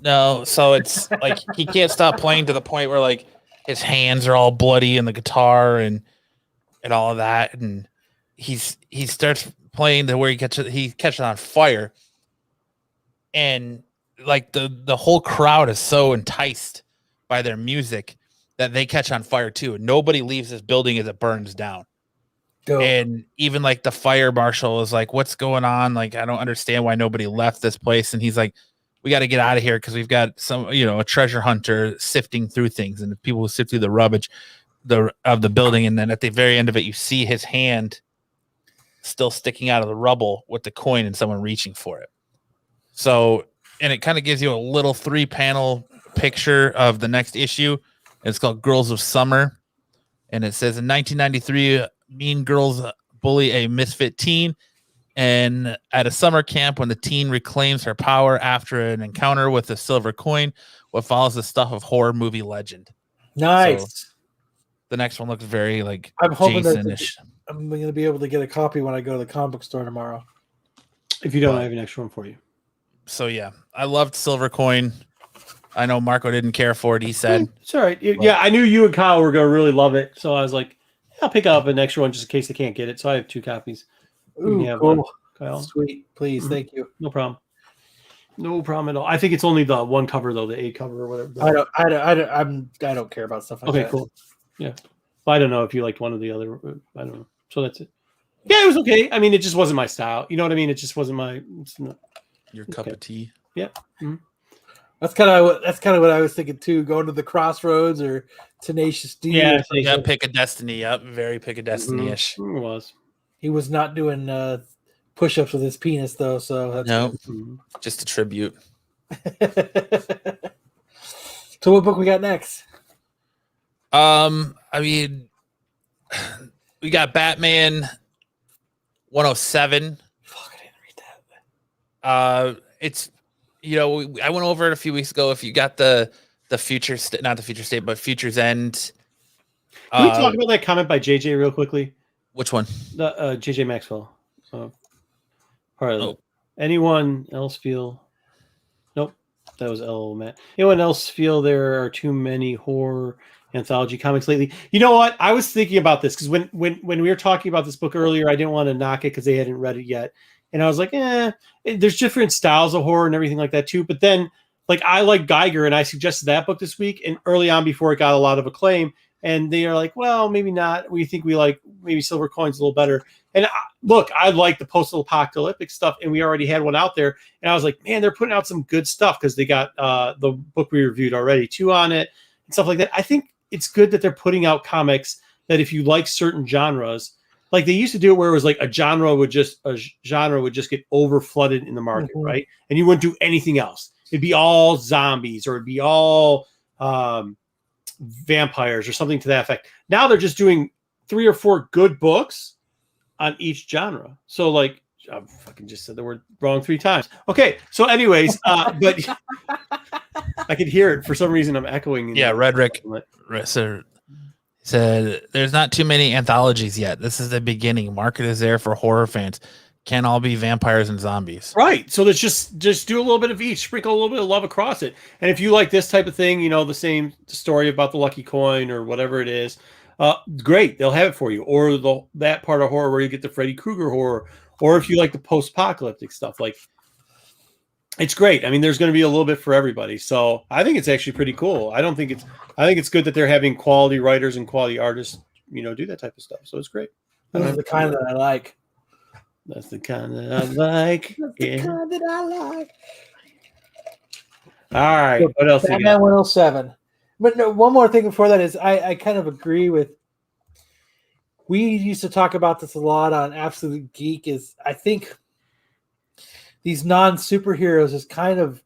B: No. So it's like he can't stop playing to the point where like his hands are all bloody and the guitar and all of that, and he starts playing to where he catches on fire, and like the whole crowd is so enticed by their music that they catch on fire too. And nobody leaves this building as it burns down. Dope. And even like the fire marshal is like, what's going on? Like, I don't understand why nobody left this place. And he's like, we got to get out of here because we've got some, a treasure hunter sifting through things, and the people who sift through the rubbish of the building. And then at the very end of it, you see his hand still sticking out of the rubble with the coin and someone reaching for it. So, and it kind of gives you a little 3-panel picture of the next issue. It's called Girls of Summer. And it says in 1993, mean girls bully a misfit teen. And at a summer camp, when the teen reclaims her power after an encounter with a silver coin, what follows the stuff of horror movie legend.
A: Nice.
B: So the next one looks very like
A: I'm hoping
B: Jason-ish.
A: I'm going to be able to get a copy when I go to the comic book store tomorrow.
D: If you don't, I have an extra one for you.
B: So yeah, I loved Silver Coin. I know Marco didn't care for it. He said
D: it's all right. Yeah, I knew you and Kyle were going to really love it, so I was like, I'll pick up an extra one just in case they can't get it. So I have 2 copies.
A: Ooh, cool.
D: Kyle.
A: Sweet. Please. Mm-hmm. Thank you.
D: No problem. No problem at all. I think it's only the one cover though, the A cover or whatever.
A: I don't care about stuff like that.
D: Okay, cool. Yeah. Well, I don't know if you liked one or the other. I don't know. So that's it. Yeah, it was okay. I mean, it just wasn't my style. You know what I mean? It just wasn't
B: your cup of tea.
D: Yeah. Mm-hmm.
A: That's kind of what I was thinking too. Going to the Crossroads or Tenacious D.
B: Yeah, Pick a Destiny. Yep, very Pick a Destiny-ish.
D: Mm-hmm. It was.
A: He was not doing push-ups with his penis though, so that's
B: no, just a tribute.
A: So, what book we got next?
B: I mean, we got Batman 107.
A: Fuck, I didn't read that.
B: It's. I went over it a few weeks ago. If you got the future, not the future state, but Future's End.
D: Can we talk about that comment by JJ real quickly?
B: Which one?
D: The JJ Maxwell. Anyone else feel? Nope, that was L. Matt. Anyone else feel there are too many horror anthology comics lately? You know what? I was thinking about this because when we were talking about this book earlier, I didn't want to knock it because they hadn't read it yet. and I was like, there's different styles of horror and everything like that too. But then, like, I like Geiger, and I suggested that book this week, and early on before it got a lot of acclaim, and they are like, well, maybe not. We think we like maybe Silver Coin's a little better. And look, I like the post-apocalyptic stuff, and we already had one out there. And I was like, man, they're putting out some good stuff because they got the book we reviewed already too on it and stuff like that. I think it's good that they're putting out comics that if you like certain genres, like they used to do it where it was like a genre would just get over flooded in the market, right? And you wouldn't do anything else. It'd be all zombies or it'd be all vampires or something to that effect. Now they're just doing 3 or 4 good books on each genre. So like I fucking just said the word wrong 3 times. Okay. So anyways, but I could hear it for some reason. I'm echoing.
B: Yeah. Redrick said there's not too many anthologies yet. This is the beginning. Market is there for horror fans. Can't all be vampires and zombies.
D: Right. So let's just do a little bit of each, sprinkle a little bit of love across it. And if you like this type of thing, the same story about the lucky coin or whatever it is, great, they'll have it for you. Or that part of horror where you get the Freddy Krueger horror, or if you like the post-apocalyptic stuff, like it's great. I mean, there's going to be a little bit for everybody. So I think it's actually pretty cool. I think it's good that they're having quality writers and quality artists, do that type of stuff. So it's great.
A: That's the kind that I like.
D: That's the kind that I like.
A: That's the kind that I like.
D: All right.
A: So
D: what else?
A: Batman 107. But no, one more thing before that is I kind of agree with. We used to talk about this a lot on Absolute Geek. Is I think these non-superheroes is kind of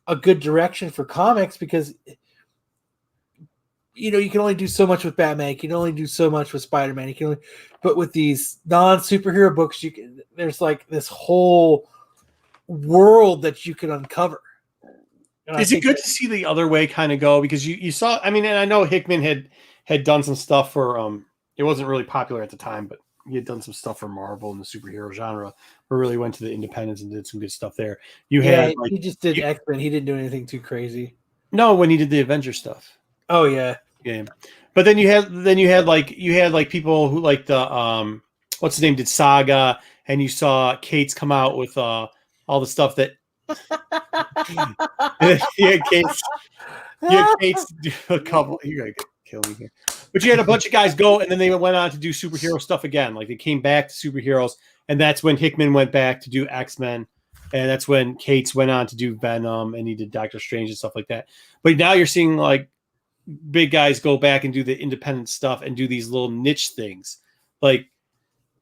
A: a good direction for comics because you can only do so much with Batman. You can only do so much with Spider-Man. But with these non-superhero books, there's like this whole world that you can uncover.
D: Is it good to see the other way kind of go? Because you saw, I mean, and I know Hickman had done some stuff for, it wasn't really popular at the time, but he had done some stuff for Marvel and the superhero genre, where really went to the independents and did some good stuff there. He
A: just did X-Men. He didn't do anything too crazy.
D: No, when he did the Avengers stuff.
A: Oh yeah.
D: Yeah. But then you had people who like the what's his name did Saga, and you saw Kate's come out with all the stuff that Kate's do a couple. You're gonna kill me here. But you had a bunch of guys go, and then they went on to do superhero stuff again. Like they came back to superheroes, and that's when Hickman went back to do X-Men, and that's when Cates went on to do Venom, and he did Doctor Strange and stuff like that. But now you're seeing like big guys go back and do the independent stuff and do these little niche things. Like,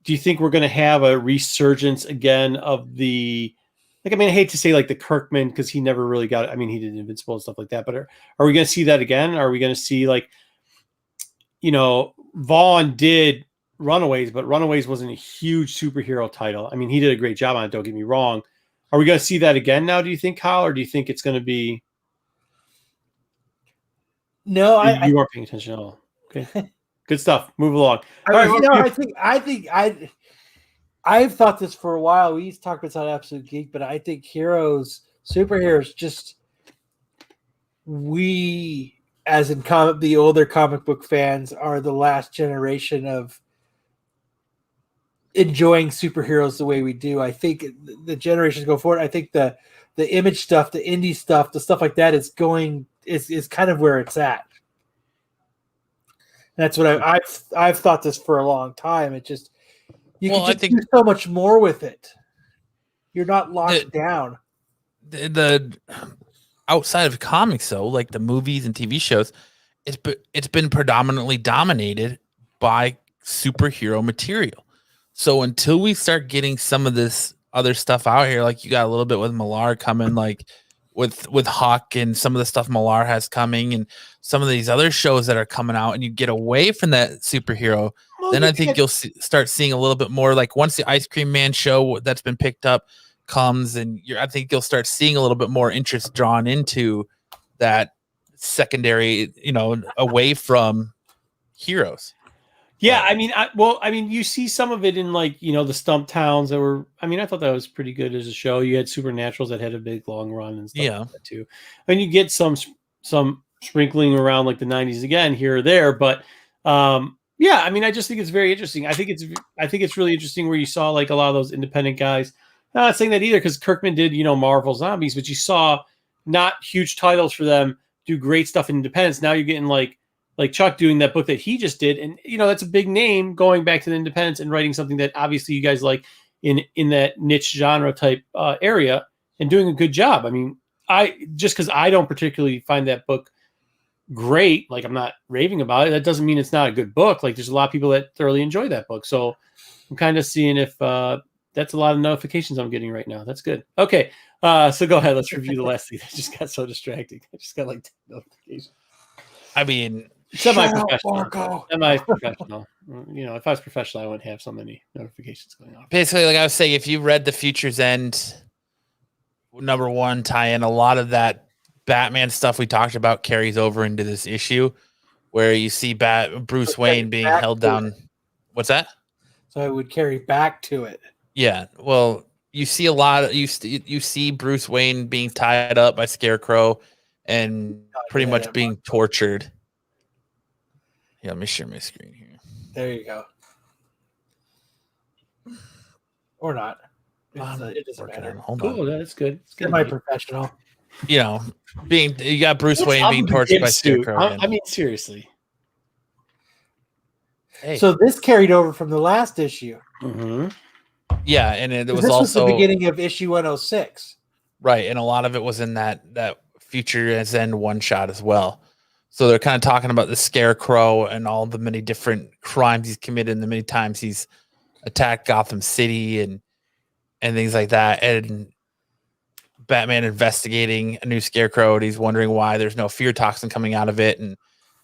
D: do you think we're going to have a resurgence again of the, like, I mean, I hate to say like the Kirkman, because he never really got it. I mean, he did Invincible and stuff like that, but are we going to see that again? Are we going to see like, Vaughn did Runaways, but Runaways wasn't a huge superhero title. I mean, he did a great job on it, don't get me wrong. Are we going to see that again now, do you think, Kyle, or do you think it's going to be...
A: No,
D: you aren't paying attention at all. Okay, good stuff. Move along.
A: I've thought this for a while. We used to talk about this on Absolute Geek, but I think superheroes, just we, as in the older comic book fans, are the last generation of enjoying superheroes the way we do. I think the generations go forward. I think the image stuff, the indie stuff, the stuff like that is kind of where it's at. That's what I've thought this for a long time. It just can do so much more with it. You're not locked down.
B: The outside of comics, though, like the movies and TV shows, it's been predominantly dominated by superhero material. So until we start getting some of this other stuff out here, like you got a little bit with Millar coming, like with Hawk and some of the stuff Millar has coming, and some of these other shows that are coming out, and you get away from that superhero, then I think you'll start seeing a little bit more. Like once the Ice Cream Man show that's been picked up comes, and I think you'll start seeing a little bit more interest drawn into that secondary, away from heroes.
D: Yeah, I mean, you see some of it in like, the Stump Towns that were, I mean, I thought that was pretty good as a show. You had Supernaturals that had a big long run and stuff like that too. And you get some sprinkling around like the 90s again here or there, but I mean, I just think it's very interesting. I think it's really interesting where you saw like a lot of those independent guys I'm not saying that either because Kirkman did, Marvel Zombies, but you saw not huge titles for them do great stuff in independence. Now you're getting like Chuck doing that book that he just did. And, that's a big name going back to the independence and writing something that obviously you guys like in that niche genre type area and doing a good job. I mean, just because I don't particularly find that book great, like I'm not raving about it, that doesn't mean it's not a good book. Like there's a lot of people that thoroughly enjoy that book. So I'm kind of seeing if that's a lot of notifications I'm getting right now. That's good. Okay. So go ahead. Let's review the last thing. I just got so distracting. I just got like 10 notifications.
B: I mean,
D: semi-professional. Semi-professional. If I was professional, I wouldn't have so many notifications going on.
B: Basically, like I was saying, if you read the Future's End #1 tie-in, a lot of that Batman stuff we talked about carries over into this issue, where you see Bruce Wayne being held down. What's that?
A: So it would carry back to it.
B: Yeah. Well, you see a lot of you see Bruce Wayne being tied up by Scarecrow and pretty much being tortured. Yeah, let me share my screen here.
A: There you go. Or not. It doesn't matter.
B: Hold
D: cool,
B: on.
D: that's good. It's good.
A: Semi-professional.
B: You got Bruce Wayne being tortured by Scarecrow.
D: I mean, seriously.
B: Hey.
A: So this carried over from the last issue.
D: Mm-hmm.
B: Yeah, and it was
A: this
B: also
A: was the beginning of issue 106.
B: Right, and a lot of it was in that Future's End one shot as well. So they're kind of talking about the Scarecrow and all the many different crimes he's committed and the many times he's attacked Gotham City and things like that. And Batman investigating a new Scarecrow, and he's wondering why there's no fear toxin coming out of it, and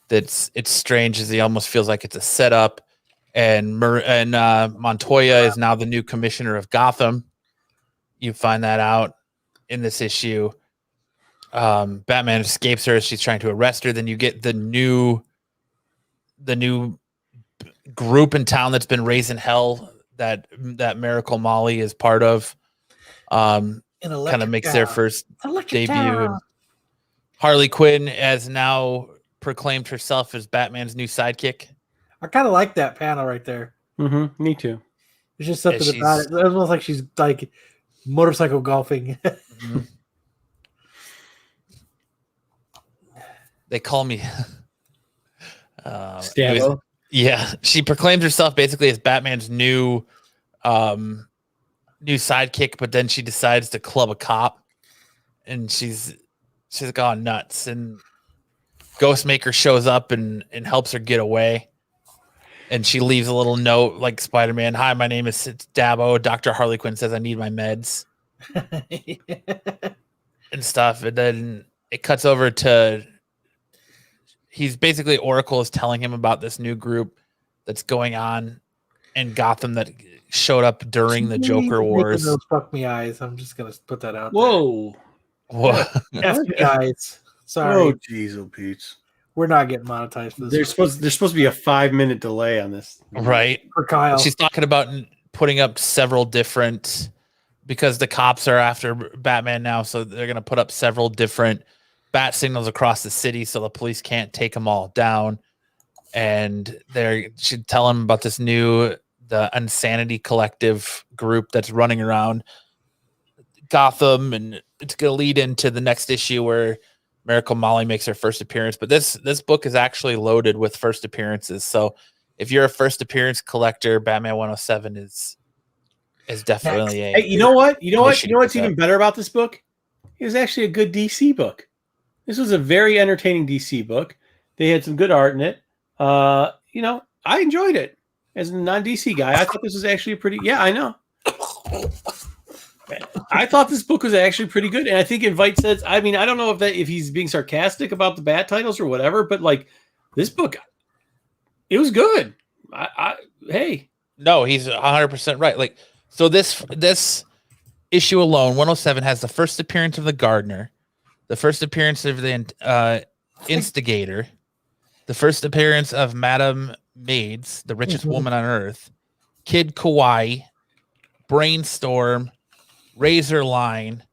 B: it's strange as he almost feels like it's a setup. And Montoya is now the new commissioner of Gotham. You find that out in this issue. Batman escapes her as she's trying to arrest her. Then you get the new group in town that's been raising hell that Miracle Molly is part of. Kind of makes their first debut. And Harley Quinn has now proclaimed herself as Batman's new sidekick.
A: I kind of like that panel right there.
D: Mm-hmm. Me too.
A: There's just something about it. It's almost like she's like motorcycle golfing.
B: Mm-hmm. They call me
D: Stabbo.
B: Yeah, she proclaims herself basically as Batman's new sidekick, but then she decides to club a cop, and she's gone nuts. And Ghostmaker shows up and helps her get away. And she leaves a little note like Spider-Man. Hi, my name is Stabbo. Dr. Harley Quinn says I need my meds and stuff. And then it cuts over to he's basically Oracle is telling him about this new group that's going on in Gotham that showed up during the Joker Wars.
A: Those fuck me eyes. I'm just gonna put that out.
D: Whoa.
A: F me eyes. Sorry.
D: Oh, jeez, oh, Pete's.
A: We're not getting monetized for this.
D: There's supposed to be a 5-minute delay on this,
B: right?
A: For Kyle,
B: she's talking about putting up several different because the cops are after Batman now, so they're going to put up several different bat signals across the city, so the police can't take them all down. And she'd tell him about this the Insanity Collective group that's running around Gotham, and it's going to lead into the next issue where Miracle Molly makes her first appearance. But this book is actually loaded with first appearances. So if you're a first appearance collector, Batman 107 is definitely a.
D: Hey, you know what? You know what's even better about this book? It was actually a good DC book. This was a very entertaining DC book. They had some good art in it. I enjoyed it as a non-DC guy. I thought this was actually I know. I thought this book was actually pretty good, and I think Invite says. I mean, I don't know if he's being sarcastic about the Bat titles or whatever, but like this book, it was good. Hey,
B: no, he's 100% right. Like, so this issue alone, 107 has the first appearance of the Gardener, the first appearance of the Instigator, the first appearance of Madame Maids, the richest woman on Earth, Kid Kawaii, Brainstorm, Razor Line,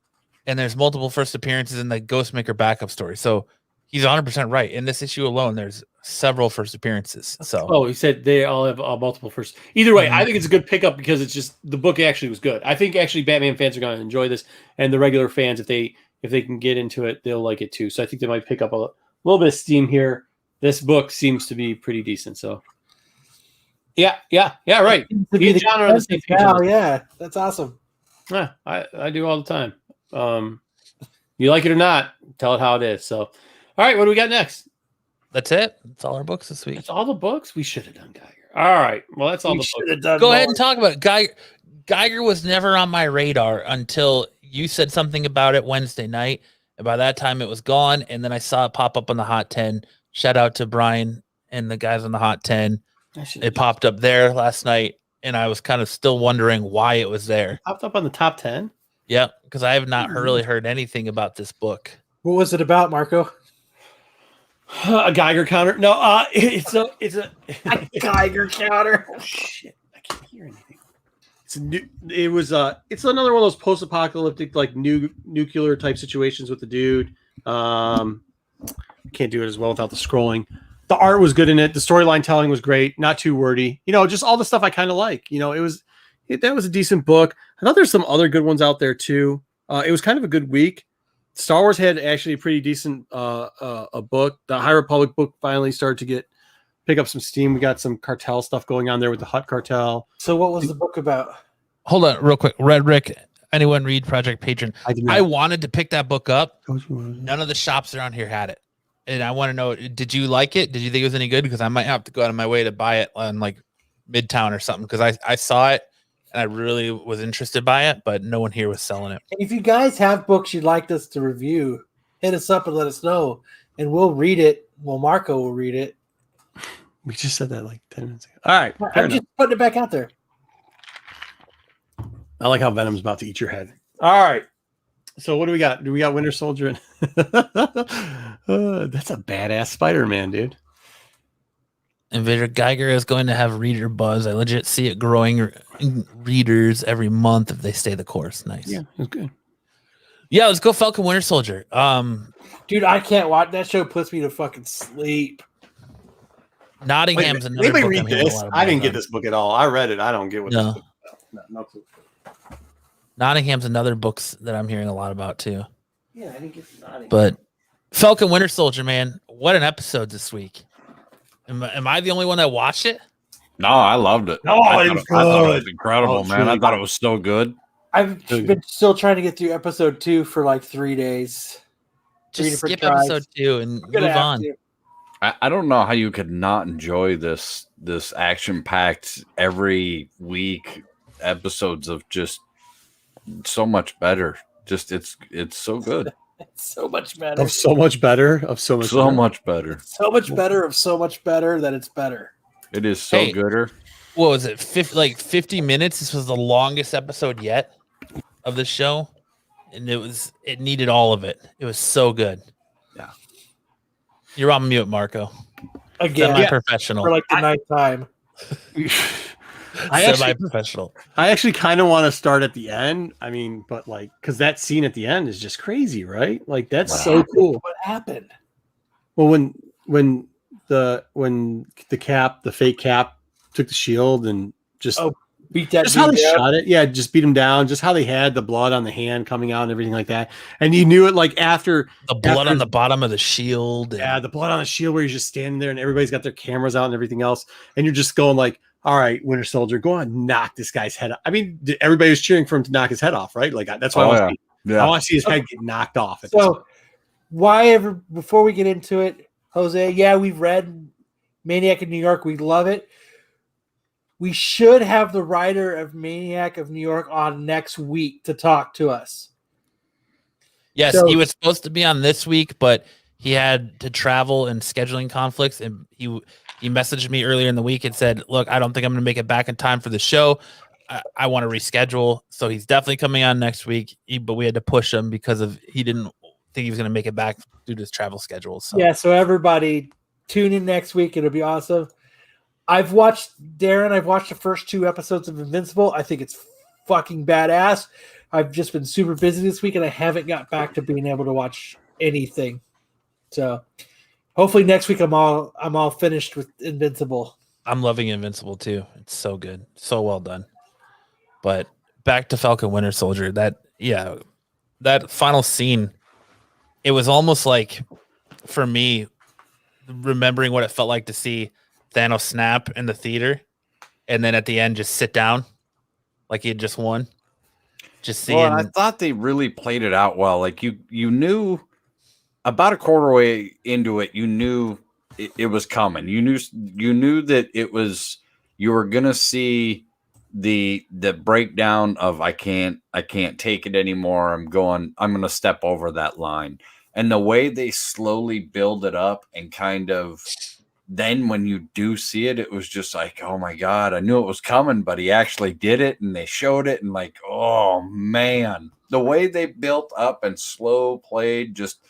B: and there's multiple first appearances in the Ghostmaker backup story. So he's 100% right. In this issue alone, there's several first appearances. So
D: Oh, he said they all have multiple first. Either way, I think it's a good pickup because it's just the book actually was good. I think actually Batman fans are going to enjoy this, and the regular fans, if they can get into it, they'll like it too. So I think they might pick up a little bit of steam here. This book seems to be pretty decent. So yeah, right. Me and John are on the same page.
A: Oh yeah, that's awesome.
D: Yeah, I do all the time. You like it or not, tell it how it is. So, all right, what do we got next?
B: that's it. That's all our books this week.
D: That's all the books. We should have done Geiger. All right, well, that's all the books.
B: Go ahead and talk about it. Geiger was never on my radar until you said something about it Wednesday night. And by that time, it was gone. And then I saw it pop up on the Hot 10. Shout out to Brian and the guys on the Hot 10. It popped up there last night. And I was kind of still wondering why it was there.
D: It popped up on the top 10?
B: Yeah, because I have not really heard anything about this book.
A: What was it about, Marco?
D: A Geiger counter? No, it's a
A: Geiger counter.
D: Oh shit! I can't hear anything. It's another one of those post-apocalyptic like nuclear type situations with the dude. Can't do it as well without the scrolling. The art was good in it. The storyline telling was great. Not too wordy. Just all the stuff I kind of like. That was a decent book. I thought there's some other good ones out there too. It was kind of a good week. Star Wars had actually a pretty decent a book. The High Republic book finally started to pick up some steam. We got some cartel stuff going on there with the Hutt cartel.
A: So what was the book about?
B: Hold on real quick. Red Rick, anyone read Project Patron?
D: I
B: wanted to pick that book up. None of the shops around here had it. And I want to know, did you like it? Did you think it was any good? Because I might have to go out of my way to buy it on like Midtown or something. Because I saw it and I really was interested by it, but no one here was selling it.
A: If you guys have books you'd like us to review, hit us up and let us know. And we'll read it. Well, Marco will read it.
D: We just said that like 10 minutes ago. All right.
A: I'm just putting it back out there.
D: I like how Venom's about to eat your head. All right. So what do we got? Do we got Winter Soldier? That's a badass Spider-Man, dude.
B: Invader Geiger is going to have reader buzz. I legit see it growing readers every month if they stay the course. Nice.
D: Yeah, it's good.
B: Yeah, let's go Falcon Winter Soldier.
A: Dude, I can't watch that show. Puts me to fucking sleep.
B: Nottingham's another
D: anybody
B: book
D: read
B: I'm hearing a
D: this?
B: lot about
D: I didn't get
B: on.
D: this book at all. I read it. I don't get what this book is about. No clue.
B: Nottingham's another books that I'm hearing a lot about too.
A: Yeah, I didn't get Nottingham.
B: But Falcon Winter Soldier, man, what an episode this week. Am I the only one that watched it?
C: No, I loved it.
D: No,
C: I
D: it was
C: thought it was
D: good.
C: incredible, man. I thought it was so good.
A: I've been still trying to get through episode 2 for like 3 days.
B: Just skip
A: tries.
B: episode 2 and
A: I'm gonna
B: move
A: have
B: on.
A: to.
C: I don't know how you could not enjoy this action-packed every week episodes of just so much better. Just it's so good.
A: It's so much better.
D: Of so much better. Of so much.
C: So
D: better.
C: much better.
A: So much better of so much better that it's better.
C: It is so
B: Hey.
C: gooder.
B: What was it? 50 minutes. This was the longest episode yet of the show. And it needed all of it. It was so good.
C: Yeah.
B: You're on mute, Marco.
A: Again,
B: Semi-professional.
A: for like the ninth time.
B: Semi-professional.
D: I actually kind of want to start at the end. I mean, but like, because that scene at the end is just crazy, right? Like, that's so cool.
A: What happened?
D: Well, when the fake Cap took the shield and just
A: Beat that
D: just how they
A: dude down.
D: shot it, yeah, just beat him down. Just how they had the blood on the hand coming out and everything like that, and you knew it like after
B: The blood on the bottom of the shield. and-
D: yeah, the blood on the shield where you're just standing there and everybody's got their cameras out and everything else, and you're just going like, all right, Winter Soldier, go on, knock this guy's head off. I mean, everybody was cheering for him to knock his head off, right? Like that's why I want to see his head get knocked off.
A: So, before we get into it, Jose, yeah, we've read Maniac of New York. We love it. We should have the writer of Maniac of New York on next week to talk to us.
B: Yes,
A: So-
B: he was supposed to be on this week, but he had to travel and scheduling conflicts. And he messaged me earlier in the week and said, look, I don't think I'm going to make it back in time for the show. I want to reschedule. So he's definitely coming on next week, but we had to push him because he didn't think he was going to make it back due to his travel schedule. So
A: Yeah, so everybody tune in next week. It'll be awesome. I've watched the first 2 episodes of Invincible. I think it's fucking badass. I've just been super busy this week and I haven't got back to being able to watch anything. So Hopefully next week I'm all finished with Invincible.
B: I'm loving Invincible too. It's so good, so well done. But back to Falcon Winter Soldier. That final scene, it was almost like, for me, remembering what it felt like to see Thanos snap in the theater, and then at the end just sit down, like he had just won. Just seeing.
C: Well, and I thought they really played it out well. Like you knew about a quarter way into it, you knew it was coming. You knew that you were gonna see the breakdown of I can't take it anymore. I'm gonna step over that line. And the way they slowly build it up and kind of then when you do see it, it was just like, oh my God, I knew it was coming, but he actually did it and they showed it and like, oh man, the way they built up and slow played just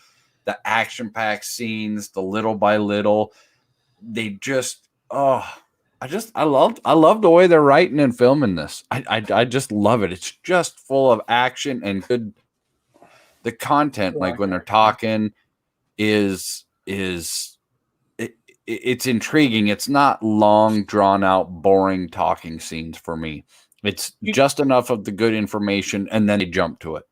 C: the action-packed scenes, the little by little, they just, I love the way they're writing and filming this. I just love it. It's just full of action and good. The content, like when they're talking, it's intriguing. It's not long, drawn out, boring talking scenes for me. It's just enough of the good information, and then they jump to it.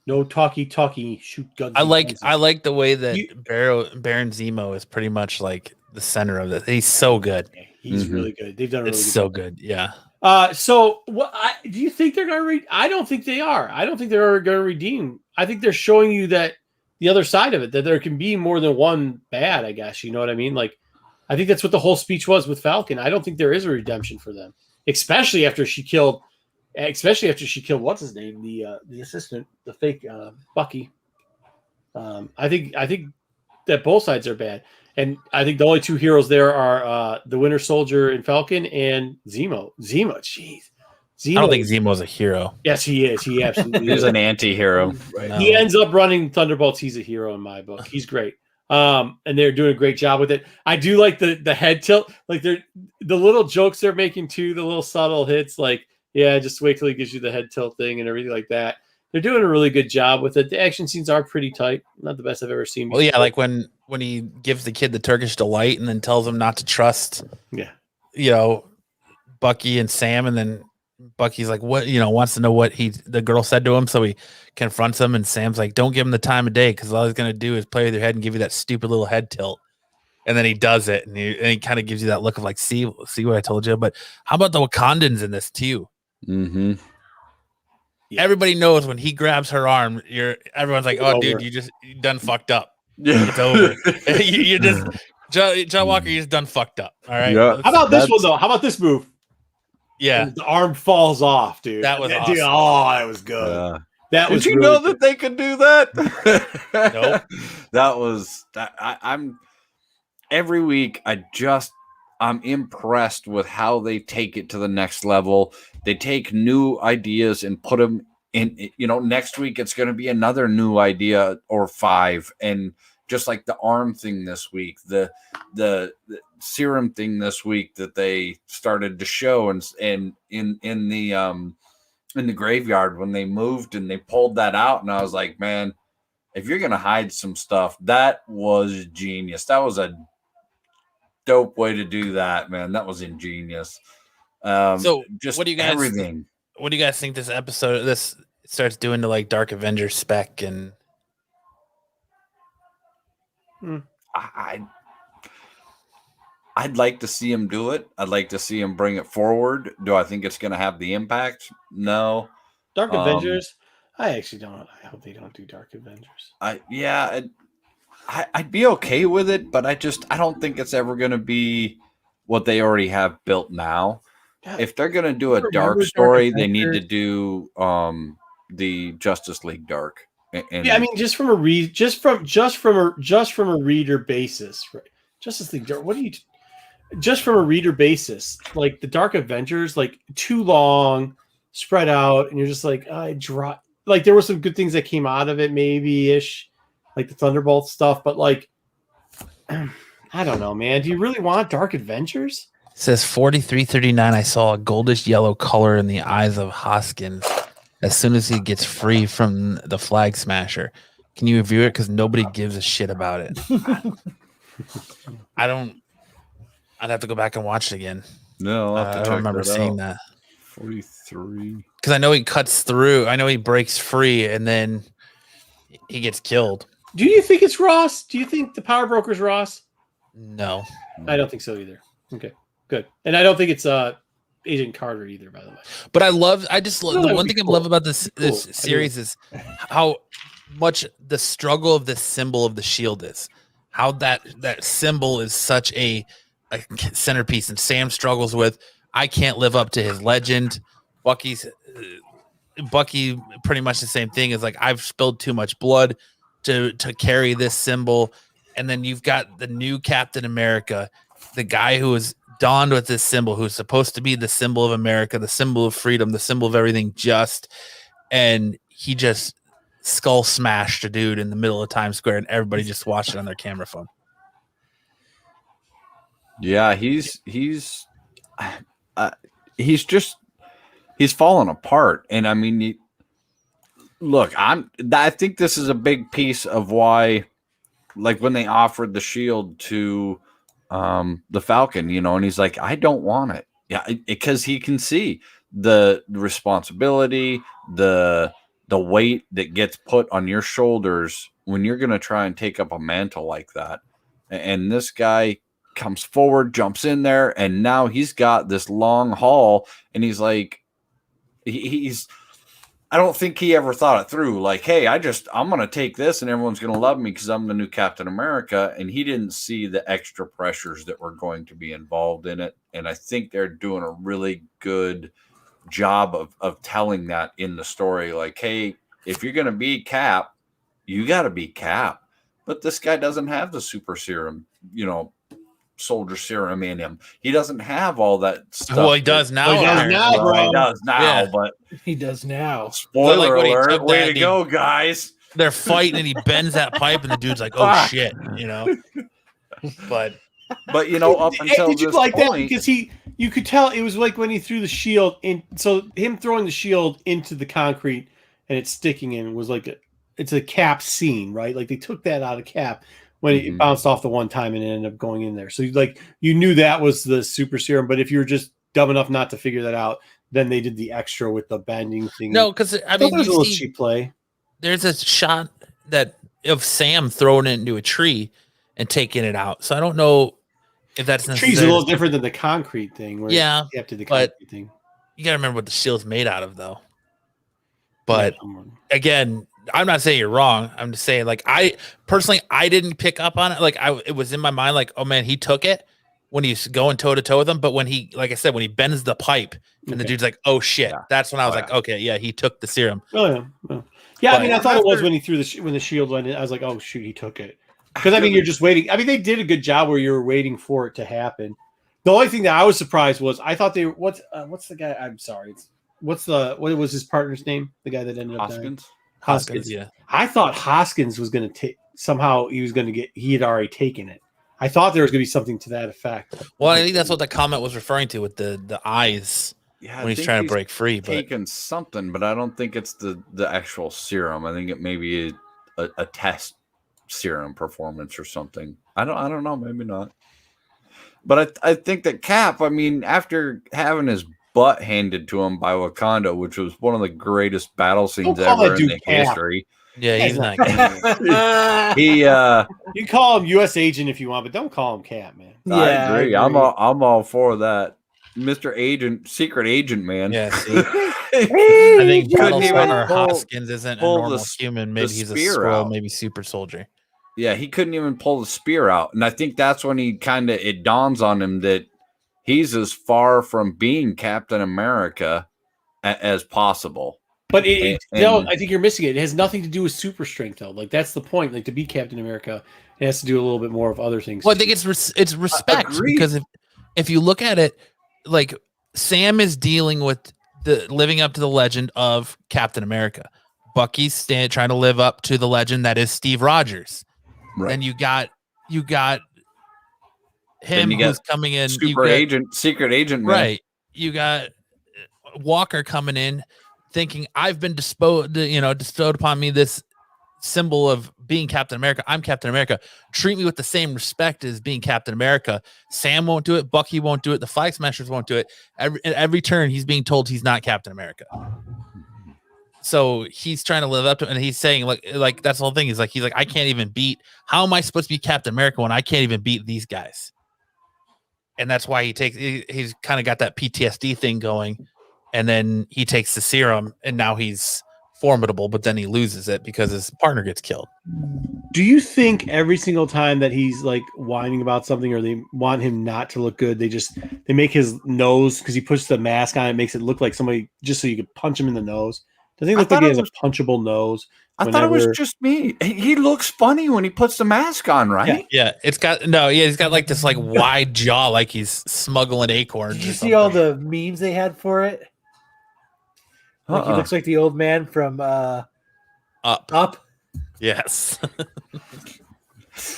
D: No talky, shoot guns.
B: I like the way that Baron Zemo is pretty much like the center of it. He's so good.
D: He's really good. They've done a really
B: it's
D: good
B: so
D: job.
B: good. Yeah.
D: So what do you think they're going to I don't think they are. I don't think they're going to redeem. I think they're showing you that the other side of it, that there can be more than one bad, I guess. You know what I mean? Like, I think that's what the whole speech was with Falcon. I don't think there is a redemption for them, especially after she killed what's his name, the assistant, the fake Bucky. I think that both sides are bad, and I think the only two heroes there are the Winter Soldier and Falcon and Zemo. Jeez. Zemo.
B: I don't think Zemo's a hero.
D: Yes, he is. He absolutely
C: He's
D: is.
C: an anti-hero.
D: Right.
B: No.
D: He ends up running Thunderbolts. He's a hero in my book. He's great. And they're doing a great job with it. I do like the head tilt. Like the little jokes they're making too, the little subtle hits. Like, yeah, just wait till he gives you the head tilt thing and everything like that. They're doing a really good job with it. The action scenes are pretty tight. Not the best I've ever seen before.
B: Well, yeah, like when he gives the kid the Turkish delight and then tells him not to trust, Bucky and Sam, and then Bucky's like, what, wants to know what the girl said to him, so he confronts him, and Sam's like, don't give him the time of day, because all he's gonna do is play with your head and give you that stupid little head tilt. And then he does it, and he kind of gives you that look of like, see what I told you. But how about the Wakandans in this too?
C: Mm-hmm.
D: Yeah.
B: Everybody knows when he grabs her arm, everyone's like, oh, dude, you done fucked up.
C: Yeah.
B: It's over. You're just John Walker. You just done fucked up. All right.
C: Yeah.
D: How about this one though? How about this move?
B: Yeah.
D: The arm falls off, dude.
B: That was
D: Dude,
B: awesome.
D: that was good.
C: Yeah.
D: That was
C: Did you
D: really
C: know
D: good.
C: that they could do that?
B: Nope.
C: That was that. I'm every week. I'm impressed with how they take it to the next level. They take new ideas and put them in. Next week it's going to be another new idea or 5, and just like the arm thing this week, the serum thing this week that they started to show, and in the graveyard when they moved and they pulled that out, and I was like, man, if you're gonna hide some stuff, that was genius. That was a dope way to do that, man. That was ingenious.
B: So
C: just
B: what do you guys
C: everything?
B: What do you guys think this episode this starts doing to like Dark Avenger spec and?
C: I'd like to see him do it. I'd like to see him bring it forward. Do I think it's going to have the impact? No.
D: Dark Avengers. I actually don't. I hope they don't do Dark Avengers.
C: I'd be okay with it, but I don't think it's ever going to be what they already have built now.
D: Yeah.
C: If they're going to do a dark story, they need to do the Justice League Dark. And
D: I mean, just from a reader basis, right? Justice League Dark. What do you? Just from a reader basis, like the Dark Avengers, like too long, spread out, and you're just like, like there were some good things that came out of it, maybe ish, like the Thunderbolt stuff, but like, I don't know, man. Do you really want Dark Avengers?
B: It says 4339. I saw a goldish yellow color in the eyes of Hoskins as soon as he gets free from the Flag Smasher. Can you review it? Because nobody gives a shit about it. I don't. I'd have to go back and watch it again.
C: No, I'll have to
B: I
C: check
B: don't remember
C: that
B: seeing
C: out.
B: that.
C: 43.
B: Because I know he cuts through. I know he breaks free, and then he gets killed.
D: Do you think it's Ross? Do you think the power broker's Ross?
B: No.
D: I don't think so either. Okay, good. And I don't think it's Agent Carter either, by the way.
B: But I just love
D: No,
B: the
D: that
B: one
D: would
B: thing
D: be
B: I
D: cool.
B: love about this
D: Cool.
B: series is how much the struggle of this symbol of the shield is. How that symbol is such a centerpiece, and Sam struggles with, I can't live up to his legend. Bucky pretty much the same thing. Is like, I've spilled too much blood to carry this symbol. And then you've got the new Captain America, the guy who is donned with this symbol, who's supposed to be the symbol of America, the symbol of freedom, the symbol of everything just, and he just skull smashed a dude in the middle of Times Square, and everybody just watched it on their camera phone.
C: Yeah, he's falling apart. And I mean, I think this is a big piece of why, like when they offered the shield to the Falcon, and he's like, I don't want it. Yeah, because he can see the responsibility, the weight that gets put on your shoulders when you're going to try and take up a mantle like that. And this guy comes forward, jumps in there, and now he's got this long haul, and he's like, I don't think he ever thought it through. Like, hey, I'm going to take this and everyone's going to love me because I'm the new Captain America. And he didn't see the extra pressures that were going to be involved in it. And I think they're doing a really good job of telling that in the story. Like, hey, if you're going to be Cap, you got to be Cap. But this guy doesn't have the super serum, soldier serum in him. He doesn't have all that stuff.
B: Well, he does now.
D: He does now, bro.
C: He does now,
B: Yeah.
C: but
A: He does now.
C: spoiler
B: Like when he
C: alert,
B: took
C: way
B: that
C: to
B: and
C: go, guys.
B: They're fighting, and he bends that pipe, and the dude's like, oh, shit, But
C: But up until
D: did you
C: this
D: like that?
C: point,
D: Because you could tell it was like when he threw the shield in. So him throwing the shield into the concrete and it's sticking in was like it's a Cap scene, right? Like they took that out of Cap when it bounced off the one time and it ended up going in there. So you knew that was the super serum. But if you were just dumb enough not to figure that out, then they did the extra with the bending thing.
B: no, because I mean,
D: there's a little cheap play.
B: There's a shot of Sam throwing it into a tree and taking it out. So I don't know if that's
D: Tree's a little different than the concrete thing. Where
B: Yeah,
D: you have to the
B: but
D: concrete thing.
B: You gotta remember what the shield's made out of, though. But again, I'm not saying you're wrong. I'm just saying, like, I didn't pick up on it. Like, it was in my mind, like, oh man, he took it when he's going toe to toe with him. But when he, like I said, when he bends the pipe and the dude's like, oh shit, that's when I was like, okay, yeah, he took the serum.
D: Oh yeah, yeah. I mean, I thought it was when he threw when the shield went in. I was like, oh shoot, he took it. Because I mean, you're just waiting. I mean, they did a good job where you were waiting for it to happen. The only thing that I was surprised was I thought what's the guy? I'm sorry. What was his partner's name? The guy that ended up dying? Hoskins.
B: Yeah.
D: I thought Hoskins was going to take somehow. He had already taken it. I thought there was going to be something to that effect.
B: Well, I think that's what the comment was referring to with the eyes when he's trying to break free. But
C: taken something, but I don't think it's the actual serum. I think it may be a test serum performance or something. I don't know. Maybe not. But I think that Cap, I mean, after having his butt handed to him by Wakanda, which was one of the greatest battle scenes ever in the history.
B: Yeah, he's not good.
D: You can call him U.S. agent if you want, but don't call him Cap, man.
C: Yeah, I agree. I'm all for that. Mr. Agent, secret agent, man.
B: Yeah, see? I think Battlestar or Hoskins isn't a normal human. Maybe he's a Skrull, maybe super soldier.
C: Yeah, he couldn't even pull the spear out. And I think that's when it dawns on him that he's as far from being Captain America as possible.
D: But I think you're missing it. It has nothing to do with super strength, though. Like, that's the point. Like, to be Captain America, it has to do a little bit more of other things.
B: Well, I think it's respect because if you look at it, like, Sam is dealing with living up to the legend of Captain America. Bucky's trying to live up to the legend that is Steve Rogers. Right. And you got him who's coming in,
C: secret agent, man.
B: Right? You got Walker coming in, thinking I've been bestowed upon me this symbol of being Captain America. I'm Captain America. Treat me with the same respect as being Captain America. Sam won't do it. Bucky won't do it. The Flag Smashers won't do it. At every turn, he's being told he's not Captain America. So he's trying to live up to it, and he's saying like that's the whole thing. He's like, I can't even beat. How am I supposed to be Captain America when I can't even beat these guys? And that's why he's kind of got that PTSD thing going, and then he takes the serum, and now he's formidable, but then he loses it because his partner gets killed.
D: Do you think every single time that he's like whining about something, or they want him not to look good, they make his nose, because he puts the mask on, it makes it look like somebody, just so you could punch him in the nose? Does he look like he has a punchable nose?
C: I thought it was just me. He looks funny when he puts the mask on, right?
B: Yeah. He's got like this like wide jaw, like he's smuggling acorns.
A: Did you see all the memes they had for it? Like he looks like the old man from Up.
B: Yes.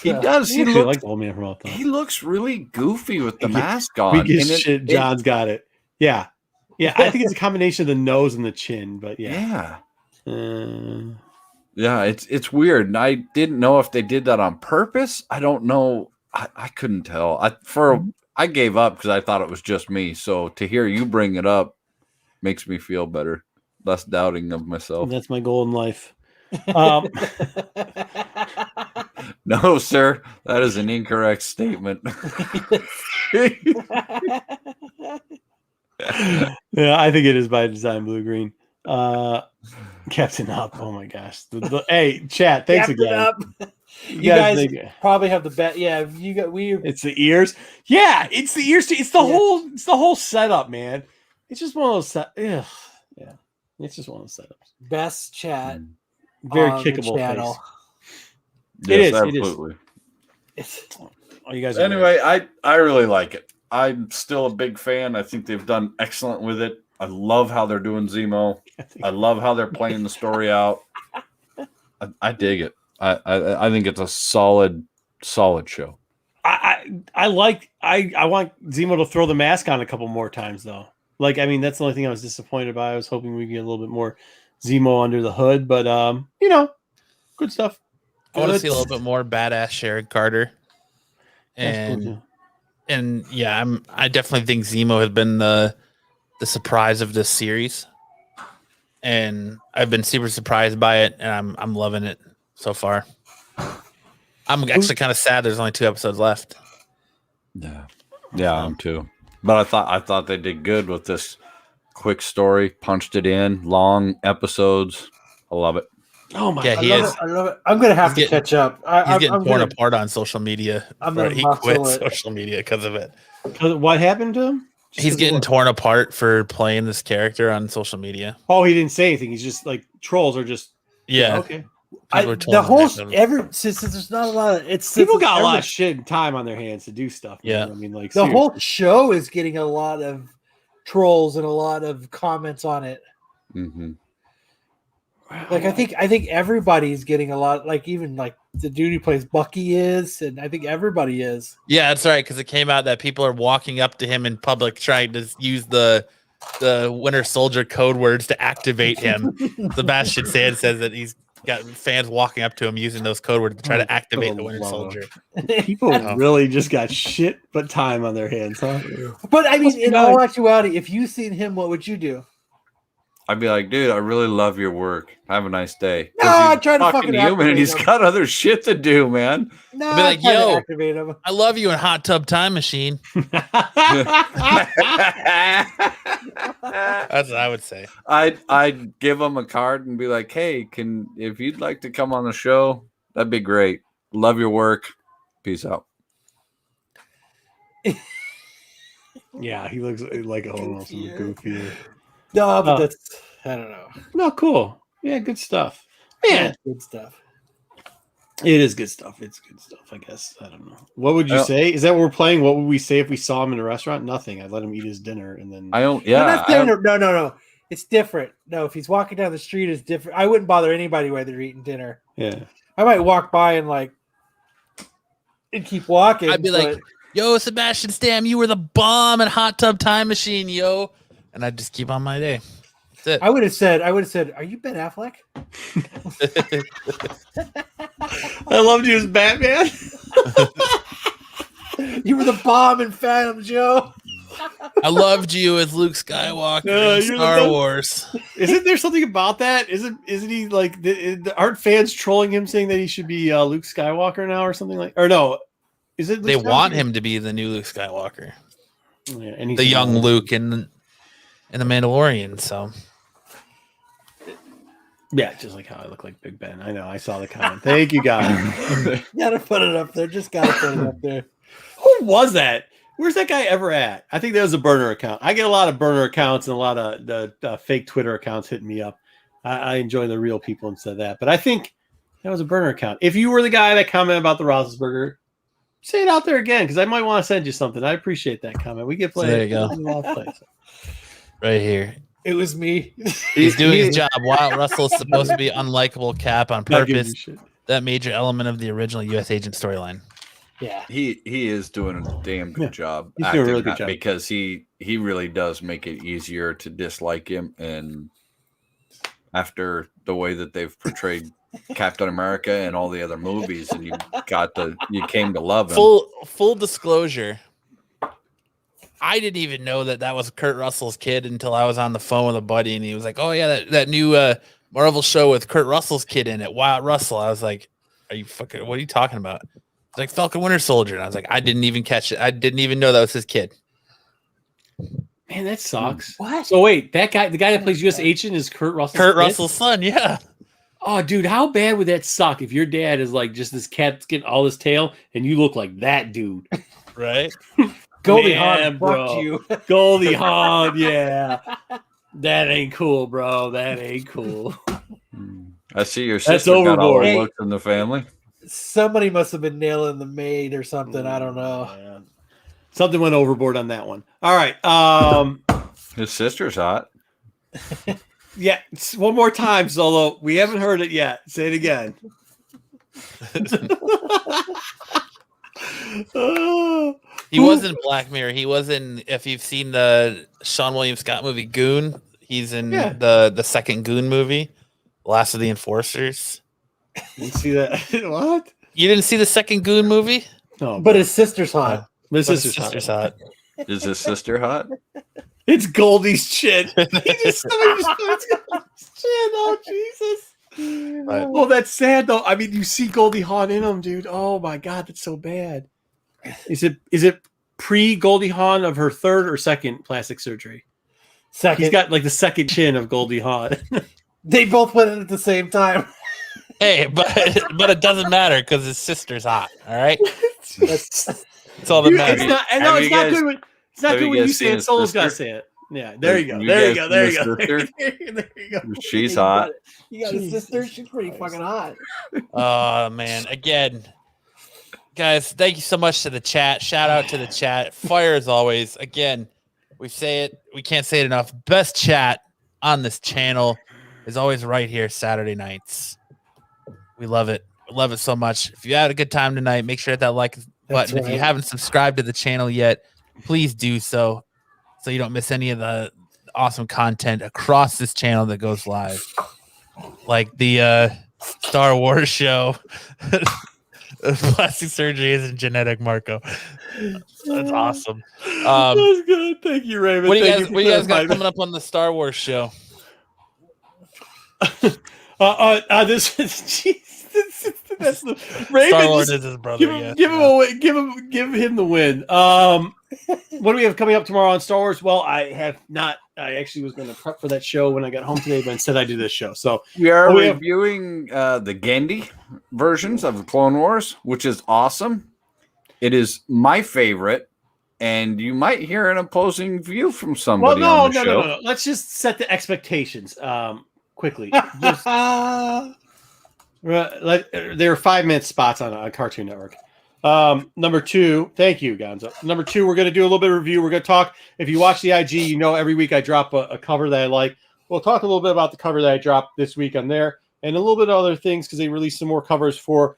C: He does. He
D: looks like the old man from Up.
C: He looks really goofy with the mask on.
D: John's got it. Yeah. Yeah, I think it's a combination of the nose and the chin, but yeah.
C: Yeah, it's weird. And I didn't know if they did that on purpose. I don't know. I couldn't tell. I gave up because I thought it was just me. So to hear you bring it up makes me feel better, less doubting of myself.
D: That's my goal in life.
C: No, sir, that is an incorrect statement.
D: Yeah, I think it is by design, blue green. Captain Up. Oh my gosh. Hey, chat. Thanks
A: Captain
D: again.
A: Up. You guys probably have the best. Yeah,
D: It's the ears. Yeah, it's the ears. It's the whole. It's the whole setup, man. It's just one of those. Yeah, it's just one of those setups.
A: Best chat.
D: Very kickable
A: channel.
C: Face. Yes, absolutely.
D: Oh, you guys.
C: Anyway, I really like it. I'm still a big fan. I think they've done excellent with it. I love how they're doing Zemo. I love how they're playing the story out. I dig it. I think it's a solid show.
D: I want Zemo to throw the mask on a couple more times though. Like, I mean, that's the only thing I was disappointed by. I was hoping we get a little bit more Zemo under the hood, but good stuff.
B: I want to see a little bit more badass Sharon Carter. And yeah, I definitely think Zemo has been the surprise of this series, and I've been super surprised by it, and I'm loving it so far. I'm actually kind of sad there's only 2 episodes left.
C: Yeah, I'm too. But I thought they did good with this quick story, punched it in, long episodes. I love it.
D: Oh my
B: God,
A: I love it. I'm gonna have to catch up.
B: He's getting torn apart on social media. He quit social media because of it.
D: What happened to him?
B: He's getting torn apart for playing this character on social media.
D: Oh, he didn't say anything. He's just like trolls are just
B: okay.
A: Since there's not a lot of
D: people got a lot of shit and time on their hands to do stuff.
B: Yeah,
D: man. I mean, like
A: the whole show is getting a lot of trolls and a lot of comments on it.
C: Mm-hmm.
A: Like I think everybody's getting a lot. Like even like the dude who plays Bucky is, and I think everybody is.
B: Yeah, that's right. Because it came out that people are walking up to him in public trying to use the Winter Soldier code words to activate him. Sebastian Stan says that he's got fans walking up to him using those code words to try to activate the Winter Soldier.
D: People really just got shit but time on their hands, huh?
A: But I mean, in all actuality, if you seen him, what would you do?
C: I'd be like, dude, I really love your work. Have a nice day.
A: No, I try to fucking
C: human, and he's got other shit to do, man.
A: No,
B: I'd be like, yo, I love you in Hot Tub Time Machine. That's what I would say.
C: I'd give him a card and be like, hey, if you'd like to come on the show, that'd be great. Love your work. Peace out.
D: Yeah, he looks like a almost goofy.
A: No, but that's I don't know.
D: No, cool. Yeah, good stuff. Man,
A: good stuff.
D: It is good stuff. It's good stuff, I guess. I don't know. What would you say? Is that what we're playing? What would we say if we saw him in a restaurant? Nothing. I'd let him eat his dinner and then
A: No. It's different. No, if he's walking down the street, it's different. I wouldn't bother anybody while they're eating dinner.
D: Yeah.
A: I might walk by and keep walking.
B: I'd be like, yo, Sebastian Stan, you were the bomb in Hot Tub Time Machine, yo. And I'd just keep on my day.
A: I would have said, "Are you Ben Affleck?"
D: I loved you as Batman.
A: You were the bomb in Phantom, Joe.
B: I loved you as Luke Skywalker in Star Wars.
D: Isn't there something about that? Isn't he like? Aren't fans trolling him saying that he should be Luke Skywalker now or something like? Or no? Is it?
B: They want him to be the new Luke Skywalker,
D: yeah, and
B: the young Luke in the Mandalorian. So.
D: Yeah, just like how I look like Big Ben. I know. I saw the comment. Thank you, guys.
A: Gotta put it up there. Just gotta put it up there.
D: Who was that? Where's that guy ever at? I think that was a burner account. I get a lot of burner accounts and a lot of the fake Twitter accounts hitting me up. I enjoy the real people instead of that. But I think that was a burner account. If you were the guy that commented about the Roethlisberger, say it out there again because I might want to send you something. I appreciate that comment. We get played.
B: There you go. Right here.
A: It was me.
B: He's doing his job. Wyatt Russell is supposed to be unlikable Cap on purpose. That major element of the original U.S. Agent storyline.
A: Yeah,
C: he is doing a damn good job.
D: He's doing a really good job
C: because he really does make it easier to dislike him. And after the way that they've portrayed Captain America and all the other movies, and you came to love him.
B: Full disclosure. I didn't even know that was Kurt Russell's kid until I was on the phone with a buddy, and he was like, "Oh yeah, that new Marvel show with Kurt Russell's kid in it, Wyatt Russell." I was like, "Are you fucking? What are you talking about?" It's like Falcon Winter Soldier, and I was like, "I didn't even catch it. I didn't even know that was his kid."
D: Man, that sucks.
A: What?
D: So wait, the guy that plays U.S. Agent is Kurt Russell's kid?
B: Russell's son, yeah.
D: Oh, dude, how bad would that suck if your dad is like just this cat getting all his tail, and you look like that dude,
B: right?
A: Goldie
D: Man,
A: Hawn
D: bro.
A: fucked you.
D: Goldie Hawn, yeah. That ain't cool, bro. That ain't cool.
C: I see your
D: That's
C: sister got all
D: overboard.
C: the looks in the family.
A: Somebody must have been nailing the maid or something. I don't know.
D: Man. Something went overboard on that one. All right.
C: His sister's hot.
D: Yeah, one more time, Solo. We haven't heard it yet. Say it again.
B: He was in Black Mirror. He was in, if you've seen the Sean William Scott movie Goon, he's in the second Goon movie, Last of the Enforcers.
D: You see that? What?
B: You didn't see the second Goon movie?
D: No,
A: But his sister's hot.
D: his
B: His
D: sister's
B: hot.
C: Is his sister hot?
D: It's Goldie's chin. Somebody just puts Goldie's chin. Oh, Jesus.
B: Right.
D: Oh, that's sad, though. I mean, you see Goldie Hawn in him, dude. Oh, my God. That's so bad. Is it pre-Goldie Hawn of her third or second plastic surgery?
A: Second.
D: He's got like the second chin of Goldie Hawn.
A: They both went in at the same time.
B: Hey, but it doesn't matter because his sister's hot. All right,
A: That's
B: all that
D: It's
B: matters.
D: not, and no, it's not good when you say it. Solo's got to say it. Yeah, there you go. There you go. There you go. There you go.
C: She's hot.
A: You got a sister? She's pretty fucking hot.
B: Oh man, again, guys, thank you so much to the chat. Shout out to the chat. Fire as always. Again, we say it, we can't say it enough. Best chat on this channel is always right here Saturday nights. We love it. We love it so much. If you had a good time tonight, make sure to hit that like button.
A: Right.
B: If you haven't subscribed to the channel yet, please do so you don't miss any of the awesome content across this channel that goes live. Like the Star Wars show. Plastic surgery isn't genetic, Marco. That's awesome.
D: That's good. Thank you, Raymond.
B: What do you guys got coming up on the Star Wars show?
D: This is jeez, that's the Raymond.
B: Star Wars is his brother.
D: Give him the win. What do we have coming up tomorrow on Star Wars? Well, I actually was going to prep for that show when I got home today, but instead I do this show. So
C: we are reviewing the Gandhi versions of the Clone Wars, which is awesome. It is my favorite, and you might hear an opposing view from somebody on the show.
D: No. Let's just set the expectations quickly. There are 5-minute spots on Cartoon Network. Number 2, thank you, Gonzo. Number 2, we're going to do a little bit of review. We're going to talk. If you watch the IG, you know every week I drop a cover that I like. We'll talk a little bit about the cover that I dropped this week on there, and a little bit of other things because they released some more covers for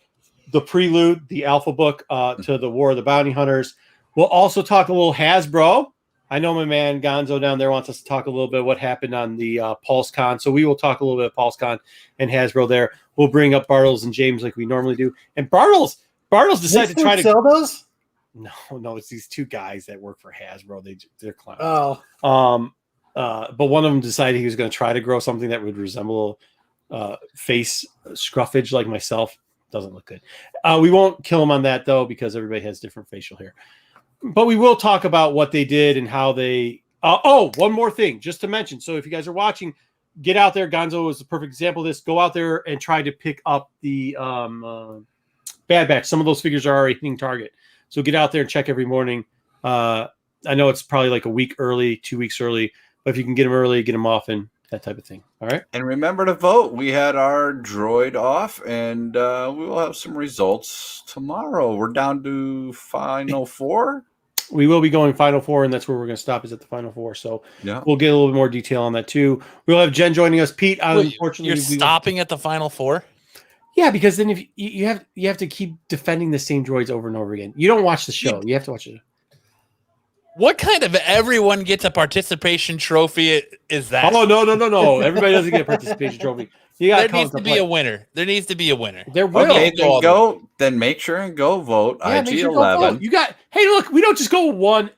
D: the Prelude, the Alpha book to the War of the Bounty Hunters. We'll also talk a little Hasbro. I know my man Gonzo down there wants us to talk a little bit what happened on the PulseCon. So we will talk a little bit of PulseCon and Hasbro there. We'll bring up Bartles and James like we normally do. And Bartles decided to try to
A: sell those.
D: No, it's these two guys that work for Hasbro. They're clowns.
A: Oh,
D: but one of them decided he was going to try to grow something that would resemble face scruffage like myself. Doesn't look good. We won't kill him on that though because everybody has different facial hair. But we will talk about what they did and how they. One more thing just to mention. So if you guys are watching, get out there. Gonzo is the perfect example of this. Go out there and try to pick up the Bad Batch. Some of those figures are already hitting target. So get out there and check every morning. I know it's probably like a week early, 2 weeks early, but if you can get them early, get them often, that type of thing. All right.
C: And remember to vote. We had our droid off, and we will have some results tomorrow. We're down to final 4.
D: We will be going final 4, and that's where we're going to stop is at the final 4. So we'll get a little bit more detail on that too. We'll have Jen joining us. Pete, unfortunately,
B: you're stopping at the final 4.
D: Yeah, because then if you have to keep defending the same droids over and over again. You don't watch the show. You have to watch it.
B: What kind of everyone gets a participation trophy is that?
D: Oh no! Everybody doesn't get a participation trophy.
B: There needs to be a winner. There needs to be a winner.
D: There will.
C: Okay, then make sure and go vote.
D: Yeah,
C: IG11.
D: You got. Hey, look, we don't just go one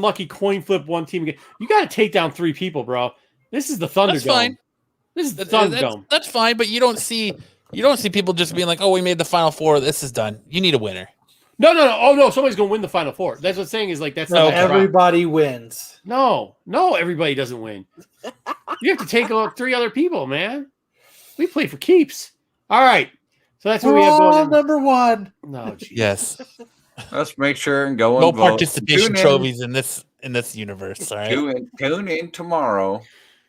D: lucky coin flip, one team. You got to take down 3 people, bro. This is the Thunderdome.
B: That's fine.
D: This is the Thunderdome.
B: That's fine, but you don't see people just being like, "Oh, we made the final 4. This is done." You need a winner.
D: No. Oh no, somebody's gonna win the final 4. That's what I'm saying is like that's
A: not everybody wins.
D: No, everybody doesn't win. You have to take 3 other people, man. We play for keeps. All right. So that's what we have going.
A: Number 1.
D: No, geez.
B: Yes.
C: Let's make sure and go
B: no
C: and vote.
B: participation trophies in this universe. All right.
C: Tune in tomorrow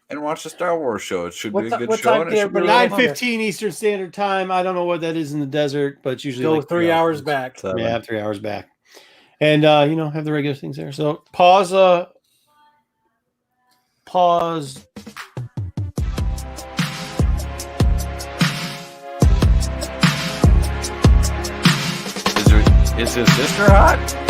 C: and watch the Star Wars show. It should be a good show.
D: 9:15 Eastern Standard Time. I don't know what that is in the desert, but it's usually
A: go
D: like
A: 3 hours back.
D: Yeah, 3 hours back. And have the regular things there. So pause.
C: Is his sister hot?